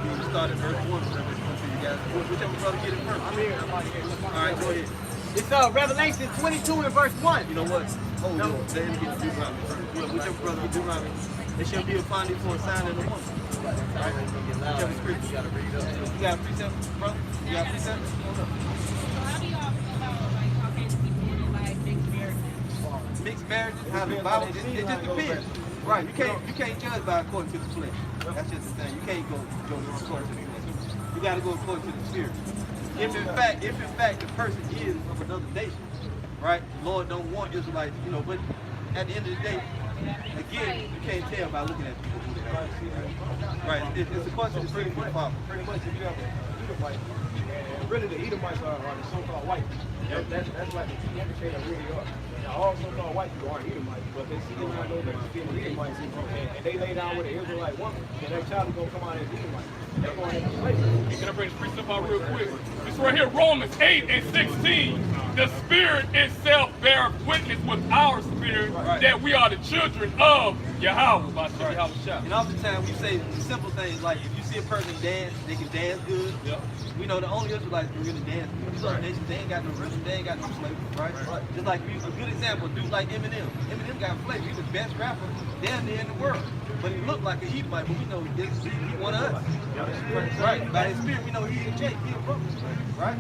We start at verse 1. Revelation 22, you guys. Whichever brother get it first. I'm here. All right, go ahead. It's Revelation 22 and verse 1. You know what? Hold on. Let him get Deuteronomy first. Whichever brother get Deuteronomy, they shall be upon you for a sign and a wonder. Right? Whichever scripture. You got to read up. You got a precept, brother? You got a precept? So how do y'all feel about like Caucasian people and like mixed marriages? Mixed marriages, how the Bible, it just depends. Right, you can't judge by according to the flesh. That's just the thing. You can't go according to the flesh. You got to go according to the spirit. If in fact the person is of another nation, right? The Lord don't want Israelites, you know. But at the end of the day, again, you can't tell by looking at people who they are. Right? It's a question of the spirit of the Father. Pretty much, if you have an Edomite, and really the Edomites are the so-called white people. That's like the indicator really are. Now, all so-called white people aren't Edomites, but they see them out there that being Edomites, and they lay down with an Israelite woman, and their child is going to come out as Edomite. They're going into slavery. Can I bring this precept out real quick? It's right here, Romans 8 and 16. The Spirit itself beareth witness with our spirit that we are the children of Yahweh. And oftentimes we say simple things like if you see a person dance, they can dance good. Yep. We know the only Israelites can really dance good. These other nations, they ain't got no rhythm, they ain't got no flavor, right? Just like a good example, dude like Eminem. Eminem got flavor. He's the best rapper down there in the world. But he looked like a Edomite, but we know he one of us. Right. By his spirit, we know he's a Jake, he's a brother. Right?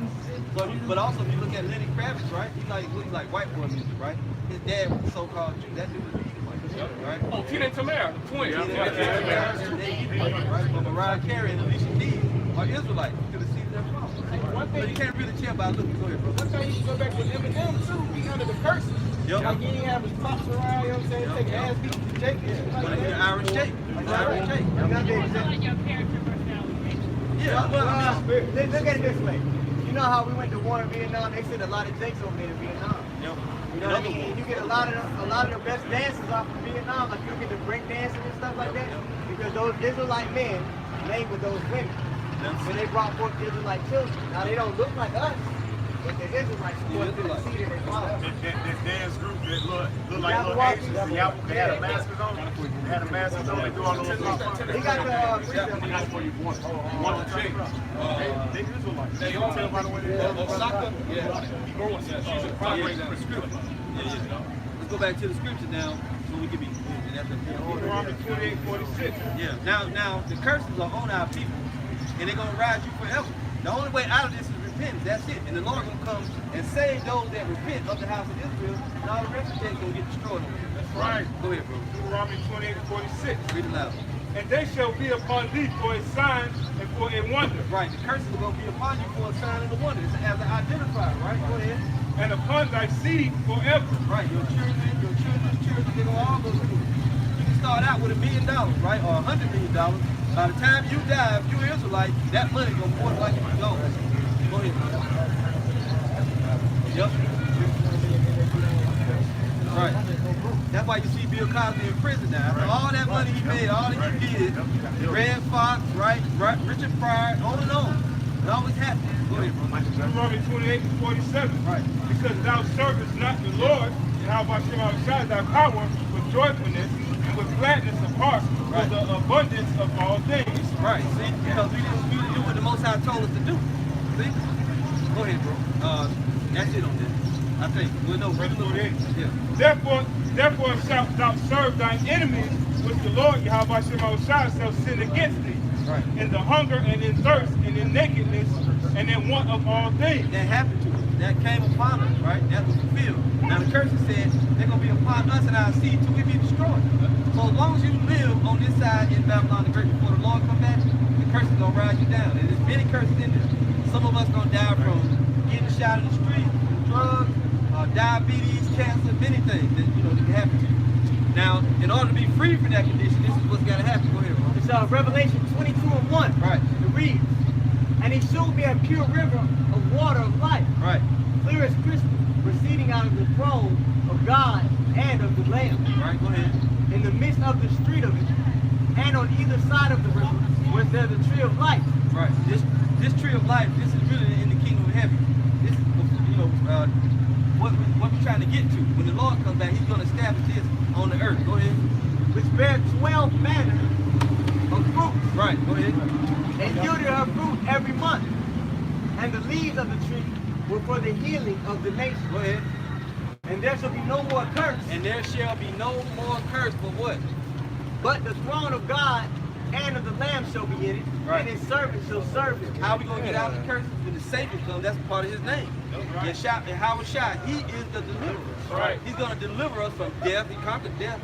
But also if you look at Lenny Kravitz, right? He's like white boy music, right? His dad was a so-called Jew. That dude was an Edomite, right? Oh, Tina Tamara, the twins. Right? But Mariah Carey and Alicia Keys are Israelites. You could have seen their father. So you can't really tell by looking. Go ahead, bro. One thing you can go back with Eminem too, he under the curses. Yep. Like he didn't have his pops around, you know what I'm saying? Take ass beat to Jake. But he's an Irish Jake. He's an Irish Jake. Your character personality. Yeah, well, look at it this way. You know how we went to war in Vietnam? They sent a lot of Jakes over there to Vietnam. Yep. You know what I mean? You get a lot of the best dancers off of Vietnam, like you get the break dancing and stuff like that, because those Israelite men laid with those women. When they brought forth Israelite children. Now they don't look like us, but the Israelites supposed to see that they follow. That dance group that look like little Asians, they had a mask on. They had a mask on. They do all those things. He got the That's what you want. You want the chicks. They Israelites. They all tell by the way they Osaka? Yeah. She's a progress prescription. Yeah. Let's go back to the scripture now so we can be. Deuteronomy 28:46. Yeah. Now the curses are on our people, and they're gonna ride you forever. The only way out of this is repentance. That's it. And the Lord gonna come and save those that repent of the house of Israel, and all the rest of them gonna get destroyed over here. That's right. Go ahead, bro. Deuteronomy 28:46. Read it loud. And they shall be upon thee for a sign and for a wonder. Right. The curses are gonna be upon you for a sign and a wonder. It's as an identifier, right? Go ahead. And upon thy seed forever. Right. Your children's children, they're gonna all go through it. You can start out with $1 million, right, or $100 million. By the time you die, if you're Israelite, that money gonna more than likely be gone. Go ahead. Yep. Right. That's why you see Bill Cosby in prison now. After all that money he made, all that he did, Red Fox, right, Richard Pryor, on and on. It always happens. Go ahead, bro. Deuteronomy 28:47. Right. Because thou servest not the Lord, and how about Shema thy power with joyfulness and with gladness of heart, for the abundance of all things. Right. See, because we didn't do what the Most High told us to do. See? Go ahead, bro. That's it on this. I think. Well, no, read a little bit. Yeah. Therefore shalt thou serve thine enemies, which the Lord Yahweh Shemot shall sin against thee. Right. In the hunger and in thirst and in nakedness and in want of all things. That happened to us. That came upon us, right? That was fulfilled. Now the curse said they're going to be upon us and our seed till we be destroyed. So as long as you live on this side in Babylon the Great before the Lord come back, the curse is going to ride you down. And there's many curses in there. Some of us going to die from getting shot in the street, drugs, diabetes, cancer, many things that, that can happen to you. Now, in order to be free from that condition, this is what's got to happen. Go ahead, bro. It's Revelation 22:1. Right. It reads, and he showed me a pure river of water of life. Right. Clear as crystal, proceeding out of the throne of God and of the Lamb. Right, go ahead. In the midst of the street of it, and on either side of the river, was there the tree of life. Right. This tree of life, this is really in the kingdom of heaven. This is, what we're trying to get to. When the Lord comes back, he's going to establish this on the earth. Go ahead. Which bare 12 manner of fruit. Right, go ahead. And yielded her fruit every month. And the leaves of the tree were for the healing of the nation. Go ahead. And there shall be no more curse. And there shall be no more curse for what? But the throne of God and of the Lamb shall be in it, right. And his servants shall serve him. How are we going to get out of the curse? When the Savior comes, that's part of his name. Right. Yeshua, and Howard Shai, he is the deliverer. Right. He's going to deliver us from death. He conquered death,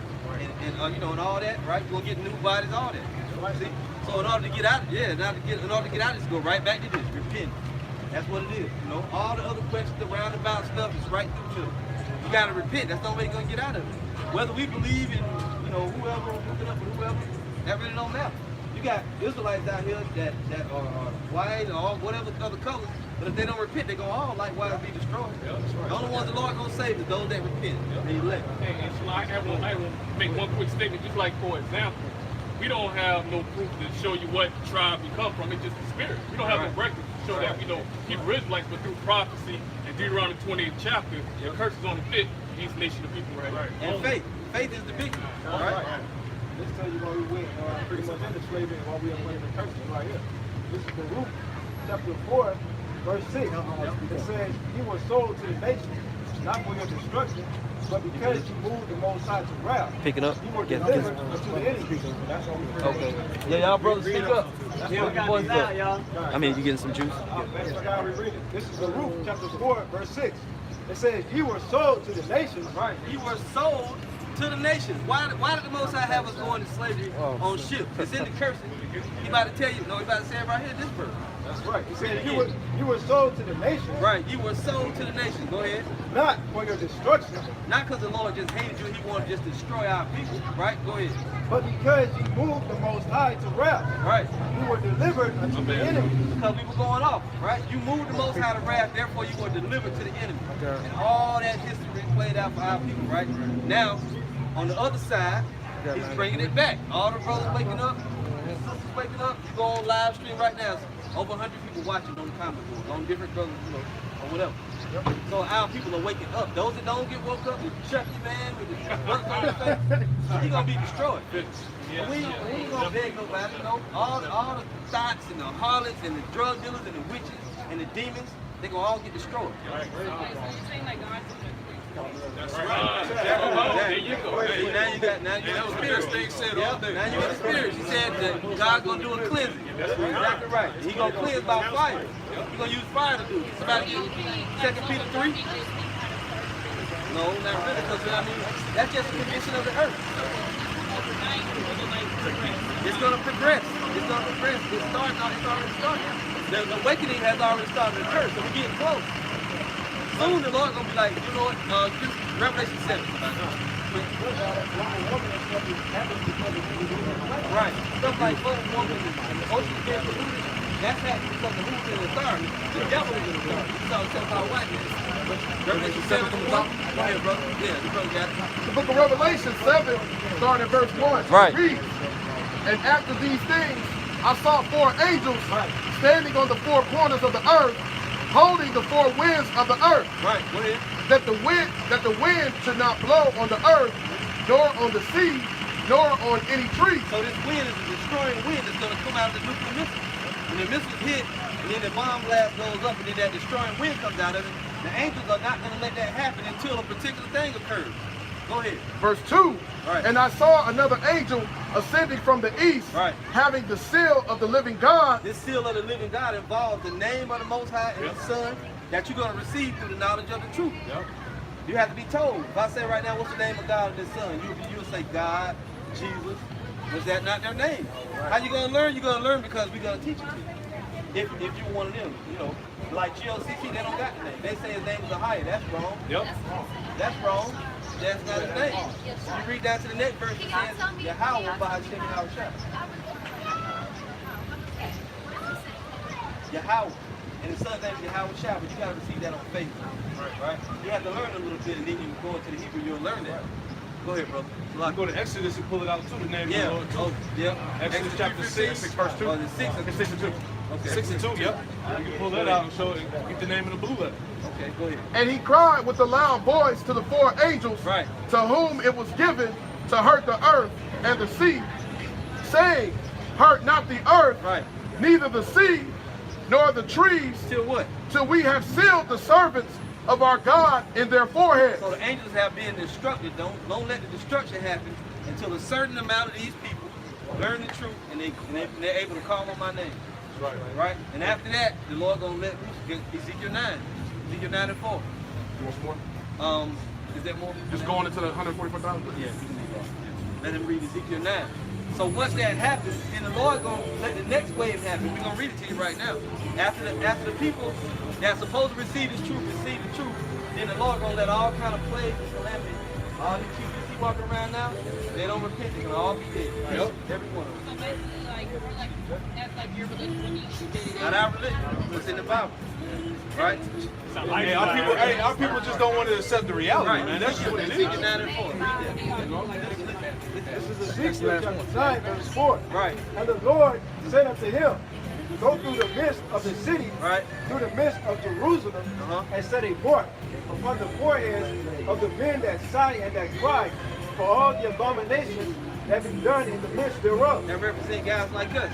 and all that. Right? We're going to get new bodies, all that. Right. See? So in order to get out, in order to get out, just go right back to this, repent. That's what it is. All the other questions, the roundabout stuff is right through the middle. You got to repent. That's the only way you're going to get out of it. Whether we believe in, whoever, hooking up with whoever, that really don't matter. You got Israelites out here that are white or whatever other colors, but if they don't repent, they're going to all likewise be destroyed. Yeah, that's right. The only ones the Lord going to save is those that repent and elect. And so I will make one quick statement, just like for example, we don't have no proof to show you what tribe we come from. It's just the spirit. We don't have no record to show that we know Hebrew Israelites, but through prophecy and Deuteronomy 28th chapter, the curse is only fit these nation of people right. And faith. Faith is the big one. All right. Let's tell you why we went pretty much into slavery and why we are winning the curses right here. This is the Ruth, chapter 4, verse 6. It says, "He was sold to the nations, not for your destruction, but because you moved the Most High to wrath. Picking up. You were delivered to the enemy." That's what we okay. Yeah, y'all brothers speak up. Yeah, we got this out, y'all. I mean, you getting some juice? This is the Ruth, chapter 4, verse 6. It says, "You were sold to the nations." Right. You were sold to the nations. Why did the Most High have us going to slavery on ships? It's in the curses. He about to tell you. No, he about to say it right here. This verse. That's right. He said you were sold to the nations. Right. You were sold to the nations. Go ahead. Not for your destruction. Not because the Lord just hated you. He wanted to just destroy our people. Right. Go ahead. But because you moved the Most High to wrath. Right. You were delivered unto the enemy. Because we were going off. Right. You moved the Most High to wrath. Therefore, you were delivered to the enemy. Okay. And all that history played out for our people. Right. Now. On the other side, he's bringing it back. All the brothers waking up, sisters waking up. You go on live stream right now. It's over 100 people watching on the comment board, on different brothers, or whatever. Yep. So our people are waking up. Those that don't get woke up with Chucky, man, with the work on their face, he's going to be destroyed. Yeah. We ain't going to beg nobody, All the thoughts and the harlots and the drug dealers and the witches and the demons, they're going to all get destroyed. Right. So you're saying like God's that's right. There you go. Now you got the spirit. Now you got the spirit. She said that God's gonna do a cleansing. That's exactly right. He's gonna cleanse by fire. He's gonna use fire to do it. Somebody get 2 Peter 3. No, not really, because that's just a condition of the earth. It's gonna progress. It's gonna progress. It's already started. The awakening has already started to occur, so we're getting close. Soon the Lord gonna be like, you know what? Revelation 7. Right. Stuff like woman, ocean being polluted. That's happening because the who's in authority. The devil is in authority. You saw something about white man. Revelation 7 from the top. Go ahead, brother. Yeah, the brother got it. The book of Revelation 7, starting at verse 1. Right. Reads, "And after these things, I saw 4 angels standing on the 4 corners of the earth, holding the 4 winds of the earth." Right, go ahead. That the wind should not blow on the earth, nor on the sea, nor on any tree. So this wind is a destroying wind that's going to come out of the nuclear missile. When the missiles hit, and then the bomb blast goes up, and then that destroying wind comes out of it, The angels are not going to let that happen until a particular thing occurs. Go ahead. Verse 2. Right. And I saw another angel ascending from the east, having the seal of the living God. This seal of the living God involves the name of the Most High and the Son that you're going to receive through the knowledge of the truth. You have to be told. If I say right now, what's the name of God and His Son? You'll say God, Jesus. Was that not their name? How you going to learn? You're going to learn because we're going to teach it to you. If you're one of them, you know, like GLCC, they don't got the name. They say his name is Ahia. That's wrong. That's wrong. That's not his name. You read down to the next verse, it says Yahweh by Hashem Yahushua. Yahweh. And the son's name is Yahweh Shah, but you got to receive that on faith. Right? You have to learn a little bit, and then you go into the Hebrew, you'll learn that. Go ahead, brother. You go to Exodus and pull it out too, the name of the Lord. Oh, yeah. Exodus chapter 6, verse 2. Oh, the 6? Okay, 6 and 2. Okay. 6 and 2, yep. You can pull that out and show it, get the name of the blue letter. Okay, go ahead. And he cried with a loud voice to the 4 angels, to whom it was given to hurt the earth and the sea, saying, hurt not the earth, neither the sea, nor the trees, till what? Till we have sealed the servants of our God in their foreheads. So the angels have been instructed, don't let the destruction happen until a certain amount of these people learn the truth and they're able to call on my name. Right? And after that, the Lord gonna let loose Ezekiel 9. Ezekiel 9 and 4. You want some more? Is there more? Just going into the 144,000? Yeah, let him read Ezekiel 9. So once that happens, then the Lord gonna let the next wave happen. We're gonna read it to you right now. After the people that's supposed to receive this truth, receive the truth, then the Lord gonna let all kind of plagues and calamity, all these people you see walking around now, they don't repent, they're gonna all be dead. Yep. Every one of them. So basically, that's like your religion when you Not our religion, what's in the Bible. Right? Hey, our people just don't want to accept the reality, man. That's just what it is. Ezekiel 9 and 4. This is Ezekiel chapter 9, verse 4. Right. And the Lord said unto him, go through the midst of the city, through the midst of Jerusalem, and set a mark upon the foreheads of the men that sigh and that cry for all the abominations that be done in the midst thereof. That represent guys like us.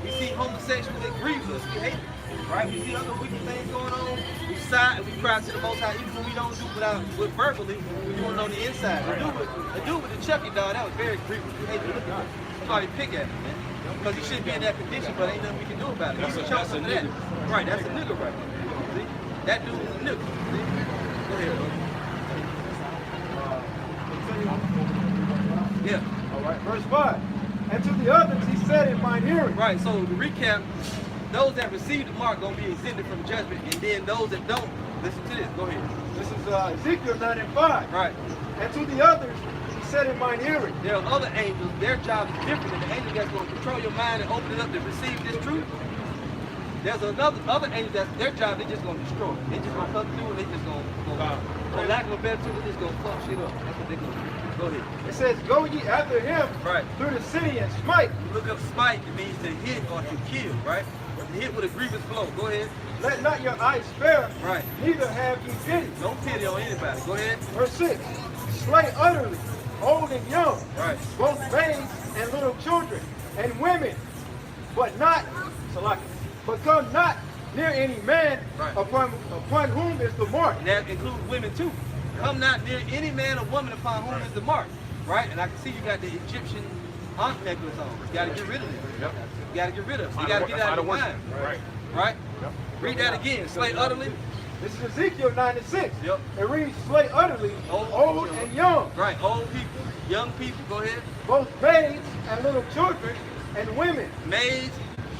We see homosexuals, it grieves us, we hate it. Right? We see other wicked things going on, we sigh and we cry to the Most High, even when we don't do it verbally, we do it on the inside. The dude with the Chucky dog, that was very grievous. We hate to look at him. Somebody pick at him, man. Because he shouldn't be in that condition, but ain't nothing we can do about it. That's a nigga. Right, that's a nigga right there. See? That dude is a nigga. See? Go ahead, bro. Yeah. All right, verse 5. And to the others he said in mine hearing. Right, so to recap, those that receive the mark going to be exempted from judgment, and then those that don't, listen to this. Go ahead. This is Ezekiel 9 and 5. Right. And to the others he said in mine hearing. There are other angels, their job is different than the angel that's going to control your mind and open it up to receive this truth. There's other angels that their job, they just going to destroy. They just going to come through and they just going to, for lack of a better term, they just going to fuck shit up. That's what they're going to do. Go ahead. It says, go ye after him through the city and smite. You look up smite, it means to hit or to kill, right? To hit with a grievous blow. Go ahead. Let not your eyes spare, right? Neither have ye pity. Don't pity on anybody. Go ahead. Verse 6. Slay utterly, old and young, right? Both babes and little children, and women, but come not near any man upon whom is the mark. And that includes women too. Come not near any man or woman upon whom is the mark. Right? And I can see you got the Egyptian ankh necklace on. You got to get rid of it. You got to get rid of it. You got to get out of your mind. Right? Read that again. Slay utterly. This is Ezekiel 9 and 6. Yep. It reads, slay utterly, old and young. Right. Old people, young people. Go ahead. Both babes and little children and women. Maids,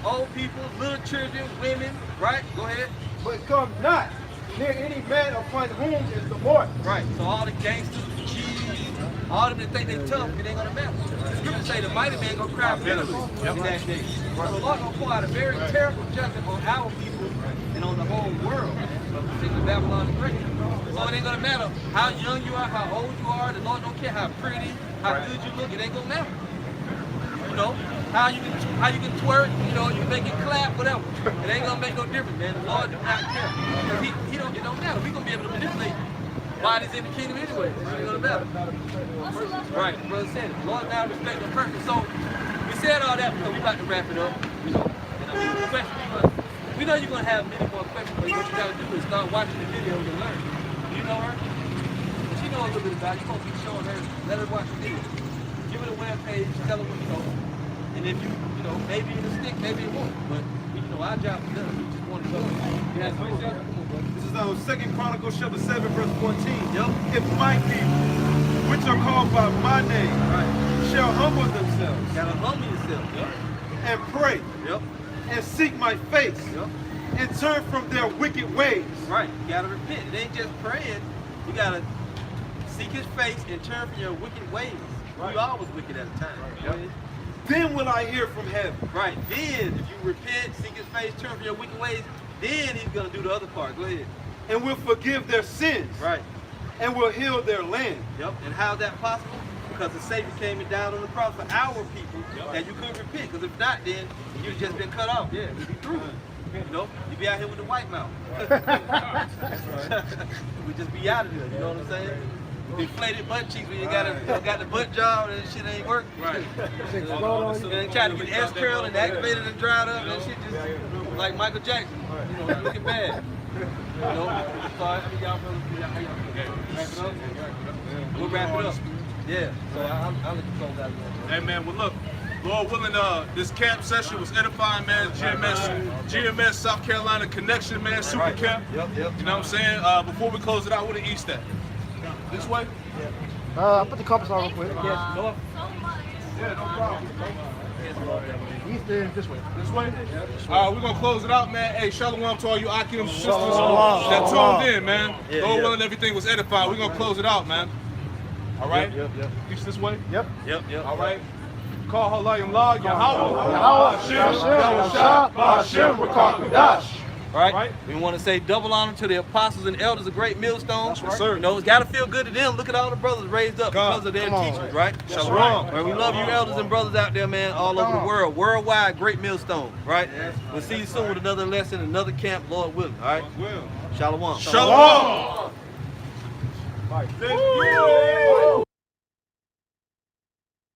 old people, little children, women. Right? Go ahead. But come not near any man upon whom is the mark. Right. So all the gangsters, the cheese, all of them that think they tough, it ain't gonna matter. The scripture say the mighty man gonna cry bitterly in that day. So the Lord gonna pour out a very terrible judgment on our people and on the whole world, particularly Babylon the Great. So it ain't gonna matter how young you are, how old you are. The Lord don't care how pretty, how good you look. It ain't gonna matter. You know how you can twerk. You know you can make it clap, whatever. It ain't gonna make no difference, man. The Lord do not care because He don't. It don't matter. We gonna be able to manipulate bodies in the kingdom anyway. It ain't gonna matter. Right, the brother said it. The Lord now respect the person. So we said all that because we about to wrap it up. You know, and the question we We know you're gonna have many more questions, but what you gotta do is start watching the videos and learn. You know her? She knows a little bit about it. You're supposed to be showing her, let her watch the video. Give her the web page, tell her what you know. And if you know, maybe it'll stick, maybe it won't. But our job is done. We just want to go. This is 2 Chronicles chapter 7, verse 14. Yep. If my people, which are called by my name, shall humble themselves. Gotta humble yourself. Yep. And pray. Yep. And seek my face. Yep. And turn from their wicked ways. Right. You gotta repent. It ain't just praying. You gotta seek his face and turn from your wicked ways. Right. You always wicked at a time. Right? Yep. Then will I hear from heaven. Right. Then, if you repent, seek his face, turn from your wicked ways, then he's going to do the other part. Go ahead. And will forgive their sins. Right. And will heal their land. Yep. And how's that possible? Because the Savior came and died on the cross for our people that you couldn't repent. Because if not, then you've just been cut off. Yeah, you'd be through. You know, you'd be out here with the white mouth. We'd just be out of there. You know what I'm saying? Inflated butt cheeks when you got the butt job and shit ain't work. Right. So they try to get S curl and activated and dried up and shit just like Michael Jackson. You know, looking bad. You know, sorry, y'all wrap it up. We'll wrap it up. Yeah. So I'll let you close out. Hey man, well look, Lord willing, this camp session was edifying, man. GMS South Carolina connection, man. Supercamp. Yep. You know what I'm saying? Before we close it out, where the East at? This way? I'll put the compass on real quick. Yes, north. Yeah, no problem. East is this way. This way? All right, we're going to close it out, man. Hey, shalom to all you Akim sisters that tuned in, man. Lord willing, everything was edified. We're going to close it out, man. All right? Yep. East this way? Yep. All right. Call Halayim La, Yahweh. Right? We want to say double honor to the apostles and elders, a great millstone. Yes, sir. You know, it's got to feel good to them. Look at all the brothers raised up because of their teachers, right? Shalom. Right. We love you elders and brothers out there, man, all over the world. Worldwide, great millstone, right? We'll see you soon with another lesson, another camp, Lord willing, all right? Shalom. Shalom.